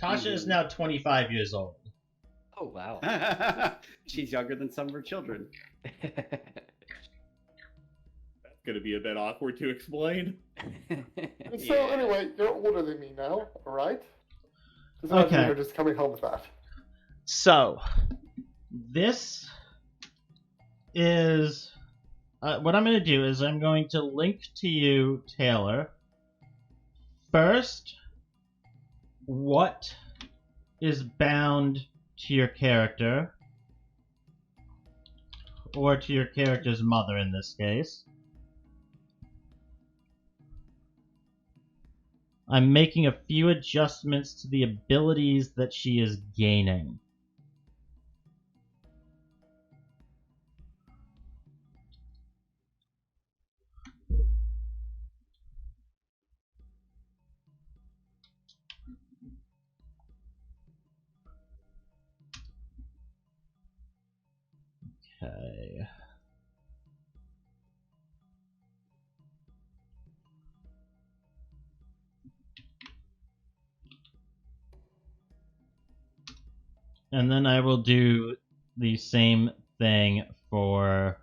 Tasha is now 25 years old.
Oh wow.
She's younger than some of her children.
That's gonna be a bit awkward to explain.
And so, anyway, you're older than me now, alright?
Okay.
You're just coming home with that.
So, this is... what I'm going to do is I'm going to link to you, Taylor. First, what is bound to your character, or to your character's mother in this case. I'm making a few adjustments to the abilities that she is gaining. Okay. And then I will do the same thing for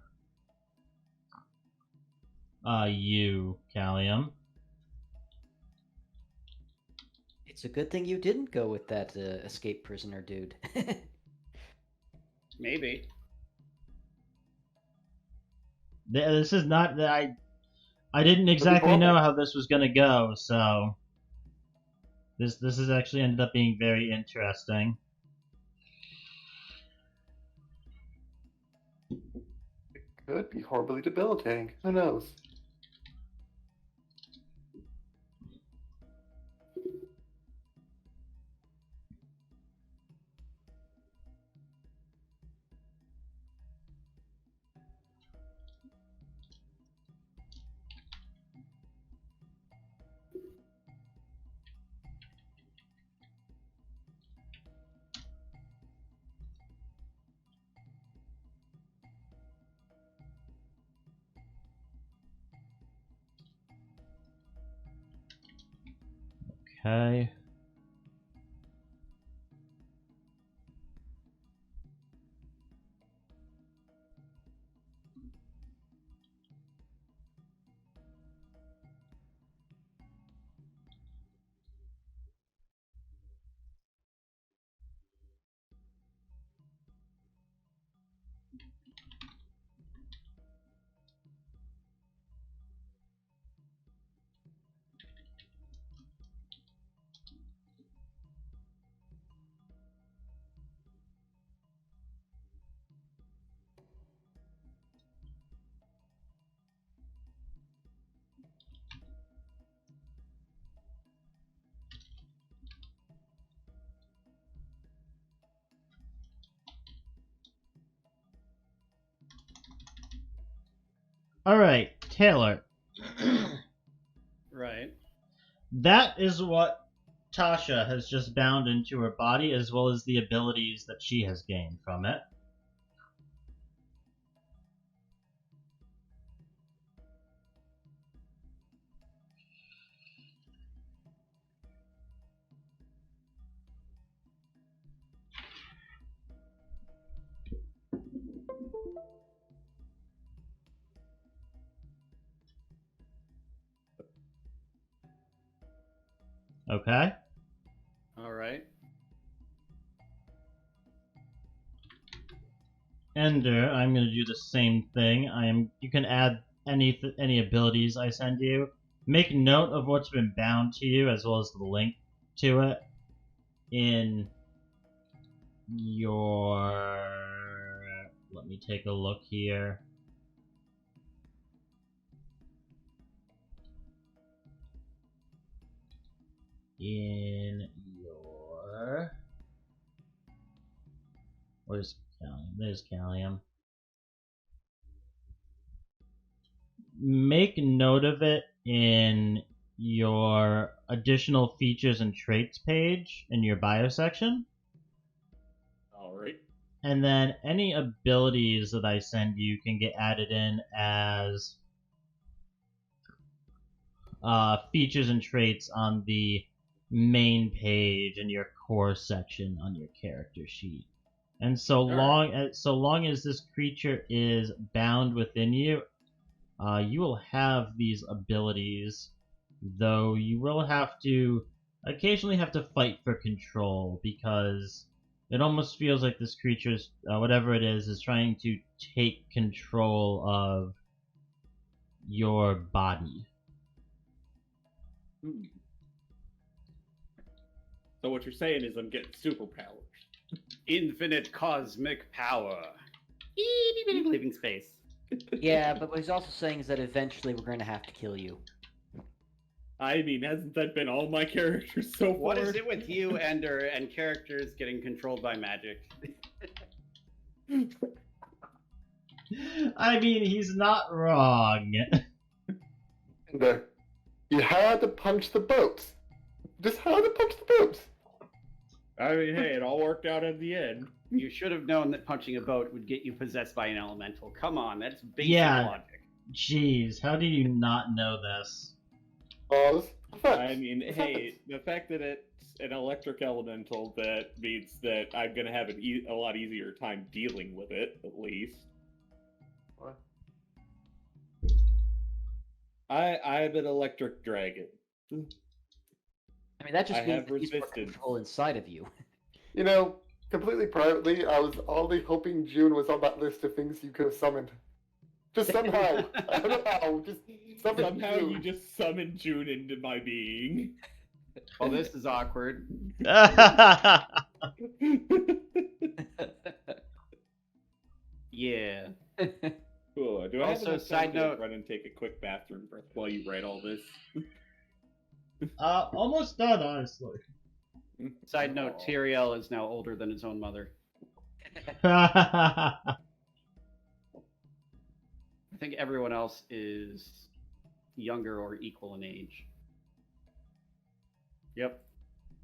you, Callium.
It's a good thing you didn't go with that escape prisoner dude.
Maybe.
This is not that I didn't exactly know how this was gonna go, so this has actually ended up being very interesting.
It could be horribly debilitating. Who knows?
Okay. Alright, Taylor.
Right.
That is what Tasha has just bound into her body, as well as the abilities that she has gained from it. Okay?
All right.
Ender, I'm going to do the same thing. You can add any abilities I send you. Make note of what's been bound to you, as well as the link to it in your... Let me take a look here. In your... Where's Callium? There's Callium. Make note of it in your additional features and traits page in your bio section.
Alright.
And then any abilities that I send you can get added in as features and traits on the main page in your core section on your character sheet. And so long as this creature is bound within you, you will have these abilities, though you will have to occasionally have to fight for control, because it almost feels like this creature's, whatever it is trying to take control of your body.
So what you're saying is I'm getting superpowers.
Infinite cosmic power. Leaving space.
Yeah, but what he's also saying is that eventually we're going to have to kill you.
I mean, hasn't that been all my characters so far?
What is it with you, Ender, and characters getting controlled by magic?
I mean, he's not wrong.
And you had to punch the boats. Just had to punch the boats.
I mean, hey, it all worked out in the end.
You should have known that punching a boat would get you possessed by an elemental. Come on, that's basic
Yeah.
logic.
Jeez, how do you not know this?
I mean, hey, the fact that it's an electric elemental, that means that I'm gonna have a lot easier time dealing with it, at least.
What?
I'm an electric dragon.
I mean, that just
I
means
have
that he's more
resistance.
control inside of you.
You know, completely privately, I was only hoping June was on that list of things you could have summoned. Just somehow. I don't know how. Just
Somehow
June.
you just summoned June into my being.
Well, this is awkward. Yeah.
Cool. Do I
Also,
have enough
side
time to
note-
run and take a quick bathroom break while you write all this?
Almost done, honestly.
Side note, Tyrael is now older than his own mother. I think everyone else is younger or equal in age. Yep.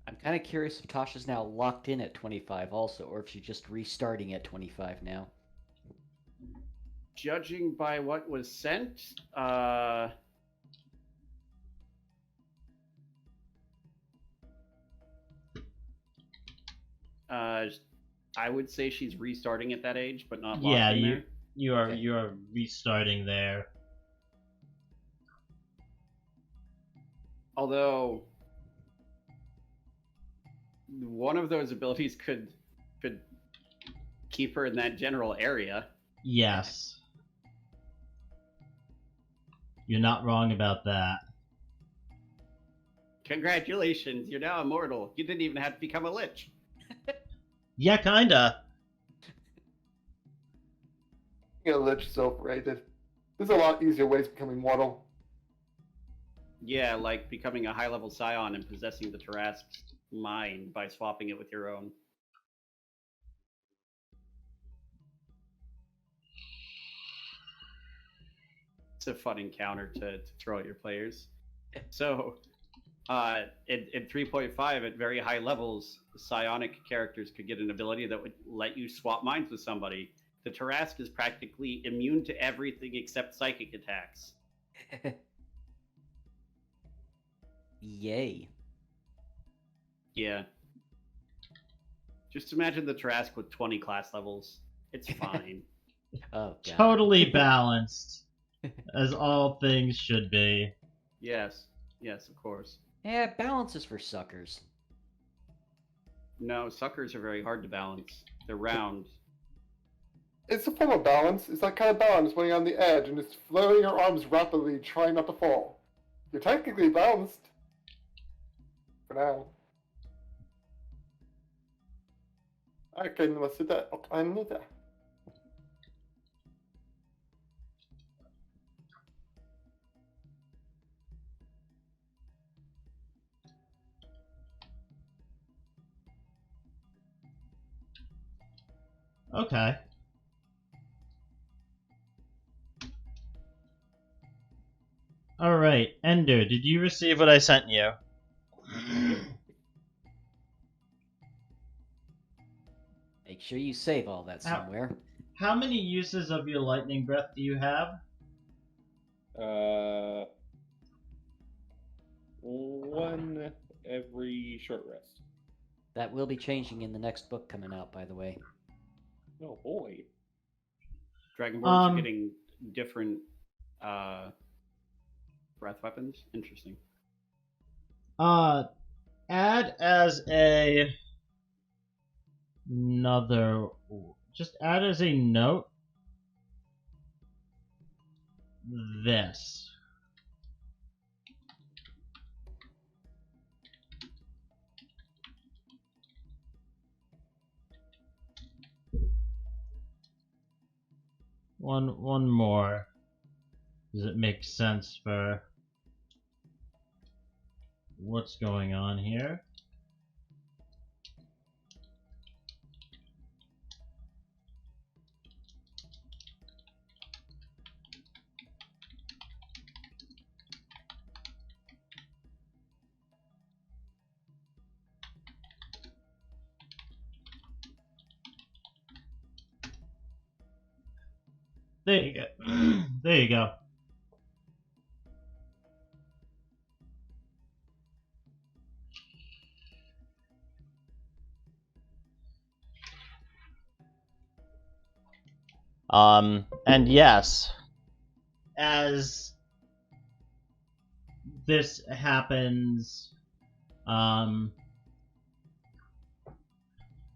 I'm kind of curious if Tasha's now locked in at 25 also, or if she's just restarting at 25 now.
Judging by what was sent, I would say she's restarting at that age, but not locked
Yeah,
in there.
you are
Okay.
you are restarting there.
Although one of those abilities could keep her in that general area.
Yes. You're not wrong about that.
Congratulations, you're now immortal. You didn't even have to become a lich.
Yeah, kinda.
Yeah, Lich is overrated. There's a lot easier ways of becoming mortal.
Yeah, like becoming a high-level scion and possessing the Tarask's mind by swapping it with your own. It's a fun encounter to throw at your players. So, in 3.5, at very high levels, psionic characters could get an ability that would let you swap minds with somebody. The Tarask is practically immune to everything except psychic attacks.
Yay.
Yeah. Just imagine the Tarask with 20 class levels. It's fine.
Oh, God.
Totally balanced. As all things should be.
Yes. Yes, of course.
Yeah, balance is for suckers.
No, suckers are very hard to balance. They're round.
It's a form of balance. It's that kind of balance when you're on the edge and just flailing your arms rapidly, trying not to fall. You're technically balanced. For now. Akin wasida okanida.
Okay. Alright, Ender, did you receive what I sent you?
Make sure you save all that somewhere.
How many uses of your lightning breath do you have?
One every short rest.
That will be changing in the next book coming out, by the way.
Oh boy.
Dragonborns are getting different breath weapons. Interesting.
Add as just add as a note this. One more. Does it make sense for what's going on here? There you go. There you go. And yes, as this happens,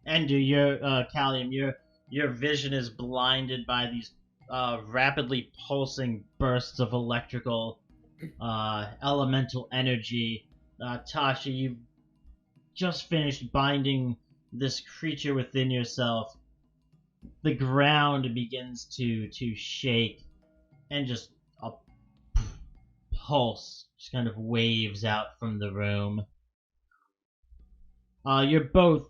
Ender, Callium, your vision is blinded by these rapidly pulsing bursts of electrical elemental energy. Tasha, you've just finished binding this creature within yourself. The ground begins to shake, and just a pulse just kind of waves out from the room. You're both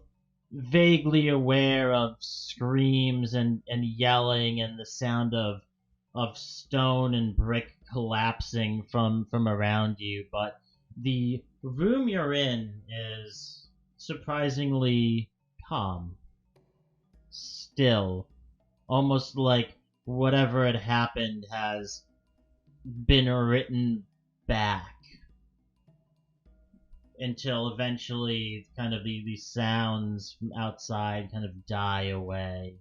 vaguely aware of screams and yelling and the sound of stone and brick collapsing from around you, but the room you're in is surprisingly calm, still, almost like whatever had happened has been written back until eventually kind of these sounds from outside kind of die away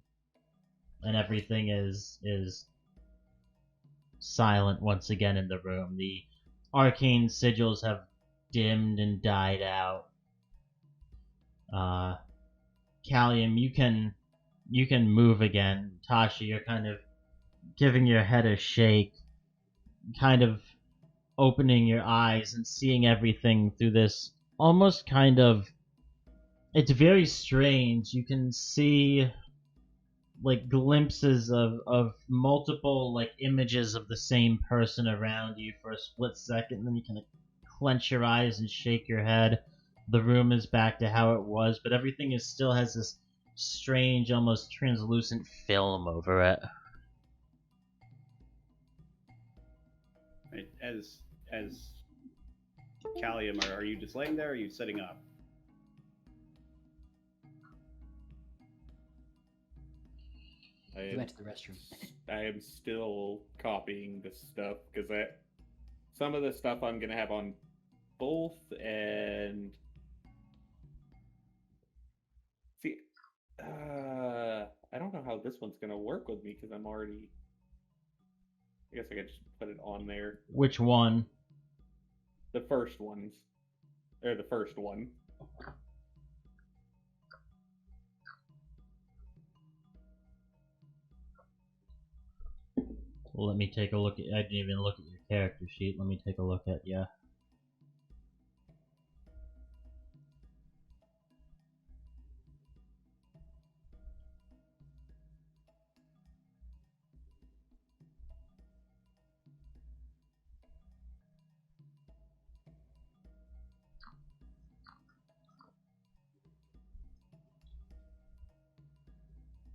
and everything is silent once again in the room. The arcane sigils have dimmed and died out. Callium, you can move again. Tasha, you're kind of giving your head a shake, kind of opening your eyes and seeing everything through this almost kind of, it's very strange. You can see like glimpses of multiple like images of the same person around you for a split second, and then you kind of clench your eyes and shake your head. The room is back to how it was, but everything is still has this strange, almost translucent film over it.
Right. As Callium, are you just laying there, or are you sitting up?
He went to the restroom.
I am still copying this stuff because some of the stuff I'm gonna have on both, and see, I don't know how this one's gonna work with me because I'm already. I guess I could just put it on there.
Which one?
The first ones, or the first one.
Well, let me take a look at. I didn't even look at your character sheet. Let me take a look at you.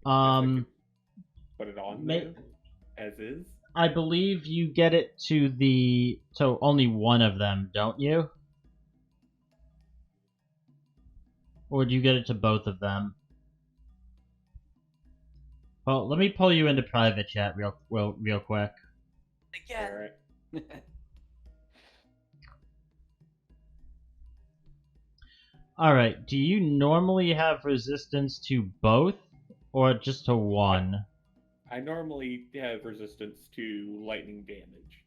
Put it on
ma-
there as is.
I believe you get it to only one of them, don't you? Or do you get it to both of them? Well, let me pull you into private chat real quick.
Again.
Alright.
Alright, do you normally have resistance to both, or just to one?
I normally have resistance to lightning damage.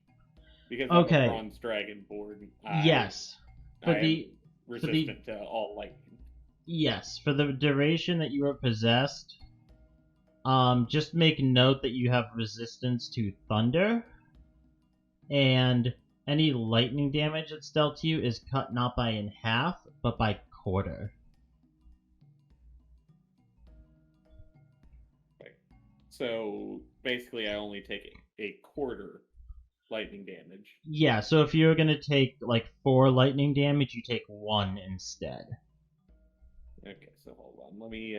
Because
Okay.
I'm a bronze dragonborn.
Yes.
I am resistant to all lightning.
Yes, for the duration that you are possessed, just make note that you have resistance to thunder, and any lightning damage that's dealt to you is cut not by in half, but by quarter.
Okay. So basically, I only take a quarter lightning damage.
Yeah, so if you're gonna take like 4 lightning damage, you take 1 instead.
Okay, so hold on. Let me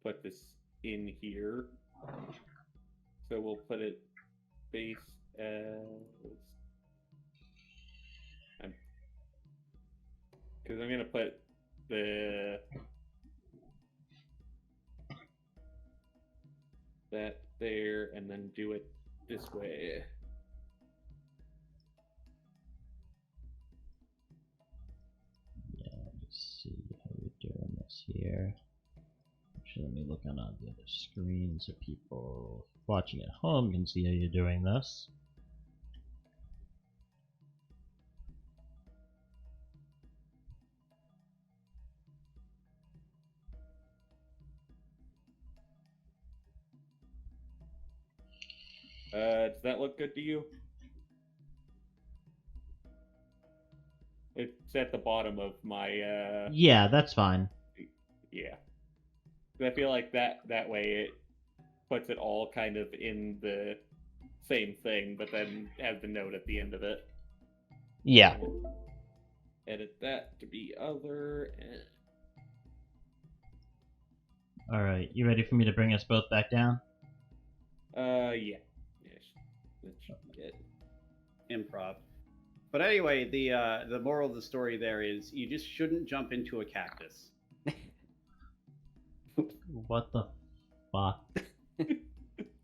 put this in here. So we'll put it base as... Because I'm going to put that there and then do it this way.
Yeah, let me see how we're doing this here. Actually, let me look on the other screen so people watching at home can see how you're doing this.
Does that look good to you? It's at the bottom of my,
Yeah, that's fine.
yeah. I feel like that way it puts it all kind of in the same thing, but then has the note at the end of it.
Yeah.
Edit that to be other, and...
Alright, you ready for me to bring us both back down?
Yeah. Let's get...
Improv. But anyway, the moral of the story there is you just shouldn't jump into a cactus.
What the fuck?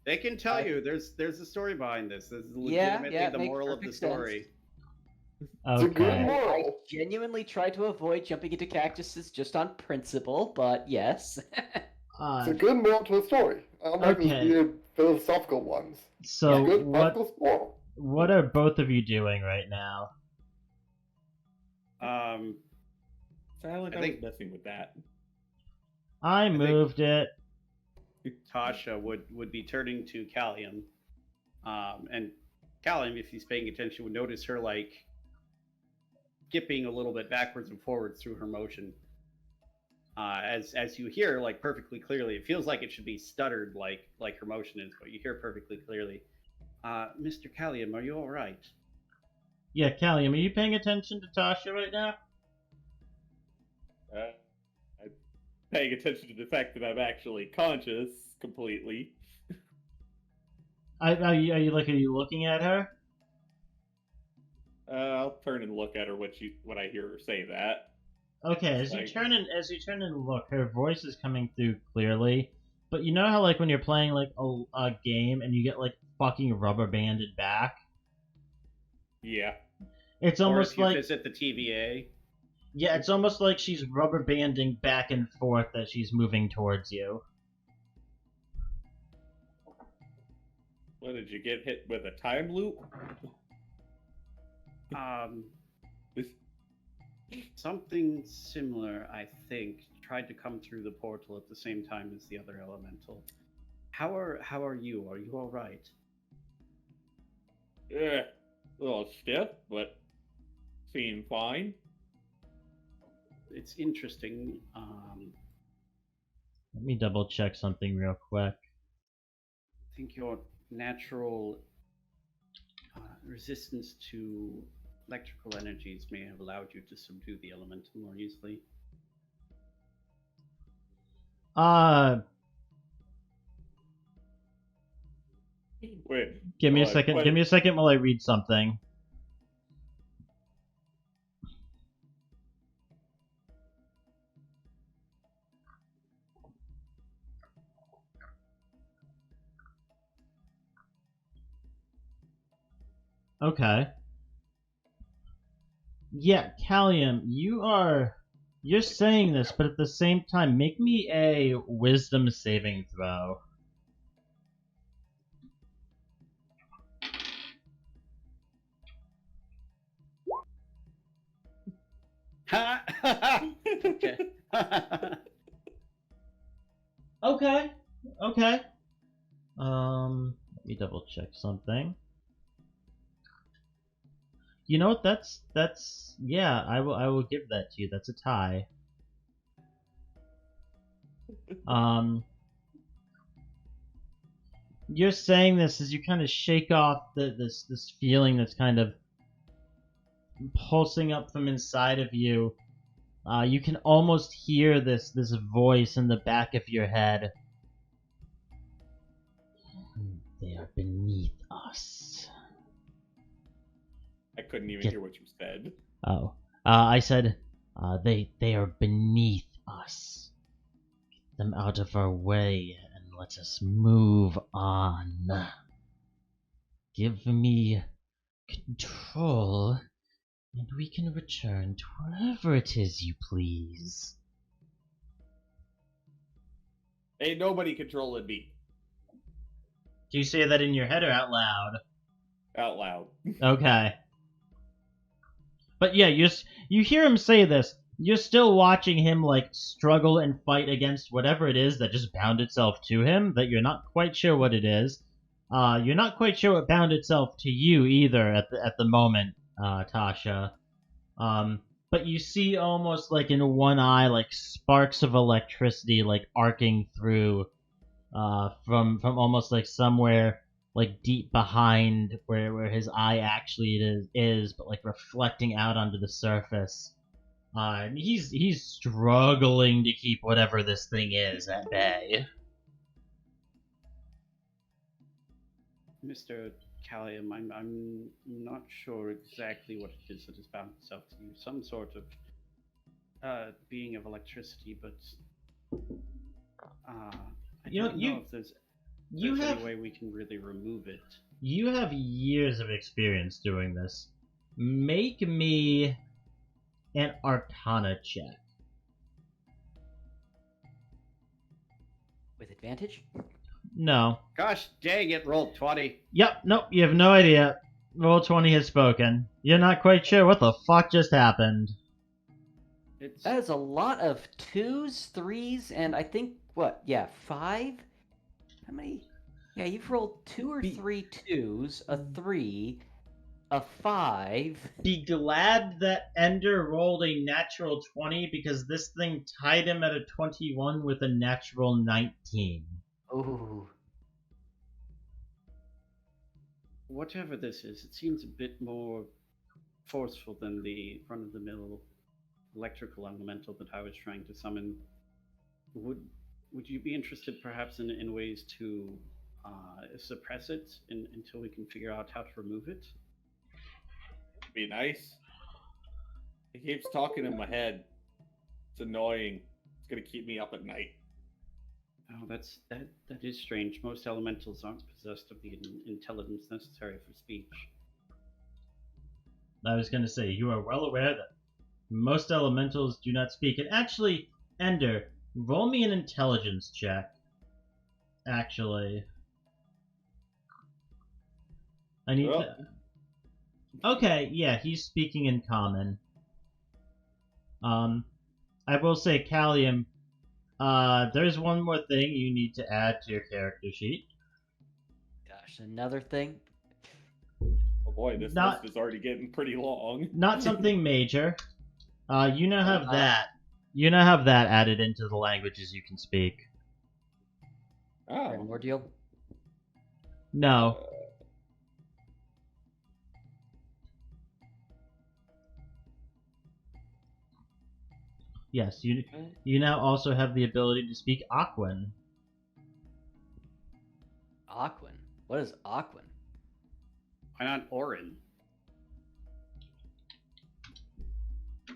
They can tell you there's a story behind this. This is
Yeah,
legitimately the
makes
moral of the
perfect sense.
story.
It's a good
Okay.
I
moral.
genuinely try to avoid jumping into cactuses just on principle, but yes.
It's a good moral to a story. Unlike those
Okay.
weird philosophical ones.
So
It's a good
what
practical moral.
what are both of you doing right now?
Silent,
I
I
think-
was messing with that.
I
think-
moved it.
Tasha would be turning to Callium, and Callium, if he's paying attention, would notice her like skipping a little bit backwards and forwards through her motion. As you hear like perfectly clearly, it feels like it should be stuttered like her motion is, but you hear perfectly clearly. Mr. Callium, are you all right?
Yeah, Callium, are you paying attention to Tasha right now?
I'm paying attention to the fact that I'm actually conscious completely.
Are you looking at her?
I'll turn and look at her when I hear her say that.
Okay, as you turn and look, her voice is coming through clearly. But you know how like when you're playing like a game and you get like fucking rubber banded back?
Yeah.
It's
Or
almost
if you
like
visit the TVA.
yeah, it's almost like she's rubber banding back and forth as she's moving towards you.
What, did you get hit with a time loop? This...
Something similar, I think, tried to come through the portal at the same time as the other elemental. How are you? Are you all right?
Yeah, a little stiff, but seem fine.
It's interesting.
Let me double check something real quick.
I think your natural resistance to electrical energies may have allowed you to subdue the elemental more easily.
Wait.
Give me a
hold on,
second.
wait.
Give me a second while I read something. Okay. Yeah, Callium, you're saying this, but at the same time, make me a wisdom saving throw.
Okay.
Okay. Okay. Let me double check something. You know what? That's yeah. I will give that to you. That's a tie. You're saying this as you kind of shake off this feeling that's kind of pulsing up from inside of you. You can almost hear this voice in the back of your head. They are beneath us.
I couldn't even
Get-
hear what you said.
Oh, I said, they are beneath us. Get them out of our way and let us move on. Give me control, and we can return to wherever it is you please.
Ain't nobody controlling me.
Do you say that in your head or out loud?
Out loud.
Okay. But yeah, you hear him say this. You're still watching him like struggle and fight against whatever it is that just bound itself to him. That you're not quite sure what it is. You're not quite sure what bound itself to you either at the moment, Tasha. But you see almost like in one eye like sparks of electricity like arcing through, from almost like somewhere like deep behind where his eye actually is, but like reflecting out onto the surface. And he's struggling to keep whatever this thing is at bay.
Mr. Callium, I'm not sure exactly what it is that has bound itself to you. Some sort of being of electricity, but I don't know if there's any way we can really remove it.
You have years of experience doing this. Make me an Arcana check.
With advantage?
No.
Gosh dang it, rolled 20.
Yep, nope, you have no idea. Roll 20 has spoken. You're not quite sure what the fuck just happened.
That is a lot of 2s, 3s, and I think, what, yeah, 5? How many? Yeah, you've rolled 2 or 3 2s, a 3, a 5.
Be glad that Ender rolled a natural 20 because this thing tied him at a 21 with a natural 19.
Ooh.
Whatever this is, it seems a bit more forceful than the run-of-the-mill electrical elemental that I was trying to summon. Would you be interested perhaps in ways to suppress it until we can figure out how to remove it?
Be nice. He keeps talking in my head. It's annoying. It's gonna keep me up at night.
Oh, that is strange. Most elementals aren't possessed of the intelligence necessary for speech.
I was going to say, you are well aware that most elementals do not speak. And actually, Ender, roll me an intelligence check. Actually. I need to... Okay, yeah, he's speaking in common. I will say, Callium, there's one more thing you need to add to your character sheet.
Gosh, another thing?
Oh boy, this list is already getting pretty long.
Not something major. You now have that. You now have that added into the languages you can speak.
Oh.
Primordial?
No. Yes, you now also have the ability to speak Aquan.
Aquan? What is Aquan?
Why not Orin?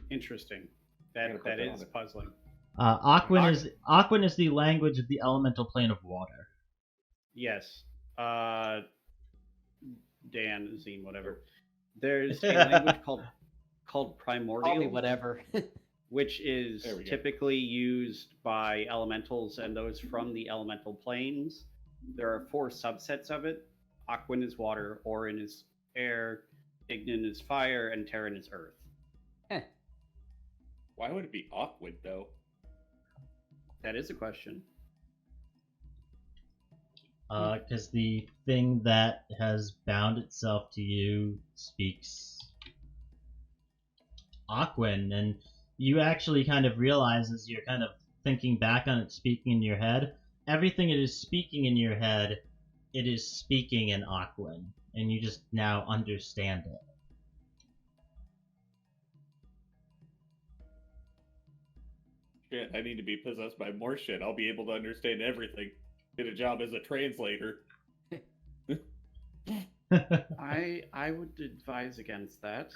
Interesting.
gotta
That
put that
is
on it.
puzzling.
Aquan is the language of the elemental plane of water.
Yes. Dan, Zine, whatever. There's a language called primordial.
Call me whatever.
Which is
There we go.
typically used by elementals and those from the elemental planes. There are 4 subsets of it. Aquan is water, Orin is air, Ignin is fire, and Terran is earth.
Why would it be awkward though?
That is a question.
Because the thing that has bound itself to you speaks Aquan, and you actually kind of realize as you're kind of thinking back on it speaking in your head, everything it is speaking in your head, it is speaking in Aquan, and you just now understand it.
Shit, I need to be possessed by more shit. I'll be able to understand everything. Get a job as a translator.
I would advise against that.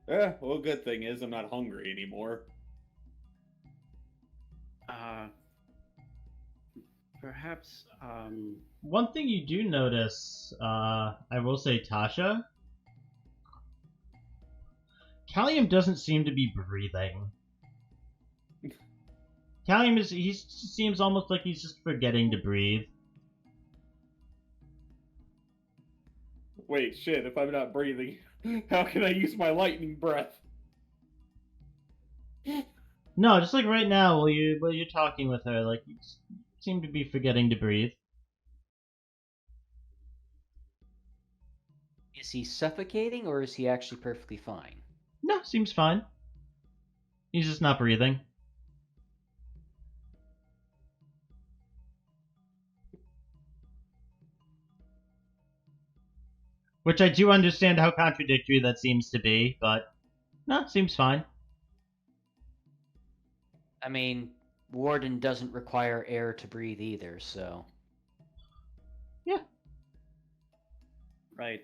Well, good thing is I'm not hungry anymore.
Perhaps,
One thing you do notice, I will say, Tasha, Callium doesn't seem to be breathing. Callium he seems almost like he's just forgetting to breathe.
Wait, shit, if I'm not breathing, how can I use my lightning breath?
No, just like right now while you're talking with her, like you seem to be forgetting to breathe.
Is he suffocating or is he actually perfectly fine?
No, seems fine. He's just not breathing. Which I do understand how contradictory that seems to be, but no, seems fine.
I mean, Warden doesn't require air to breathe either, so...
Yeah.
right.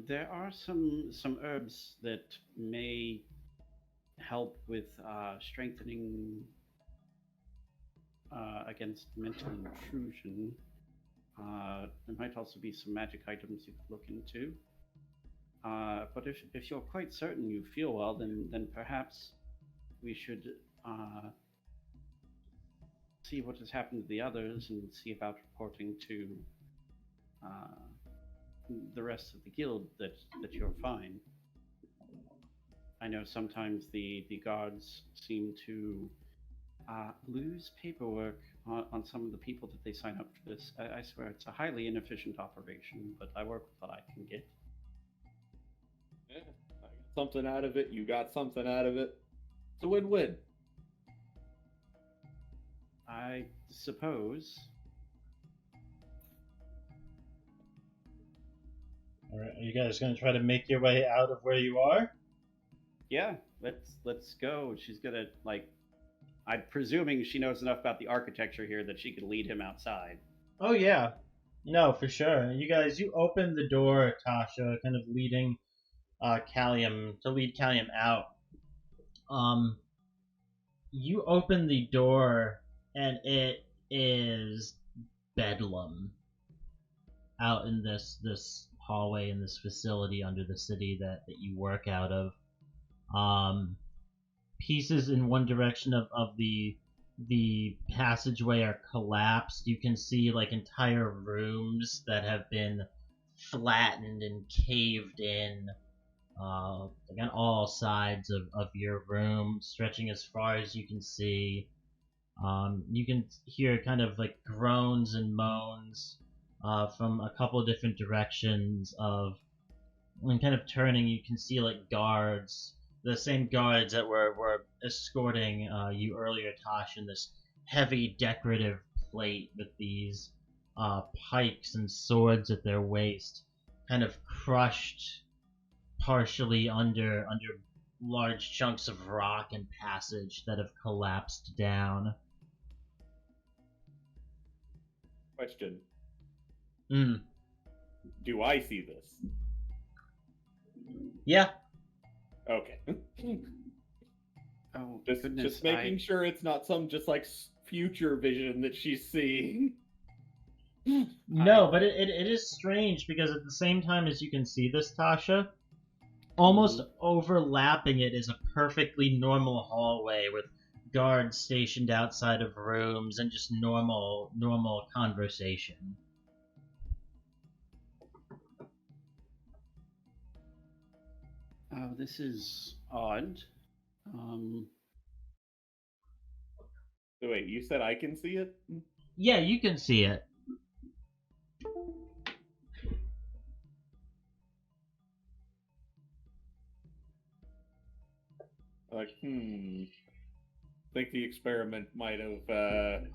There are some herbs that may help with strengthening against mental intrusion. There might also be some magic items you could look into. But if you're quite certain you feel well, then perhaps we should see what has happened to the others and see about reporting to the rest of the guild that you're fine. I know sometimes the guards seem to lose paperwork on some of the people that they sign up for this. I swear it's a highly inefficient operation, but I work with what I can get.
Yeah, I got something out of it, you got something out of it. It's a win-win.
I suppose.
Alright, are you guys gonna try to make your way out of where you are?
Yeah, let's go. She's gonna I'm presuming she knows enough about the architecture here that she could lead him outside.
Oh yeah. No, for sure. You open the door, Tasha, kind of leading Callium to lead Callium out. You open the door and it is bedlam out in this hallway in this facility under the city that you work out of. Pieces in one direction of the passageway are collapsed. You can see like entire rooms that have been flattened and caved in, like on all sides of your room, stretching as far as you can see. You can hear kind of like groans and moans from a couple of different directions and kind of turning, you can see like guards, the same guards that were escorting you earlier, Tosh, in this heavy decorative plate with these pikes and swords at their waist, kind of crushed partially under large chunks of rock and passage that have collapsed down.
Question.
Mm.
Do I see this?
Yeah.
Okay.
Oh,
Just
goodness,
making sure it's not some just like future vision that she's seeing.
No, but it is strange because at the same time as you can see this, Tasha, almost overlapping it is a perfectly normal hallway with guards stationed outside of rooms and just normal conversation.
Oh, this is odd.
So wait, you said I can see it?
Yeah, you can see it.
Like, I think the experiment might have,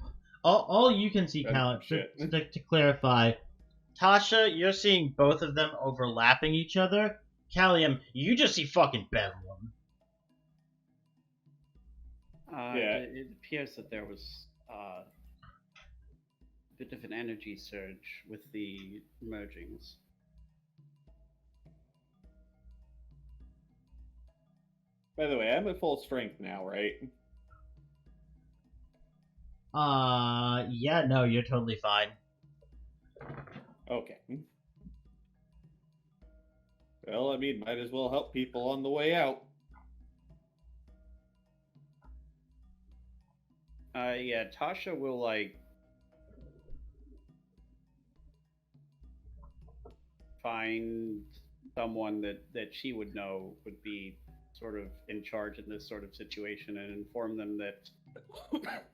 All you can see,
done
Callium,
some shit.
to clarify, Tasha, you're seeing both of them overlapping each other. Callium, you just see fucking Bedlam.
Yeah.
It appears that there was a bit of an energy surge with the mergings.
By the way, I'm at full strength now, right?
Yeah, no, you're totally fine.
Okay. Well, I mean, might as well help people on the way out.
Yeah, Tasha will, like, find someone that she would know would be sort of in charge in this sort of situation and inform them that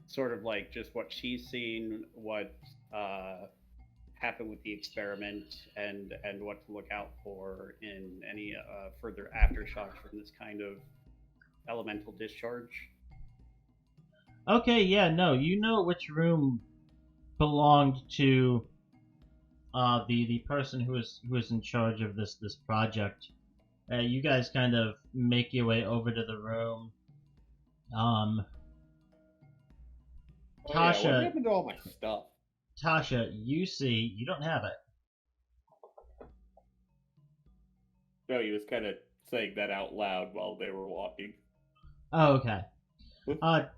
sort of like just what she's seen, what happened with the experiment, and what to look out for in any further aftershocks from this kind of elemental discharge.
Okay, yeah, no, you know which room belonged to the person who is in charge of this project. You guys kind of make your way over to the room.
Oh, yeah, what
Tasha,
happened to all my stuff?
Tasha, you see, you don't have it.
No, he was kind of saying that out loud while they were walking.
Oh, okay.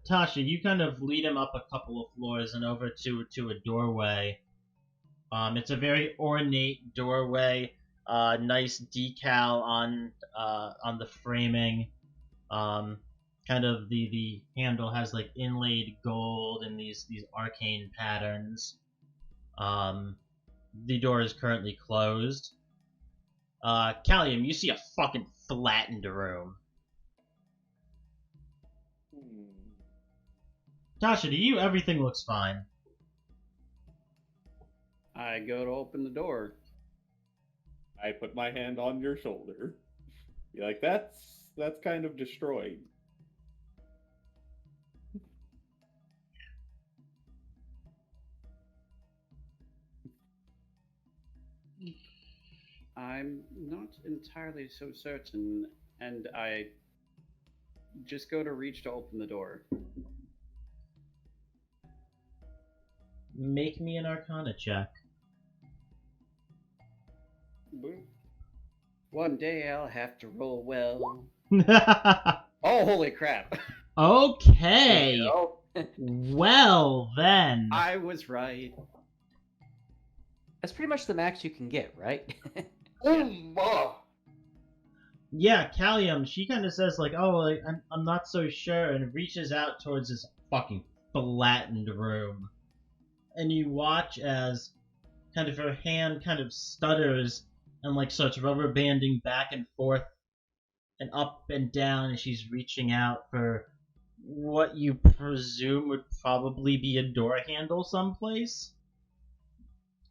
Tasha, you kind of lead him up a couple of floors and over to a doorway. It's a very ornate doorway. Nice decal on the framing. Kind of the handle has like inlaid gold and these arcane patterns. The door is currently closed. Callium, you see a fucking flattened room. Tasha, to you, everything looks fine.
I go to open the door.
I put my hand on your shoulder. Be like, that's kind of destroyed.
I'm not entirely so certain, and I just go to reach to open the door.
Make me an Arcana check.
One day I'll have to roll well. Oh, holy crap.
Okay.
Oh,
Well then.
I was right.
That's pretty much the max you can get, right?
Yeah, Callium, she kind of says like, "Oh, like, I'm not so sure," and reaches out towards this fucking flattened room, and you watch as kind of her hand kind of stutters and like starts rubber banding back and forth and up and down as she's reaching out for what you presume would probably be a door handle someplace.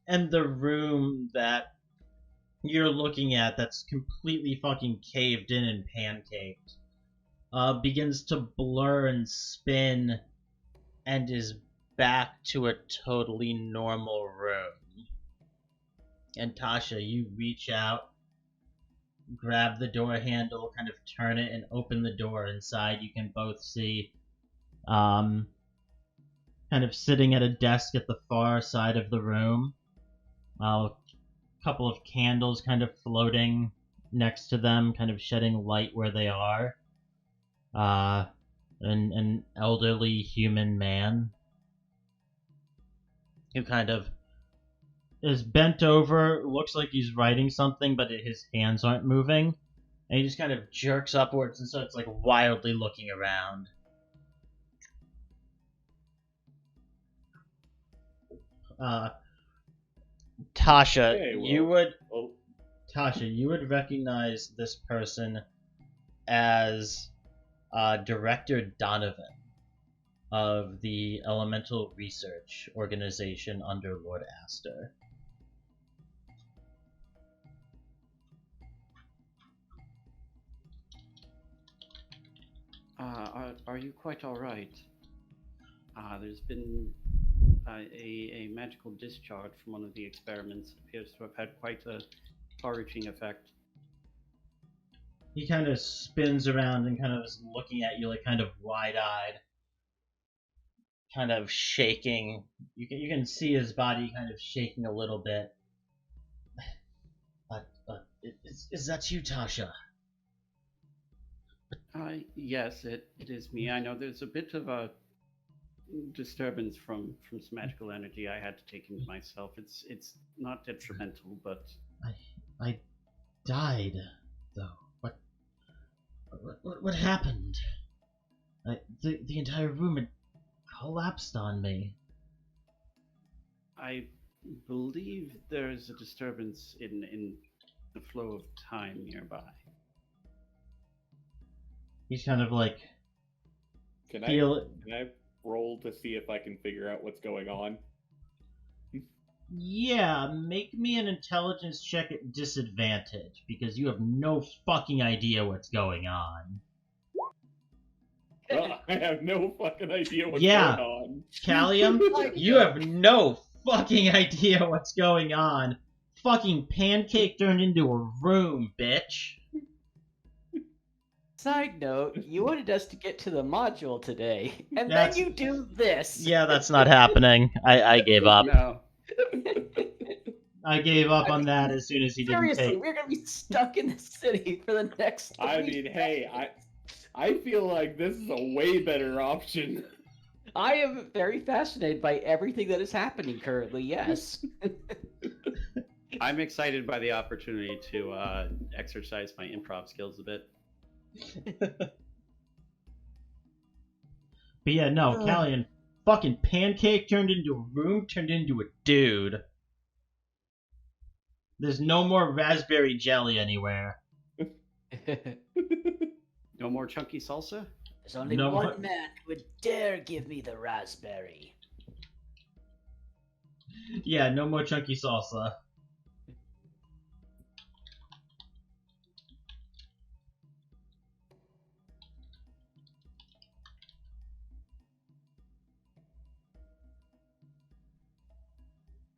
And the room that you're looking at that's completely fucking caved in and pancaked begins to blur and spin and is back to a totally normal room. And Tasha, you reach out grab the door handle, kind of turn it, and open the door. Inside, you can both see, kind of sitting at a desk at the far side of the room, a couple of candles kind of floating next to them, kind of shedding light where they are. An elderly human man who kind of is bent over, looks like he's writing something, but his hands aren't moving. And he just kind of jerks upwards and starts like wildly looking around. Tasha,
Okay, well,
you would
oh,
Tasha, you would recognize this person as Director Donovan of the Elemental Research Organization under Lord Astor.
Are you quite all right? There's been a magical discharge from one of the experiments. It appears to have had quite a far-reaching effect.
He kind of spins around and kind of is looking at you like kind of wide-eyed, kind of shaking. You can see his body kind of shaking a little bit. Is that you, Tasha?
Yes, it is me. I know there's a bit of a disturbance from some magical energy I had to take into myself. It's not detrimental, but
I died, though. What happened? The entire room had collapsed on me.
I believe there's a disturbance in the flow of time nearby.
He's kind of like
can
feel.
I roll to see if I can figure out what's going on?
Yeah, make me an intelligence check at disadvantage because you have no fucking idea what's going on.
I have no fucking idea what's
Yeah.
going on.
Callium, you have no fucking idea what's going on. Fucking pancake turned into a room, bitch.
Side note, you wanted us to get to the module today, and
That's-
then you do this.
Yeah, that's not happening. I gave up.
No.
I gave up on that as soon as he didn't
Seriously,
take.
we're gonna be stuck in the city for the next.
I
3
mean, hey, I feel like this is a way better option.
I am very fascinated by everything that is happening currently. Yes.
I'm excited by the opportunity to exercise my improv skills a bit.
But yeah, no, Callian, fucking pancake turned into a room, turned into a dude. There's no more raspberry jelly anywhere.
No more chunky salsa?
There's only
No
one
more-
man who would dare give me the raspberry.
Yeah, no more chunky salsa.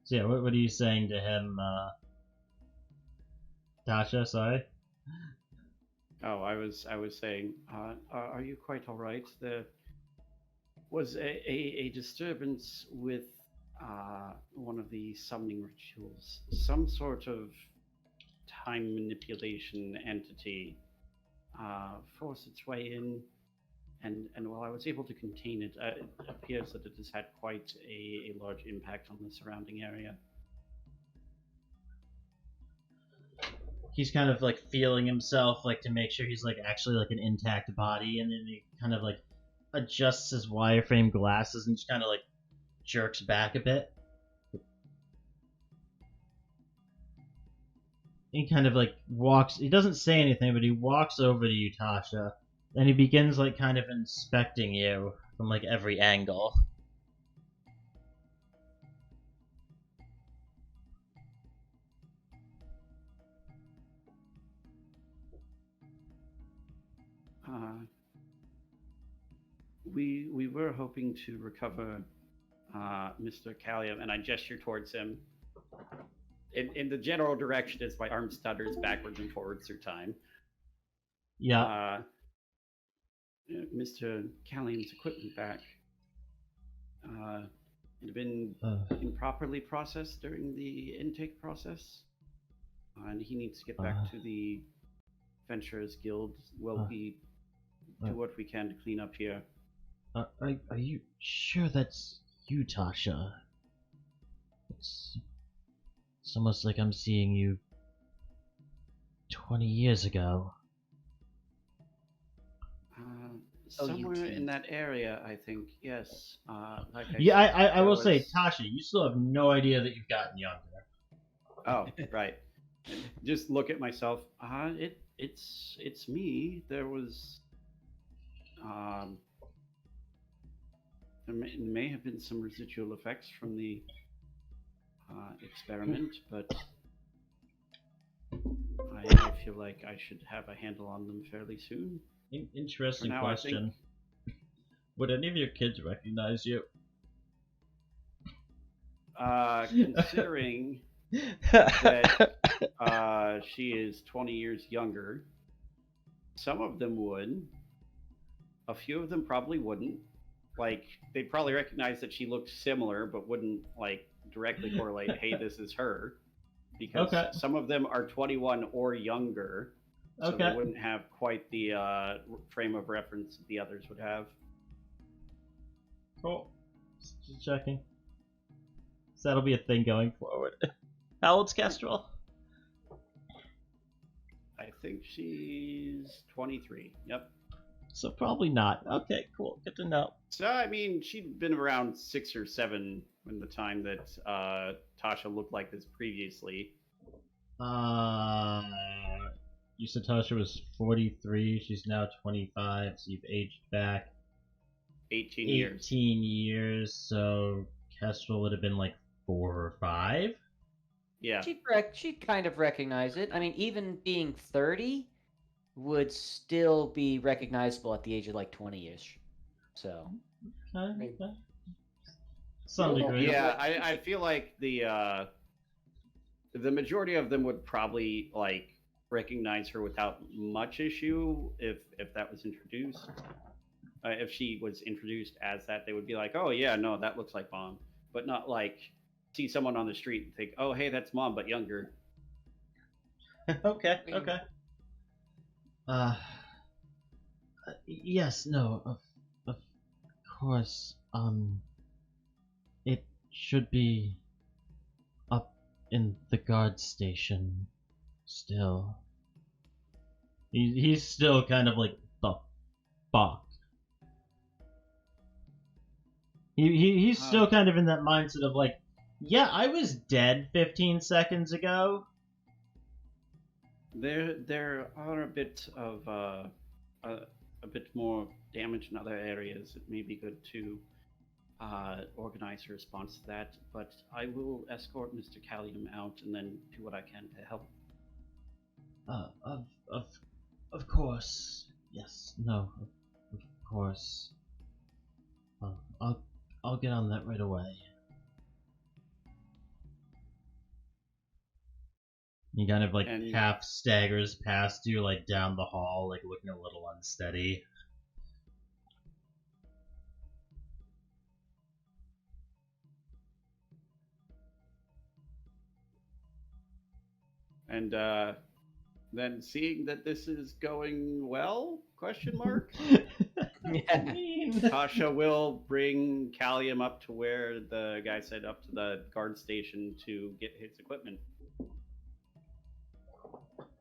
So yeah, what are you saying to him, Tasha? Sorry.
Oh, I was saying, are you quite all right? There was a disturbance with one of the summoning rituals. Some sort of time manipulation entity forced its way in, and while I was able to contain it, it appears that it has had quite a large impact on the surrounding area.
He's kind of like feeling himself, like to make sure he's like actually like an intact body, and then he kind of like adjusts his wireframe glasses and just kind of like jerks back a bit. He kind of like walks. He doesn't say anything, but he walks over to you, Tasha, and he begins like kind of inspecting you from like every angle.
We were hoping to recover Mr. Callium, and I gesture towards him. in the general direction as my arm stutters backwards and forwards through time.
Yeah.
Mr. Callium's equipment back. It had been improperly processed during the intake process, and he needs to get back to the Adventurers Guild. We do what we can to clean up here.
Are you sure that's you, Tasha? It's almost like I'm seeing you 20 years ago.
Somewhere in that area, I think. Yes.
I will say, Tasha, you still have no idea that you've gotten younger.
Oh, right. Just look at myself. It's me. There was there may have been some residual effects from the experiment, but I feel like I should have a handle on them fairly soon.
Interesting question. Would any of your kids recognize you?
Considering that she is 20 years younger, some of them would. A few of them probably wouldn't. Like, they'd probably recognize that she looked similar, but wouldn't, like, directly correlate, hey, this is her. Because some of them are 21 or younger. So they wouldn't have quite the frame of reference the others would have.
Cool. Just checking. So that'll be a thing going forward. How old's Kestrel?
I think she's 23. Yep.
So probably not. Okay, cool. Good to know.
So, I mean, she'd been around 6 or 7 when the time that Tasha looked like this previously.
You said Tasha was 43, she's now 25, so you've aged back
18 years.
18 years, so Kestrel would have been like 4 or 5?
Yeah.
She'd kind of recognize it. I mean, even being 30 would still be recognizable at the age of like 20-ish. So.
Okay. Some degree.
Yeah, I feel like the majority of them would probably, like, recognize her without much issue if that was introduced. If she was introduced as that, they would be like, oh yeah, no, that looks like Mom. But not like see someone on the street and think, oh hey, that's Mom but younger.
Okay. Yes, no, of course. It should be up in the guard station. Still, he's still kind of like the fuck. He's still kind of in that mindset of like, yeah, I was dead 15 seconds ago.
There are a bit of a bit more damage in other areas. It may be good to organize a response to that, but I will escort Mr. Callium out and then do what I can to help.
Of course. Yes. No. Of course. I'll get on that right away. He kind of like half staggers past you, like down the hall, like looking a little unsteady.
And then seeing that this is going well, question mark? Tasha will bring Callium up to where the guy said up to the guard station to get his equipment.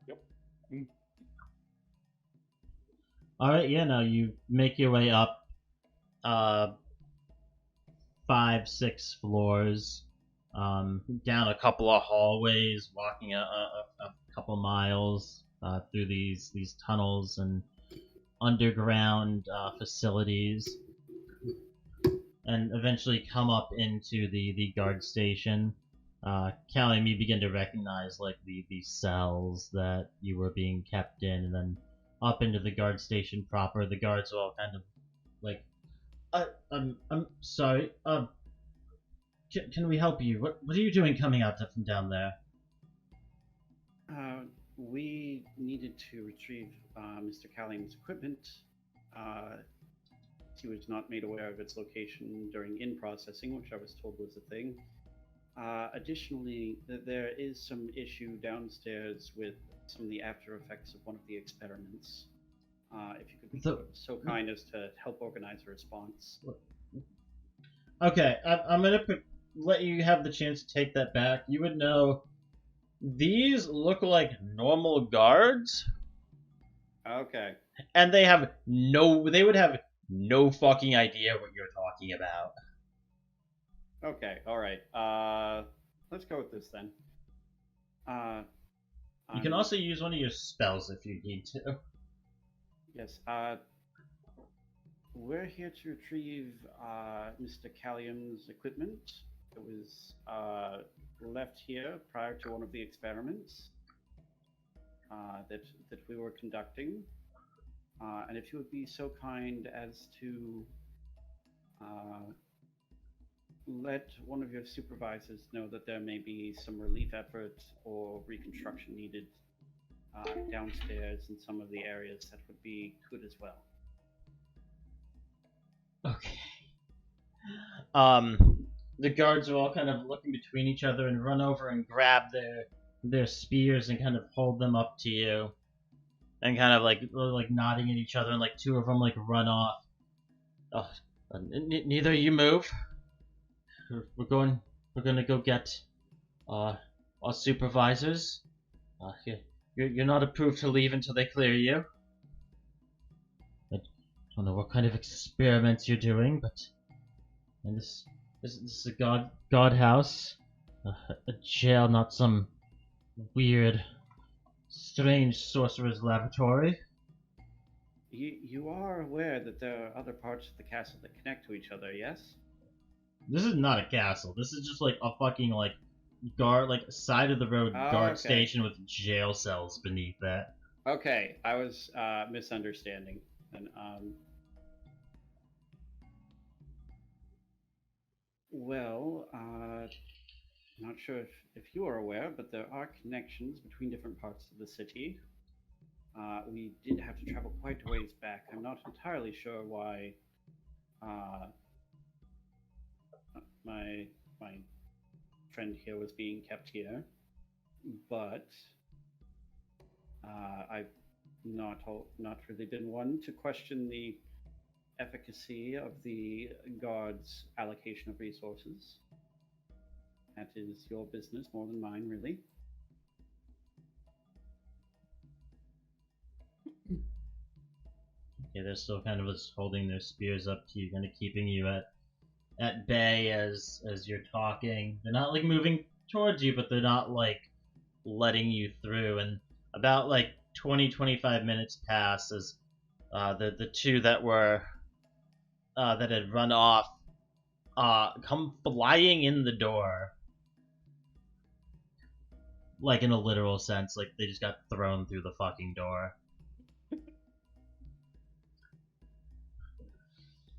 Yep.
Alright, yeah, now you make your way up 5-6 floors, down a couple of hallways, walking a couple miles through these tunnels and underground facilities, and eventually come up into the guard station. Callium, you begin to recognize like the cells that you were being kept in, and then up into the guard station proper. The guards are all kind of like, I'm sorry, can we help you? What are you doing coming out from down there?
We needed to retrieve Mr. Callium's equipment. He was not made aware of its location during in-processing, which I was told was a thing. Additionally, there is some issue downstairs with some of the after effects of one of the experiments. If you could be so kind as to help organize a response.
Okay, I'm gonna let you have the chance to take that back. You would know these look like normal guards,
Okay.
and they would have no fucking idea what you're talking about.
Okay, alright. Let's go with this then.
You can also use one of your spells if you need to.
Yes, we're here to retrieve Mr. Callium's equipment. It was left here prior to one of the experiments that we were conducting. And if you would be so kind as to let one of your supervisors know that there may be some relief effort or reconstruction needed downstairs in some of the areas, that would be good as well.
Okay. The guards are all kind of looking between each other and run over and grab their spears and kind of hold them up to you, and kind of like nodding at each other, and like two of them like run off. Oh, neither of you move. We're gonna go get our supervisors. You're not approved to leave until they clear you. I don't know what kind of experiments you're doing, but this is a god house, a jail, not some weird, strange sorcerer's laboratory.
You are aware that there are other parts of the castle that connect to each other, yes?
This is not a castle. This is just like a fucking side of the road guard station with jail cells beneath that.
Okay, I was misunderstanding. And well, not sure if you are aware, but there are connections between different parts of the city. We did have to travel quite a ways back. I'm not entirely sure why my friend here was being kept here, but I've not really been one to question the efficacy of the guard's allocation of resources. That is your business more than mine, really.
Okay, they're still kind of just holding their spears up to you, kind of keeping you at bay as you're talking. They're not like moving towards you, but they're not like letting you through. And about like 20-25 minutes pass as the two that were that had run off come flying in the door, like in a literal sense, like they just got thrown through the fucking door.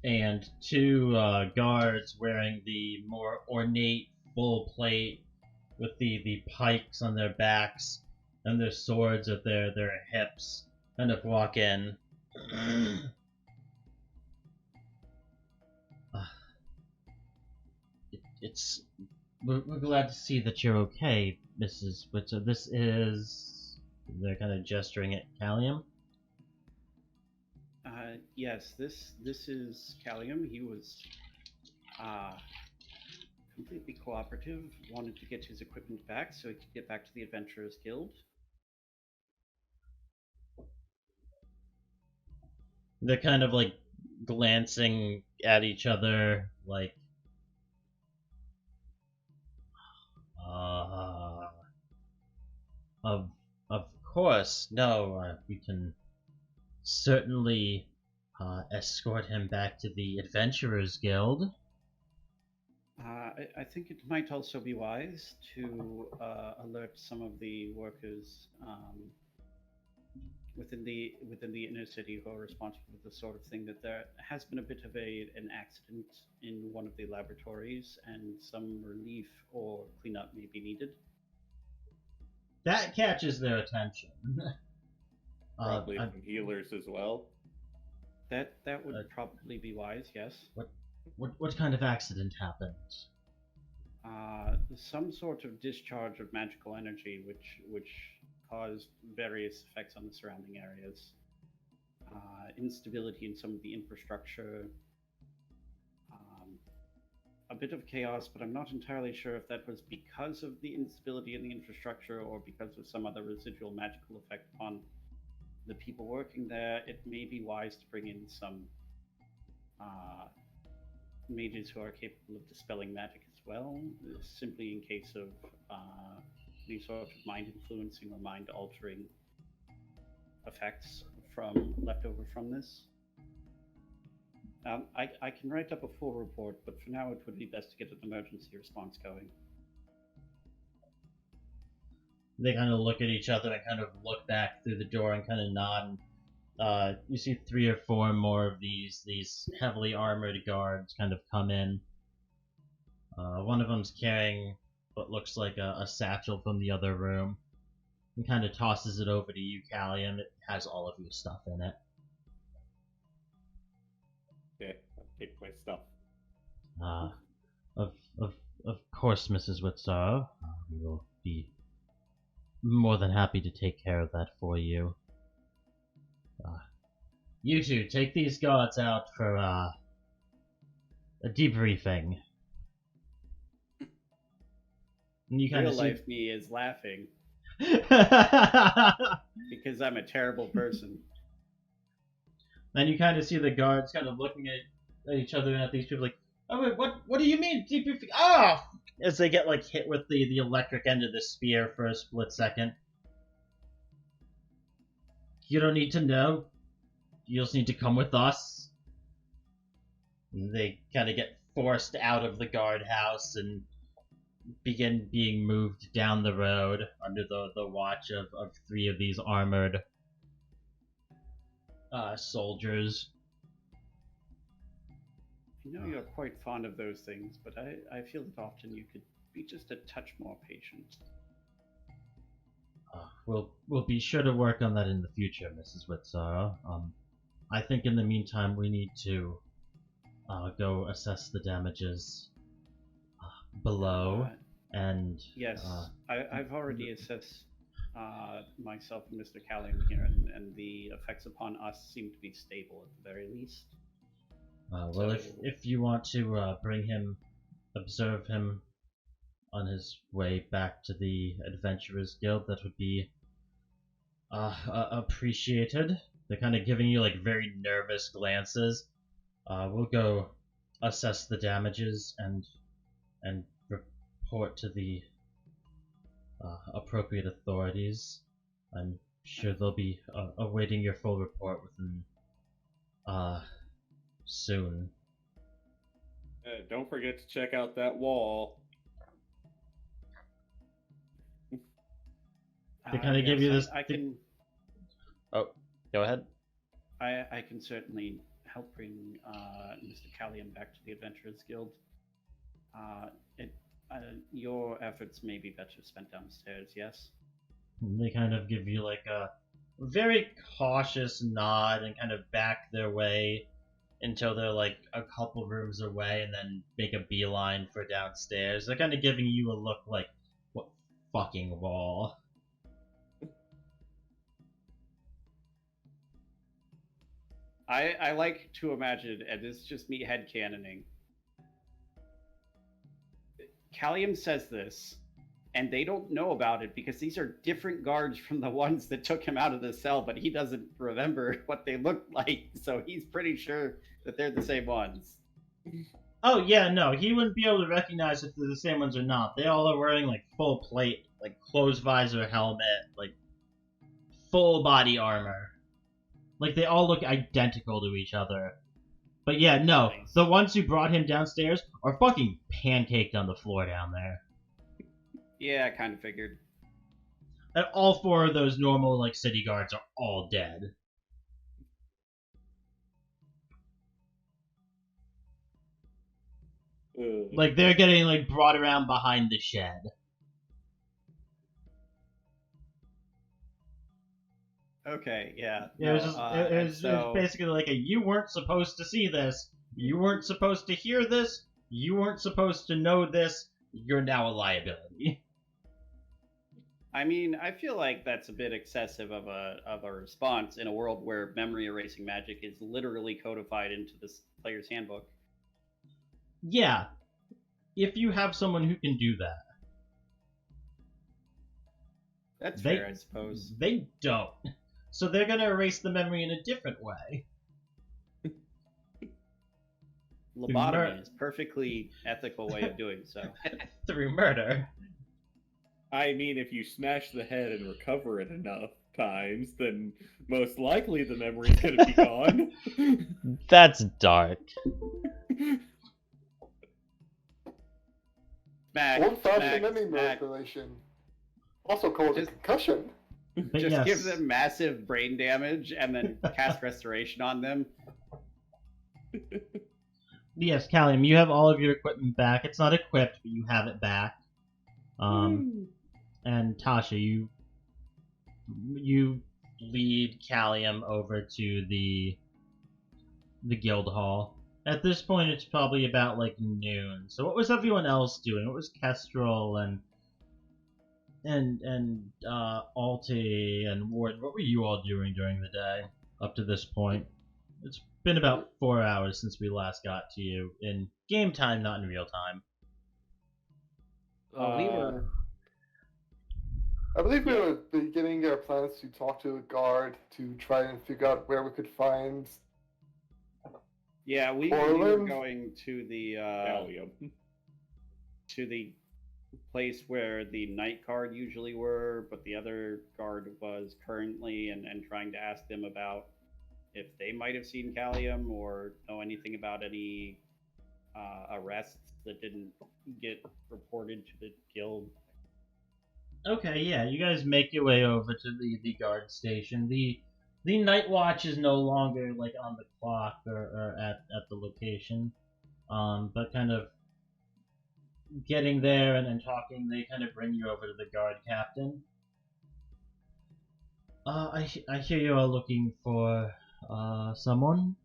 And two guards wearing the more ornate full plate with the pikes on their backs and their swords at their hips kind of walk in. We're glad to see that you're okay, Mrs. Whitsorrow. This is... They're kind of gesturing at Callium.
Yes, this is Callium. He was completely cooperative, wanted to get his equipment back so he could get back to the Adventurers Guild.
They're kind of like glancing at each other, like, of course, no, we can certainly escort him back to the Adventurers Guild.
I think it might also be wise to alert some of the workers within the inner city who are responsible for this sort of thing, that there has been a bit of an accident in one of the laboratories, and some relief or cleanup may be needed.
That catches their attention.
Probably some healers as well.
That would probably be wise, yes.
What kind of accident happened?
Some sort of discharge of magical energy, which caused various effects on the surrounding areas. Instability in some of the infrastructure. A bit of chaos, but I'm not entirely sure if that was because of the instability in the infrastructure or because of some other residual magical effect upon the people working there. It may be wise to bring in some mages who are capable of dispelling magic as well, simply in case of any sort of mind influencing or mind altering effects left over from this. I can write up a full report, but for now it would be best to get an emergency response going.
They kind of look at each other and kind of look back through the door and kind of nod. And, you see 3 or 4 more of these heavily armored guards kind of come in. One of them's carrying what looks like a satchel from the other room. And kind of tosses it over to you, Callium. It has all of your stuff in it.
Okay, I'll take my stuff.
Of course, Mrs. Whitsorrow. We will be more than happy to take care of that for you. You two, take these guards out for a debriefing. And you kind
Real
of
life me is laughing because I'm a terrible person.
And you kind of see the guards kind of looking at each other and at these people like, oh wait, what do you mean debriefing? Ah! As they get like hit with the electric end of the spear for a split second. You don't need to know. You just need to come with us. And they kind of get forced out of the guardhouse and begin being moved down the road under the watch of 3 of these armored soldiers.
I know you're quite fond of those things, but I feel that often you could be just a touch more patient.
We'll be sure to work on that in the future, Mrs. Whitsorrow. I think in the meantime we need to go assess the damages below, and
yes, I've already assessed myself and Mr. Callium here, and the effects upon us seem to be stable at the very least.
well,
So-
if you want to observe him on his way back to the Adventurers Guild, that would be appreciated. They're kind of giving you like very nervous glances. We'll go assess the damages and report to the appropriate authorities. I'm sure they'll be awaiting your full report within soon.
Don't forget to check out that wall.
They kind of give you this.
I can.
Oh, go ahead.
I can certainly help bring Mr. Callium back to the Adventurers Guild. Your efforts may be better spent downstairs, yes?
They kind of give you like a very cautious nod and kind of back their way until they're like a couple rooms away and then make a beeline for downstairs. They're kind of giving you a look like, what fucking wall?
I like to imagine, and this is just me headcanoning, Callium says this, and they don't know about it because these are different guards from the ones that took him out of the cell, but he doesn't remember what they looked like, so he's pretty sure that they're the same ones.
Oh yeah, no, he wouldn't be able to recognize if they're the same ones or not. They all are wearing like full plate, like closed visor helmet, like full body armor. Like they all look identical to each other. But yeah, no,
Nice.
the ones who brought him downstairs are fucking pancaked on the floor down there.
Yeah, I kind of figured.
And all 4 of those normal like city guards are all dead. Like they're getting like brought around behind the shed.
Okay, yeah.
It was just, it
and
was, it was basically like you weren't supposed to see this, you weren't supposed to hear this, you weren't supposed to know this, you're now a liability.
I mean, I feel like that's a bit excessive of a response in a world where memory erasing magic is literally codified into this player's handbook.
Yeah, if you have someone who can do that.
That's
They-
fair, I suppose.
They don't. So they're gonna erase the memory in a different way.
Lobotomy is a perfectly ethical way of doing so.
Through murder.
I mean, if you smash the head and recover it enough times, then most likely the memory's gonna be gone.
That's dark.
Smack,
Old-fashioned
smack,
memory
smack.
manipulation. Also called a
Just-
concussion.
But
Just
yes.
give them massive brain damage and then cast restoration on them.
Yes, Callium, you have all of your equipment back. It's not equipped, but you have it back. And Tasha, you lead Callium over to the guild hall. At this point, it's probably about like noon. So what was everyone else doing? What was Kestrel and Alti and Warden? What were you all doing during the day up to this point? It's been about 4 hours since we last got to you in game time, not in real time.
We were.
I believe we were beginning our plans to talk to a guard to try and figure out where we could find.
Yeah, we were
Corland?
going to the
Callium.
place where the night guard usually were, but the other guard was currently, and trying to ask them about if they might have seen Callium or know anything about any arrests that didn't get reported to the guild.
Okay, yeah, you guys make your way over to the guard station. The night watch is no longer like on the clock or at the location, but kind of getting there and talking, they kind of bring you over to the guard captain. I hear you are looking for someone.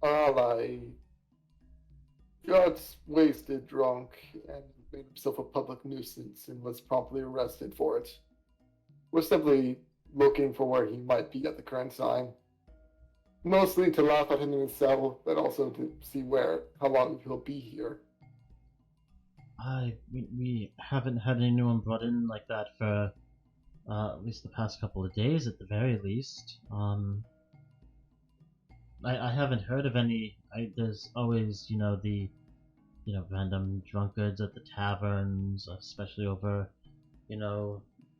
I got wasted drunk and made himself a public nuisance and was promptly arrested for it. We're simply looking for where he might be at the current time. Mostly to laugh at him in his cell, but also to see how long he'll be here.
We haven't had anyone brought in like that for at least the past couple of days, at the very least. I haven't heard of any. There's always, the random drunkards at the taverns, especially over,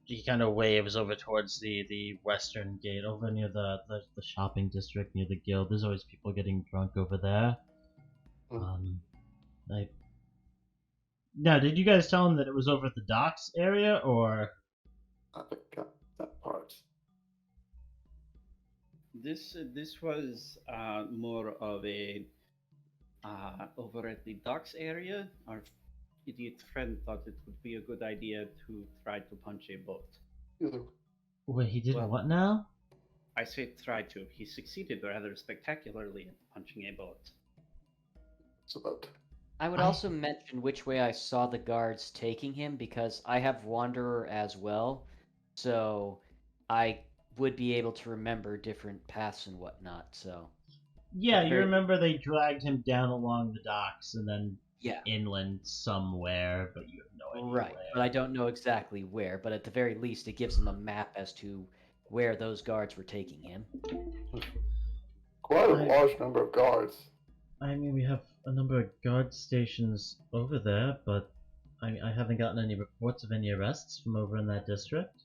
he kind of waves over towards the western gate, over near the shopping district near the guild. There's always people getting drunk over there. Now, did you guys tell him that it was over at the docks area, or?
I forgot that part.
This was more of a over at the docks area. Our idiot friend thought it would be a good idea to try to punch a boat.
Wait, he did
Well-
what now?
I say try to. He succeeded rather spectacularly in punching a boat.
It's about.
I would also mention which way I saw the guards taking him because I have Wanderer as well, so I would be able to remember different paths and whatnot. So
Yeah, you
Very-
remember they dragged him down along the docks and then
yeah,
inland somewhere, but you have no idea
right.
where.
But I don't know exactly where. But at the very least, it gives them a map as to where those guards were taking him.
Quite a
I-
large number of guards.
I mean, we have a number of guard stations over there, but I haven't gotten any reports of any arrests from over in that district.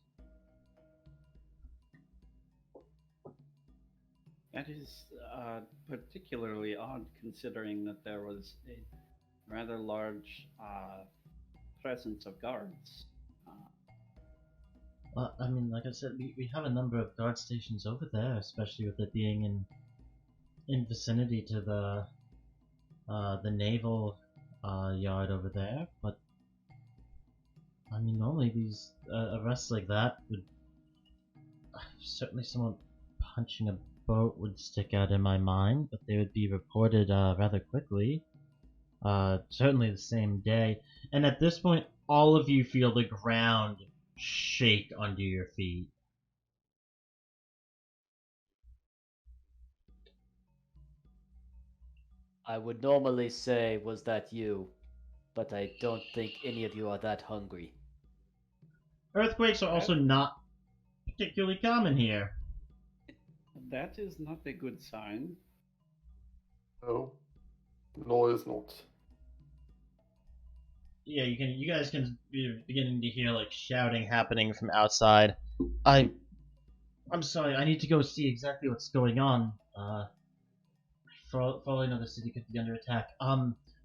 That is particularly odd, considering that there was a rather large presence of guards.
I mean, like I said, we have a number of guard stations over there, especially with it being in vicinity to the naval yard over there. But I mean, normally these arrests like that certainly someone punching a boat would stick out in my mind, but they would be reported rather quickly. Certainly the same day. And at this point, all of you feel the ground shake under your feet.
I would normally say, was that you? But I don't think any of you are that hungry.
Earthquakes are also not particularly common here.
That is not a good sign.
No. No, it's not.
Yeah, you guys can be beginning to hear like shouting happening from outside. I'm sorry, I need to go see exactly what's going on. For all I know, the city could be under attack.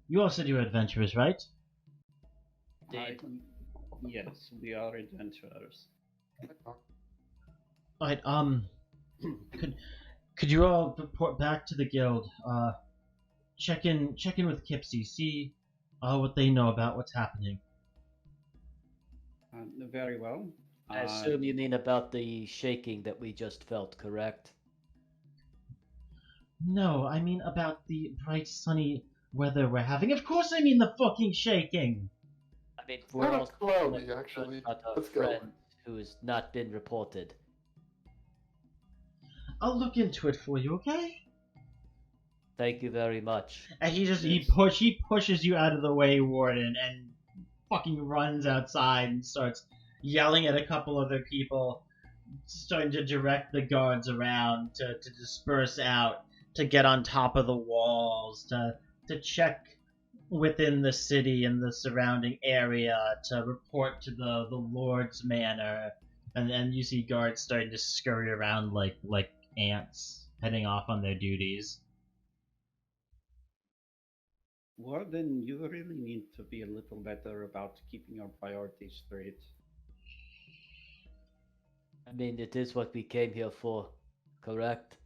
You all said you were adventurers, right?
I- yes, we are adventurers.
Alright, could you all report back to the guild? Check in with Kipsy, see what they know about what's happening.
Very well.
I assume you mean about the shaking that we just felt, correct?
No, I mean about the bright sunny weather we're having. Of course I mean the fucking shaking!
I mean, we're
Not
also
cloudy, actually.
about a
Let's go.
friend who has not been reported.
I'll look into it for you, okay?
Thank you very much.
And he
Yes.
he pushes you out of the way, Warden, and fucking runs outside and starts yelling at a couple other people, starting to direct the guards around to disperse out, to get on top of the walls, to check within the city and the surrounding area, to report to the Lord's Manor, and then you see guards starting to scurry around like ants, heading off on their duties.
Warden, you really need to be a little better about keeping your priorities straight.
I mean, it is what we came here for, correct?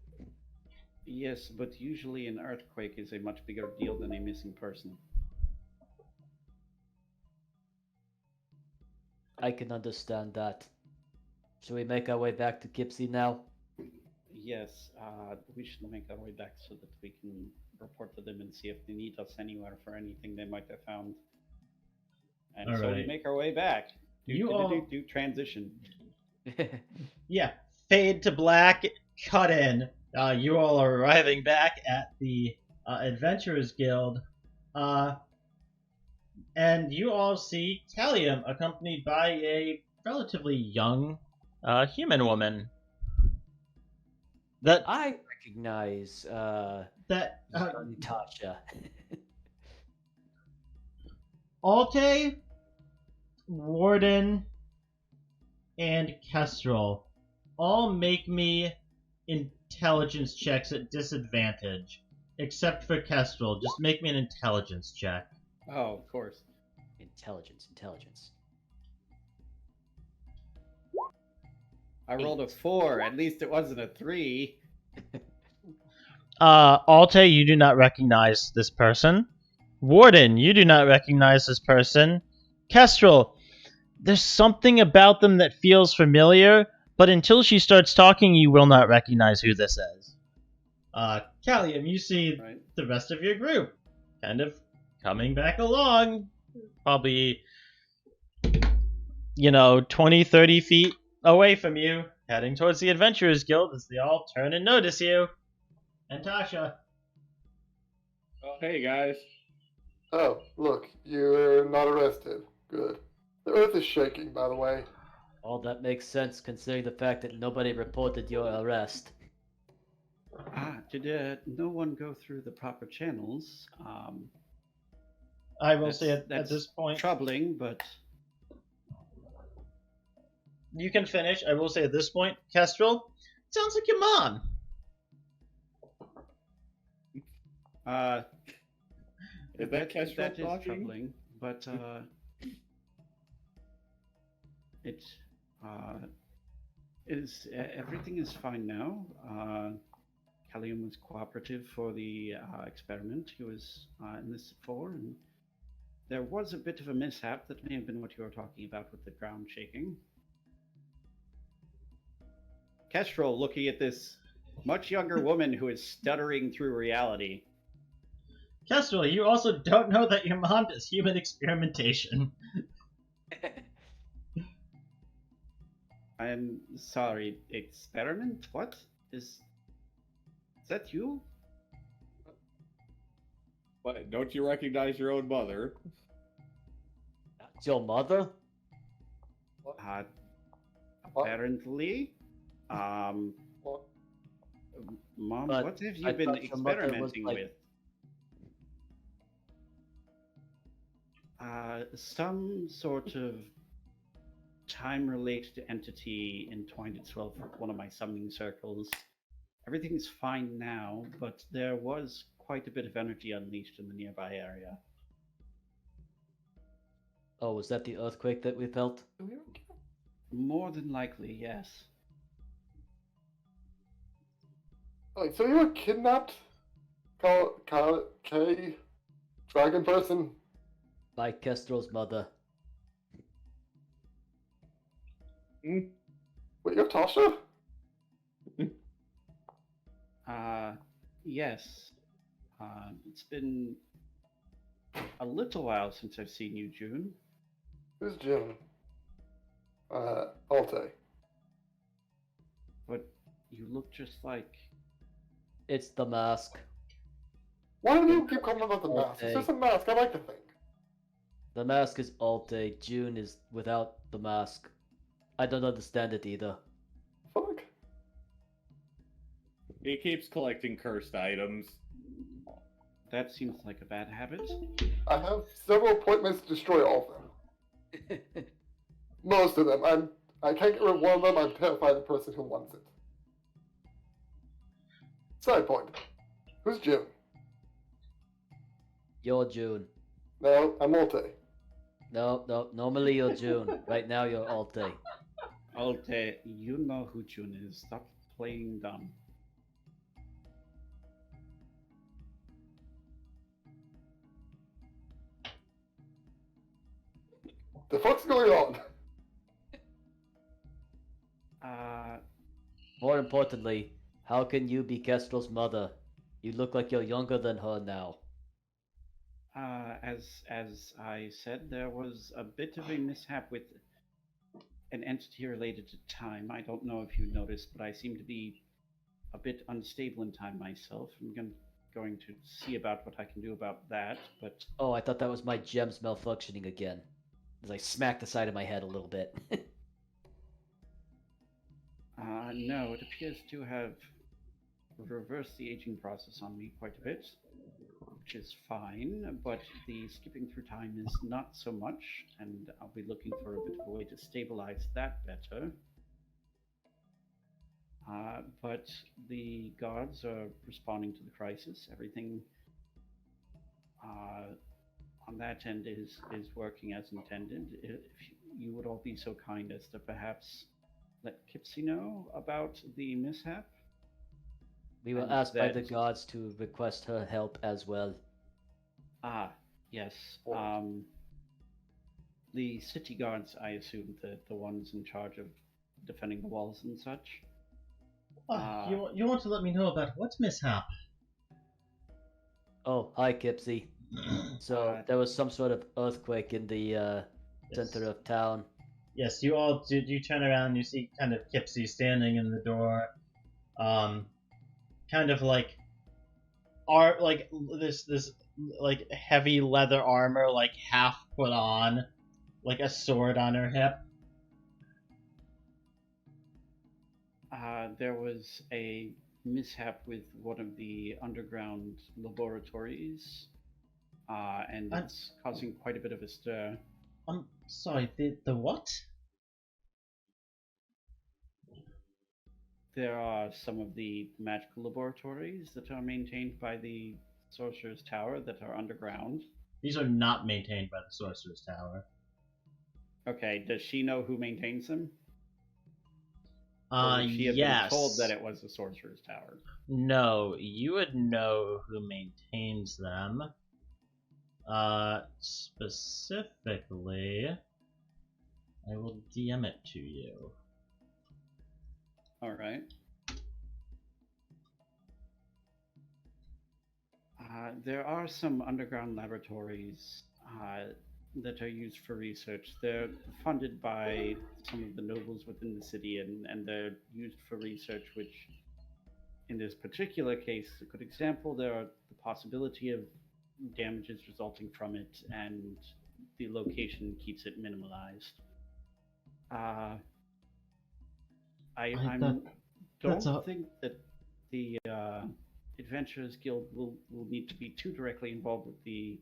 Yes, but usually an earthquake is a much bigger deal than a missing person.
I can understand that. Shall we make our way back to Kipsy now?
Yes, we should make our way back so that we can report to them and see if they need us anywhere for anything they might have found. And so we
Alright.
make our way back. Do transition.
Yeah, fade to black, cut in. You all are arriving back at the Adventurers Guild, and you all see Callium accompanied by a relatively young human woman. That
I recognize
that
Tasha.
Alte, Warden, and Kestrel all make me intelligence checks at disadvantage, except for Kestrel. Just make me an intelligence check.
Oh, of course.
Intelligence.
I rolled a 4. At least it wasn't a 3.
Alte, you do not recognize this person. Warden, you do not recognize this person. Kestrel, there's something about them that feels familiar, but until she starts talking, you will not recognize who this is. Callium, you see
Right.
the rest of your group kind of coming back along. Probably, 20, 30 feet away from you, heading towards the Adventurers Guild as they all turn and notice you. And Tasha.
Oh, hey guys.
Oh, look, you're not arrested. Good. The earth is shaking, by the way.
All that makes sense considering the fact that nobody reported your arrest.
Did no one go through the proper channels?
I will say at
That's
this point,
troubling, but
you can finish. I will say at this point, Kestrel, sounds like your mom.
Is that Kestrel
that is
talking?
troubling, but everything is fine now. Callium was cooperative for the experiment. He was enlisted for, and there was a bit of a mishap that may have been what you were talking about with the ground shaking. Kestrel looking at this much younger woman who is stuttering through reality.
Kestrel, you also don't know that your mom does human experimentation.
I'm sorry, experiment? What? Is that you?
What? Don't you recognize your own mother?
It's your mother?
Apparently.
What?
Mom,
But
what have
I
you been
thought your mother was,
experimenting
like-
with? Some sort of time-related entity entwined itself with one of my summoning circles. Everything's fine now, but there was quite a bit of energy unleashed in the nearby area.
Oh, was that the earthquake that we felt?
More than likely, yes.
Like, so you were kidnapped? K? Dragon person?
By Kestrel's mother.
Wait, you're Tasha?
Yes. It's been a little while since I've seen you, June.
Who's Jim? Alte.
But you look just like...
It's the mask.
Why do you keep calling about the mask? It's
Okay.
just a mask, I like to think.
The mask is Alte. June is without the mask. I don't understand it either.
Fuck.
He keeps collecting cursed items.
That seems like a bad habit.
I have several appointments to destroy all of them. Most of them. I can't get rid of one of them. I'm terrified of the person who wants it. Side point. Who's Jim?
You're June.
No, I'm Alte.
No, normally you're June. Right now you're Alte.
Alte, you know who June is. Stop playing dumb.
The fuck's going on?
More importantly, how can you be Kestrel's mother? You look like you're younger than her now.
As I said, there was a bit of a mishap with an entity related to time. I don't know if you noticed, but I seem to be a bit unstable in time myself. I'm going to see about what I can do about that, but...
Oh, I thought that was my gems malfunctioning again. As I smacked the side of my head a little bit.
No, it appears to have reversed the aging process on me quite a bit, which is fine, but the skipping through time is not so much, and I'll be looking for a bit of a way to stabilize that better. But the guards are responding to the crisis. Everything on that end is working as intended. If you would all be so kind as to perhaps let Kipsy know about the mishap.
We were
And
asked by the
that-
gods to request her help as well.
Yes. The city guards, I assume, the ones in charge of defending the walls and such.
You want to let me know about what mishap?
Oh, hi Kipsy. So there was some sort of earthquake in the center of town.
Yes, you all do. You turn around and you see kind of Kipsy standing in the door, kind of like, this like heavy leather armor, like half put on, like a sword on her hip.
There was a mishap with one of the underground laboratories, and it's causing quite a bit of a stir.
I'm sorry. The what?
There are some of the magical laboratories that are maintained by the Sorcerer's Tower that are underground.
These are not maintained by the Sorcerer's Tower.
Okay, does she know who maintains them? Or would she have
Yes.
been told that it was the Sorcerer's Tower?
No, you would know who maintains them. Specifically, I will DM it to you.
All right. There are some underground laboratories that are used for research. They're funded by some of the nobles within the city, and they're used for research, which, in this particular case, a good example, there are the possibility of damages resulting from it, and the location keeps it minimalized. I don't think that the Adventurers Guild will need to be too directly involved with the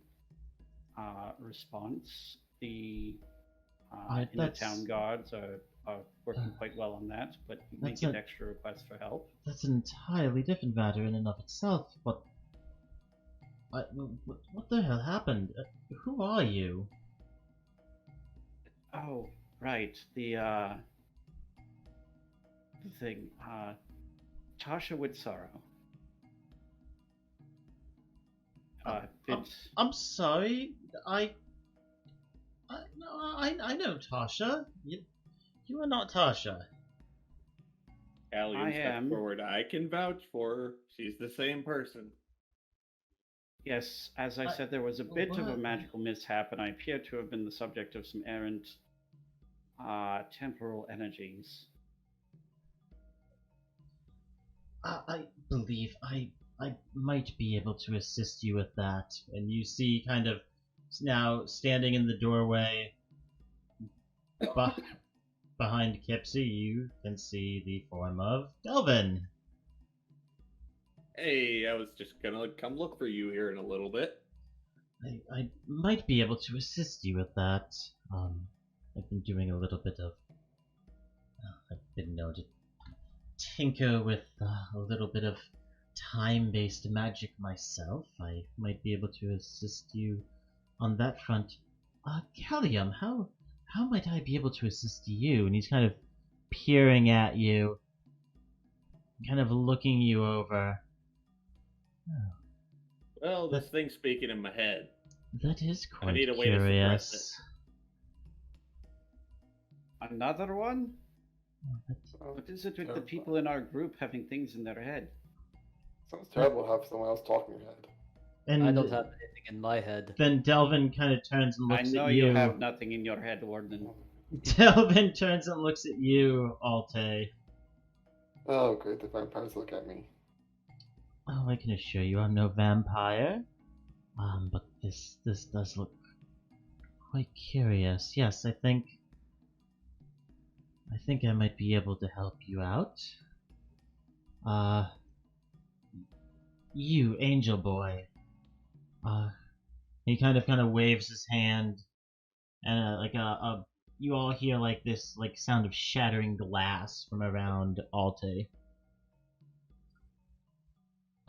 response. The in the town guards are working quite well on that, but you may get extra requests for help.
That's an entirely different matter in and of itself. But what the hell happened? Who are you?
Oh, right. The thing. Tasha Whitsorrow.
I'm sorry. I know Tasha. You are not Tasha.
Callium stepped forward. I can vouch for her. She's the same person.
Yes, as I said, there was a bit of a magical mishap, and I appear to have been the subject of some errant temporal energies.
I believe I might be able to assist you with that. And you see, kind of now standing in the doorway behind Kipsy, you can see the form of Delvin.
Hey, I was just gonna come look for you here in a little bit.
I might be able to assist you with that. I've been doing a little bit of. I've been known to tinker with a little bit of time-based magic myself. I might be able to assist you on that front. Callium, how might I be able to assist you? And he's kind of peering at you, kind of looking you over. Oh.
Well, this thing's speaking in my head.
That is quite
I need a way
curious.
to suppress
it. Another one?
Oh,
what is it with the people in our group having things in their head?
Sounds terrible to have someone else talk in your head.
And I don't have anything in my head.
Then Delvin kind of turns and looks at you.
I know you have nothing in your head, Warden.
Delvin turns and looks at you, Alte.
Oh, great, the vampires look at me.
Oh, I can assure you I'm no vampire. But this does look quite curious. Yes, I think I might be able to help you out. You, Angel Boy. He kind of waves his hand, and you all hear like this sound of shattering glass from around Alte.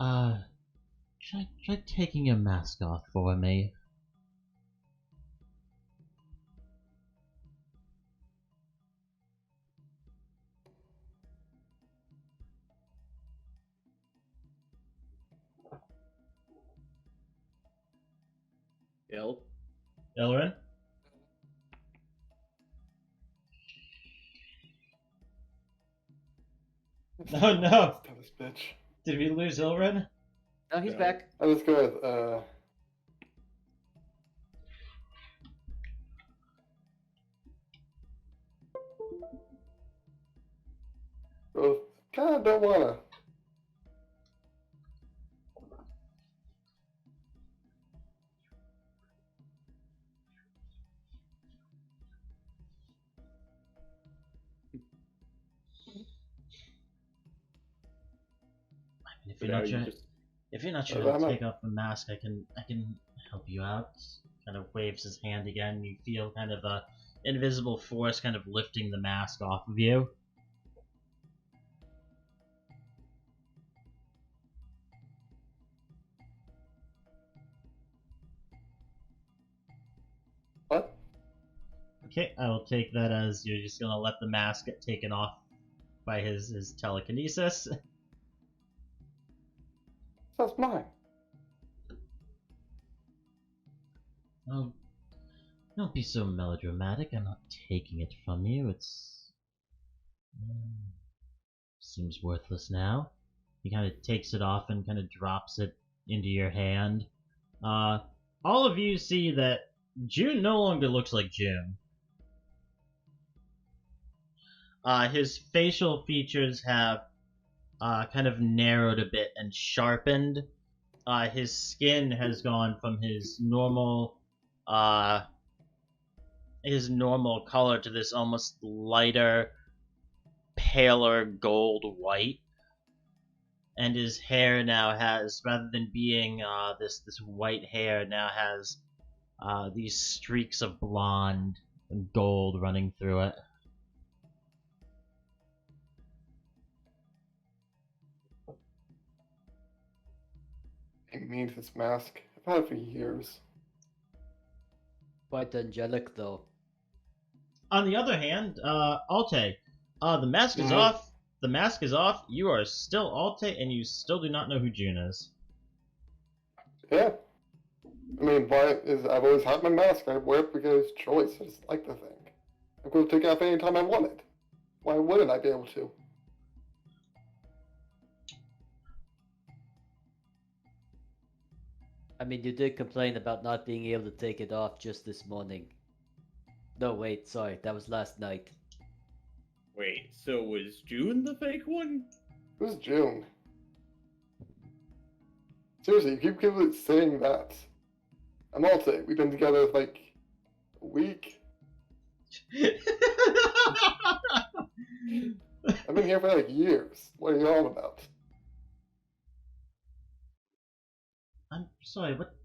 Try taking your mask off for me. Illiren? Oh no!
This bitch.
Did we lose Illiren?
No, he's back.
I was good. Well, kinda don't wanna.
If you're not sure how to take off the mask, I can help you out. Kind of waves his hand again. You feel kind of a invisible force kind of lifting the mask off of you.
What?
Okay, I will take that as you're just gonna let the mask get taken off by his telekinesis.
That's mine.
Oh, don't be so melodramatic. I'm not taking it from you. It's seems worthless now. He kind of takes it off and kind of drops it into your hand. All of you see that June no longer looks like June. His facial features have kind of narrowed a bit and sharpened. His skin has gone from his normal color to this almost lighter, paler gold white. And his hair now has, rather than being this white hair, now has these streaks of blonde and gold running through it.
I need this mask. I've had it for years.
Quite angelic, though.
On the other hand, Alte, the mask is
Mhm.
off. The mask is off. You are still Alte, and you still do not know who June is.
Yeah. I mean, I've always had my mask. I wear it because choice. I just like the thing. I could have taken it off any time I wanted. Why wouldn't I be able to?
I mean, you did complain about not being able to take it off just this morning. No, wait, sorry, that was last night.
Wait, so was June the fake one?
Who's June? Seriously, you keep saying that. I'm Alte. We've been together like a week. I've been here for like years. What are you all about?
I'm sorry, what?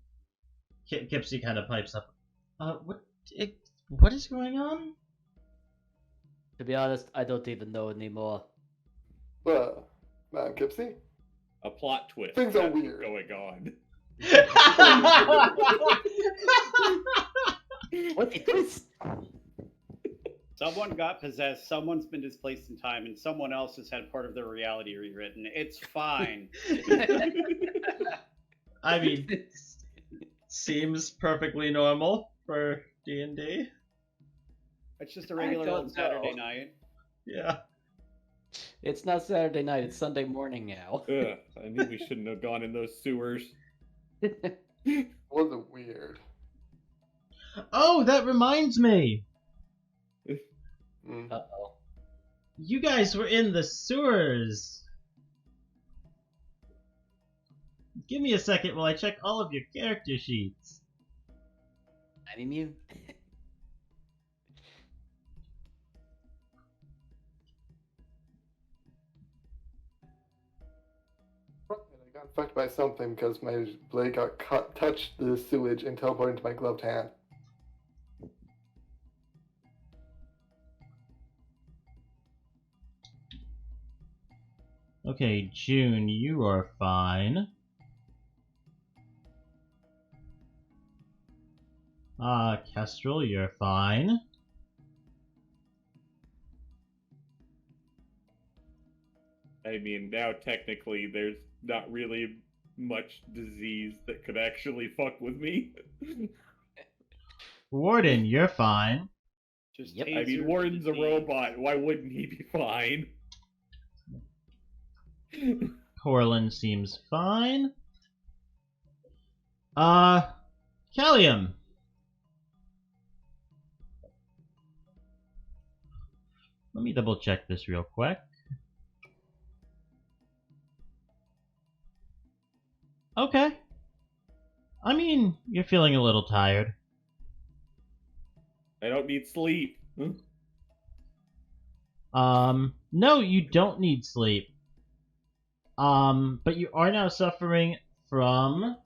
Kipsy kind of pipes up. What is going on?
To be honest, I don't even know anymore.
Madam Kipsy?
A plot twist.
Things are
that's
weird.
Going on.
What the twist?
Someone got possessed, someone's been displaced in time, and someone else has had part of their reality rewritten. It's fine.
I mean, seems perfectly normal for D&D.
It's just a regular
don't
old Saturday
know.
night.
Yeah.
It's not Saturday night, it's Sunday morning now.
Ugh, I knew we shouldn't have gone in those sewers.
Wasn't weird.
Oh, that reminds me.
Mm.
Uh-oh.
You guys were in the sewers. Give me a second while I check all of your character sheets.
I mean, you.
I got infected by something because my blade got touched the sewage and teleported into my gloved hand.
Okay, June, you are fine. Kestrel, you're fine.
I mean, now technically there's not really much disease that could actually fuck with me.
Warden, you're fine.
Just
Yep.
I mean,
taser
Warden's a
fatigue.
robot. Why wouldn't he be fine?
Corland seems fine. Callium. Let me double check this real quick. Okay. I mean, you're feeling a little tired.
I don't need sleep.
No, you don't need sleep. But you are now suffering from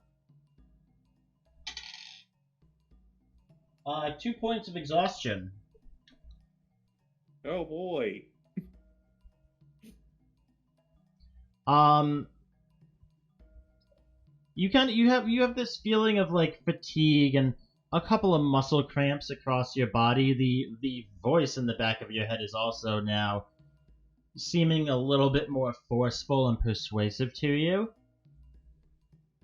2 points of exhaustion.
Oh boy.
You have this feeling of like fatigue and a couple of muscle cramps across your body. The voice in the back of your head is also now seeming a little bit more forceful and persuasive to you.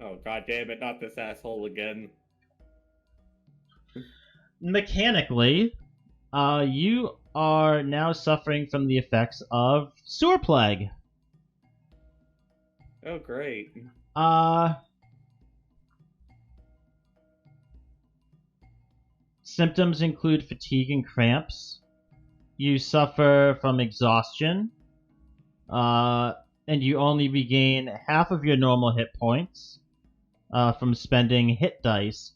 Oh god damn it, not this asshole again.
Mechanically, you are now suffering from the effects of sewer plague.
Oh, great.
Symptoms include fatigue and cramps. You suffer from exhaustion. And you only regain half of your normal hit points from spending hit dice.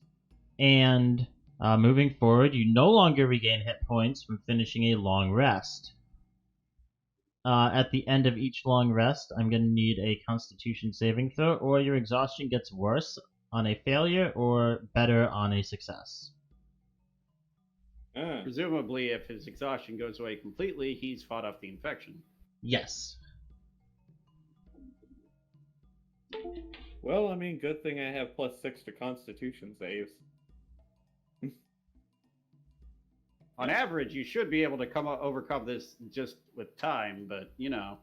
And moving forward, you no longer regain hit points from finishing a long rest. At the end of each long rest, I'm going to need a Constitution saving throw, or your exhaustion gets worse on a failure or better on a success.
Presumably, if his exhaustion goes away completely, he's fought off the infection.
Yes.
Well, I mean, good thing I have +6 to Constitution saves.
On average, you should be able to overcome this just with time, but you know.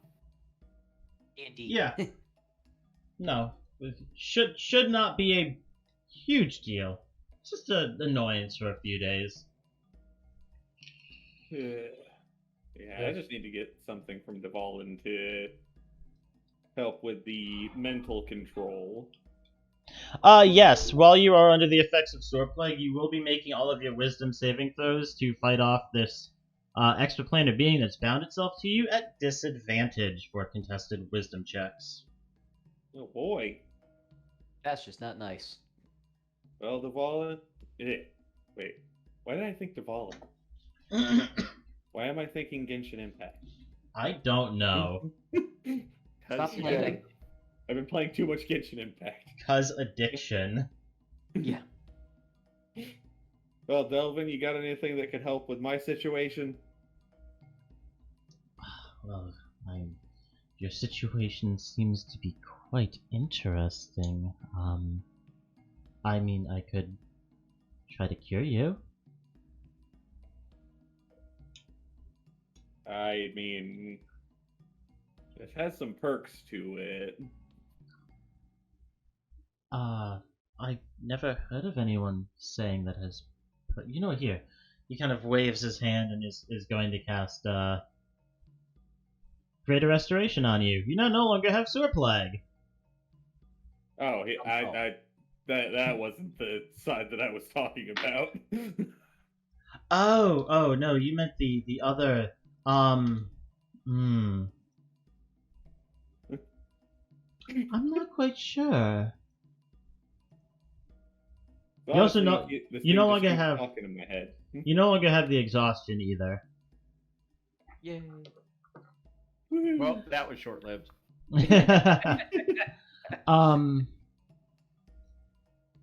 Indeed.
Yeah. No, it should not be a huge deal. It's just an annoyance for a few days.
Yeah, I just need to get something from Dvalin to help with the mental control.
Yes, while you are under the effects of Sword Plague, you will be making all of your wisdom saving throws to fight off this extraplanar being that's bound itself to you at disadvantage for contested wisdom checks.
Oh boy.
That's just not nice.
Well, Dvalin... Wait, why did I think Dvalin? Why am I thinking Genshin Impact?
I don't know.
Stop playing.
I've been playing too much Genshin Impact.
Cause addiction.
Yeah.
Well, Delvin, you got anything that could help with my situation?
Well, your situation seems to be quite interesting. I mean, I could try to cure you.
I mean, it has some perks to it.
I never heard of anyone saying that has. You know, here, he kind of waves his hand and is going to cast Greater Restoration on you. You now no longer have Sewer Plague.
Oh, that wasn't the side that I was talking about.
Oh, no, you meant the other. I'm not quite sure. You also you no longer have
talking in my head.
You no longer have the exhaustion either.
Yay.
Well, that was short-lived.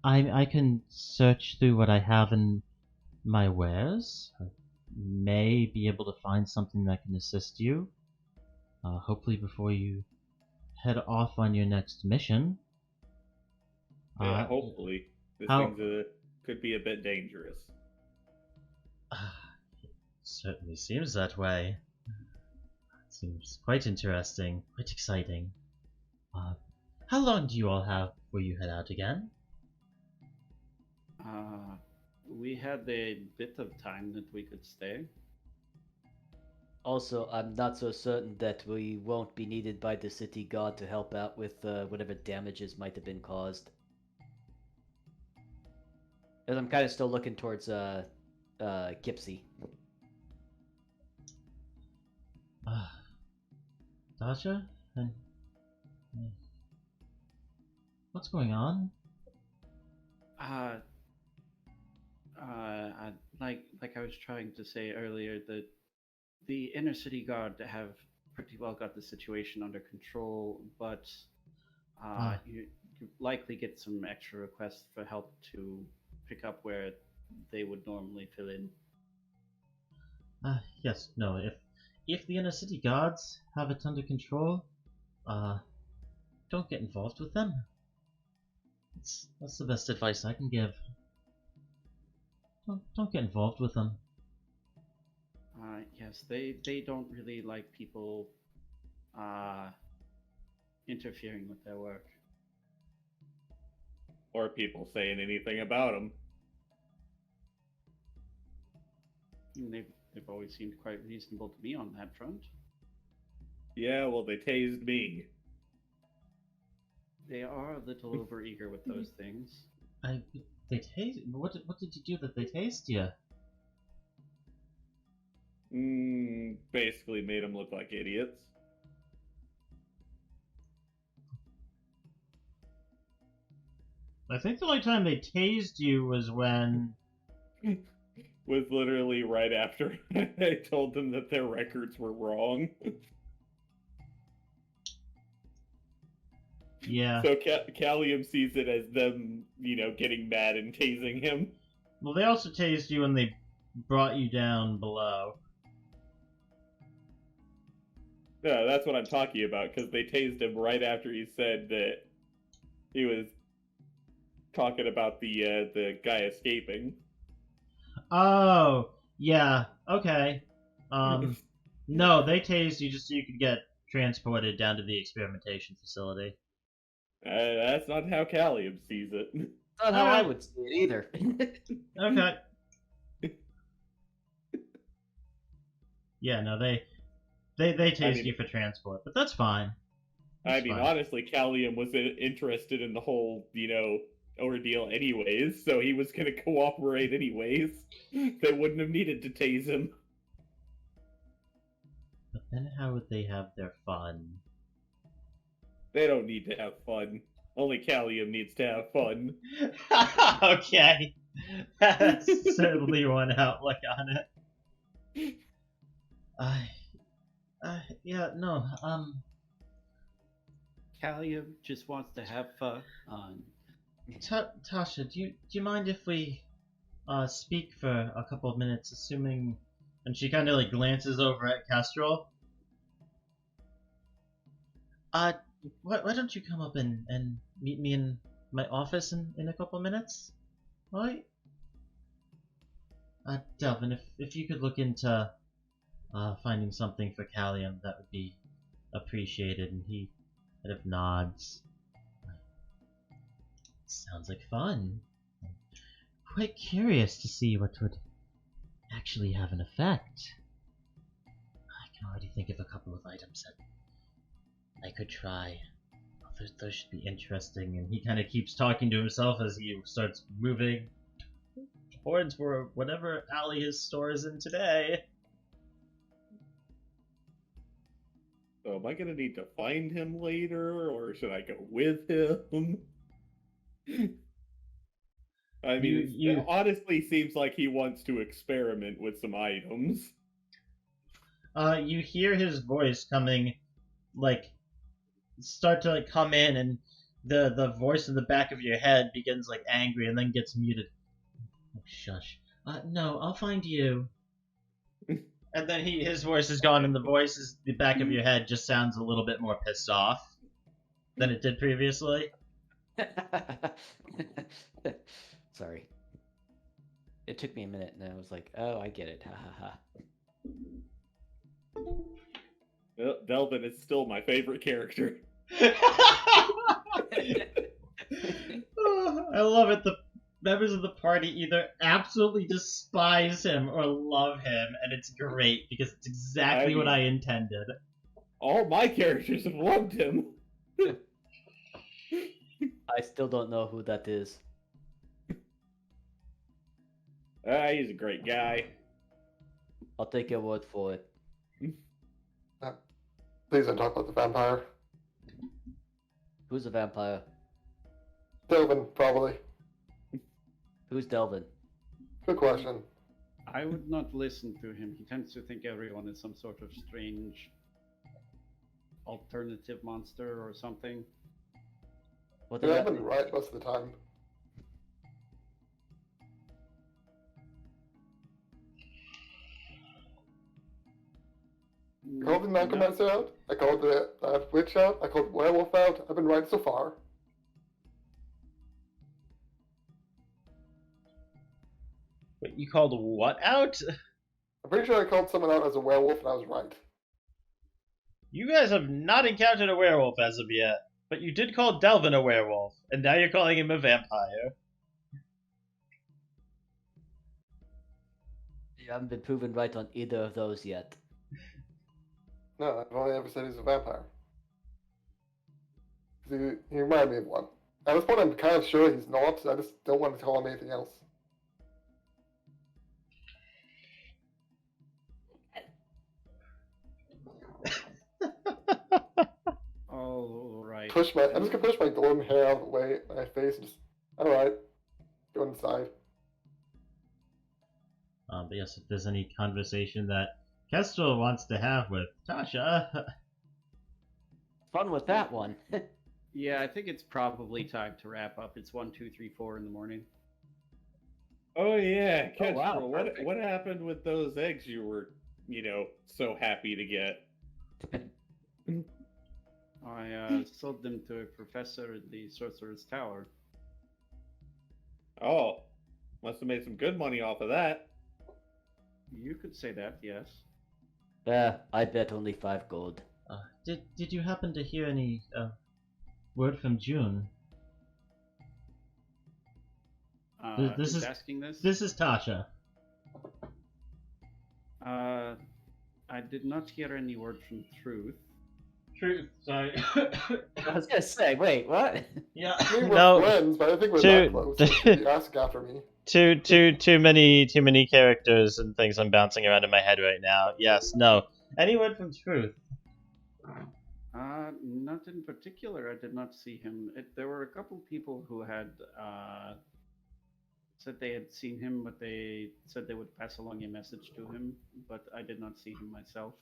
I can search through what I have in my wares. I may be able to find something that can assist you. Hopefully before you head off on your next mission.
Yeah, hopefully. This thing could be a bit dangerous.
It certainly seems that way. It seems quite interesting, quite exciting. How long do you all have before you head out again?
We had a bit of time that we could stay.
Also, I'm not so certain that we won't be needed by the city god to help out with whatever damages might have been caused. And I'm kind of still looking towards Gipsy.
Dasha? What's going on?
Like I was trying to say earlier, that the inner city guard have pretty well got the situation under control, but you likely get some extra requests for help to pick up where they would normally fill in.
Yes, no, if the inner city guards have it under control, don't get involved with them. That's the best advice I can give. Don't get involved with them.
Yes, they don't really like people interfering with their work.
Or people saying anything about them.
They've always seemed quite reasonable to me on that front.
Yeah, well, they tased me.
They are a little overeager with those things.
They taste. What did you do that they taste you?
Basically made them look like idiots.
I think the only time they tased you was when.
Was literally right after I told them that their records were wrong.
Yeah.
So Callium sees it as them, getting mad and tasing him.
Well, they also tased you when they brought you down below.
No, that's what I'm talking about, because they tased him right after he said that he was talking about the guy escaping.
Oh, yeah. Okay. No, they tased you just so you could get transported down to the experimentation facility.
That's not how Callium sees it.
Not how I would see it either.
Okay. Yeah, no, they tased you for transport, but that's fine. That's fine.
Honestly, Callium was interested in the whole, ordeal anyways, so he was going to cooperate anyways. They wouldn't have needed to tase him.
But then how would they have their fun?
They don't need to have fun. Only Callium needs to have fun.
Okay. That's certainly one outlook on it. Yeah, no,
Callium just wants to have fun.
Tasha, do you mind if we speak for a couple of minutes, assuming... And she kind of like glances over at Kestrel. Why don't you come up and meet me in my office in a couple of minutes? Alright? Delvin, if you could look into finding something for Callium, that would be appreciated. And he kind of nods. Sounds like fun. I'm quite curious to see what would actually have an effect. I can already think of a couple of items that I could try. Those should be interesting. And he kind of keeps talking to himself as he starts moving towards whatever alley his store is in today.
So am I going to need to find him later, or should I go with him? I mean, it honestly seems like he wants to experiment with some items.
You hear his voice coming, start to come in, and the voice in the back of your head begins angry and then gets muted. Oh, shush. No, I'll find you. And then his voice is gone, and the voice in the back of your head just sounds a little bit more pissed off than it did previously.
Sorry. It took me a minute, and I was like, oh, I get it. Ha ha ha.
Well, Delvin is still my favorite character.
I love it. The members of the party either absolutely despise him or love him, and it's great because it's exactly what I intended.
All my characters have loved him.
I still don't know who that is.
He's a great guy.
I'll take your word for it.
Please don't talk about the vampire.
Who's a vampire?
Delvin, probably.
Who's Delvin?
Good question.
I would not listen to him. He tends to think everyone is some sort of strange alternative monster or something.
What
You're
did
having it right most of the time. I called the necromancer out. I called the witch out. I called the werewolf out. I've been right so far.
Wait, you called what out?
I'm pretty sure I called someone out as a werewolf and I was right.
You guys have not encountered a werewolf as of yet, but you did call Delvin a werewolf, and now you're calling him a vampire.
You haven't been proven right on either of those yet.
No, I've only ever said he's a vampire. He reminded me of one. At this point, I'm kind of sure he's not. I just don't want to call him anything else.
All right.
I'm just gonna push my golden hair out of the way, my face, and just, alright, go inside.
But yes, if there's any conversation that Kestrel wants to have with Tasha.
Fun with that one.
Yeah, I think it's probably time to wrap up. It's 1, 2, 3, 4 in the morning.
Oh yeah,
Oh,
Kestrel,
wow,
what
perfect.
what happened with those eggs you were, so happy to get?
I sold them to a professor at the Sorcerer's Tower.
Oh, must have made some good money off of that.
You could say that, yes.
I bet only 5 gold.
Did you happen to hear any word from June? This
Who's
is
asking this?
This is Tasha.
I did not hear any word from Truth.
Truth, sorry.
I was gonna say, wait, what?
Yeah.
I mean, we're
No.
friends, but I think we're
Two-
that close. You should be asking after me.
Too many characters and things I'm bouncing around in my head right now. Yes, no. Any word from Truth?
Not in particular. I did not see him. There were a couple people who had said they had seen him, but they said they would pass along a message to him, but I did not see him myself.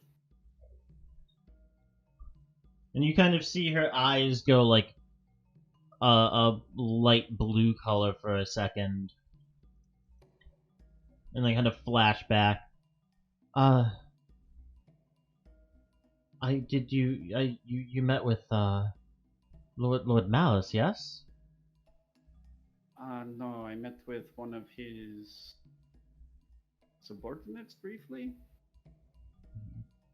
And you kind of see her eyes go like a light blue color for a second, and then kind of flash back. You met with Lord Malice, yes?
No, I met with one of his subordinates briefly,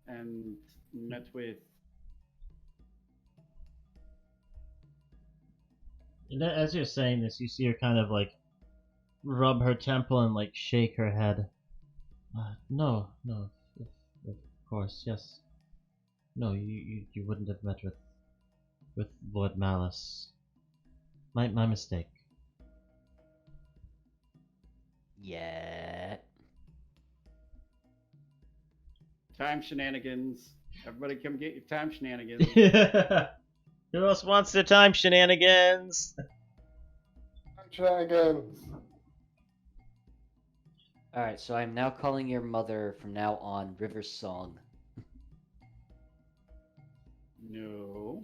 and met with.
And as you're saying this, you see her kind of like rub her temple and like shake her head. No, of course, yes. No, you wouldn't have met with Lord Malice. My mistake.
Yeah.
Time shenanigans. Everybody come get your time shenanigans.
Who else wants their time shenanigans?
Shenanigans.
Alright, so I'm now calling your mother from now on River Song.
No.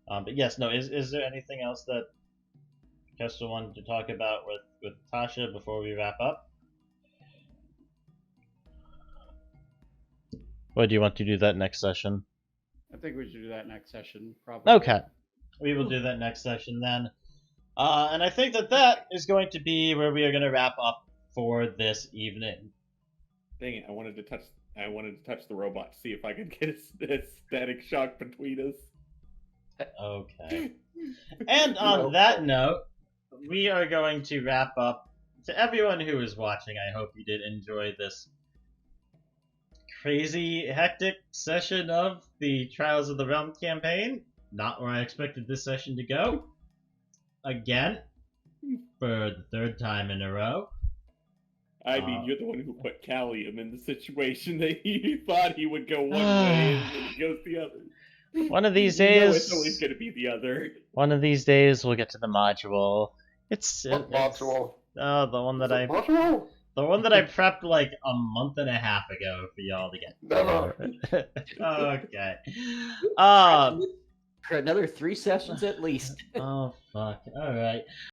But yes, no. Is there anything else that Kestrel wanted to talk about with Tasha before we wrap up? Or do you want to do that next session?
I think we should do that next session, probably.
Okay. We will do that next session then. And I think that is going to be where we are going to wrap up for this evening.
Dang it! I wanted to touch the robot to see if I could get a static shock between us.
Okay. And on that note, we are going to wrap up. To everyone who is watching, I hope you did enjoy this crazy, hectic session of the Trials of the Realm campaign. Not where I expected this session to go. Again, for the 3rd time in a row.
I mean, you're the one who put Callium in the situation that he thought he would go one way and then he goes the other.
One of these
You know
days,
it's always going to be the other.
One of these days, we'll get to the module.
What module?
The one that
Module?
the one that I prepped like a month and a half ago for y'all to get.
Never.
Okay.
For another 3 sessions at least.
Oh fuck. All right.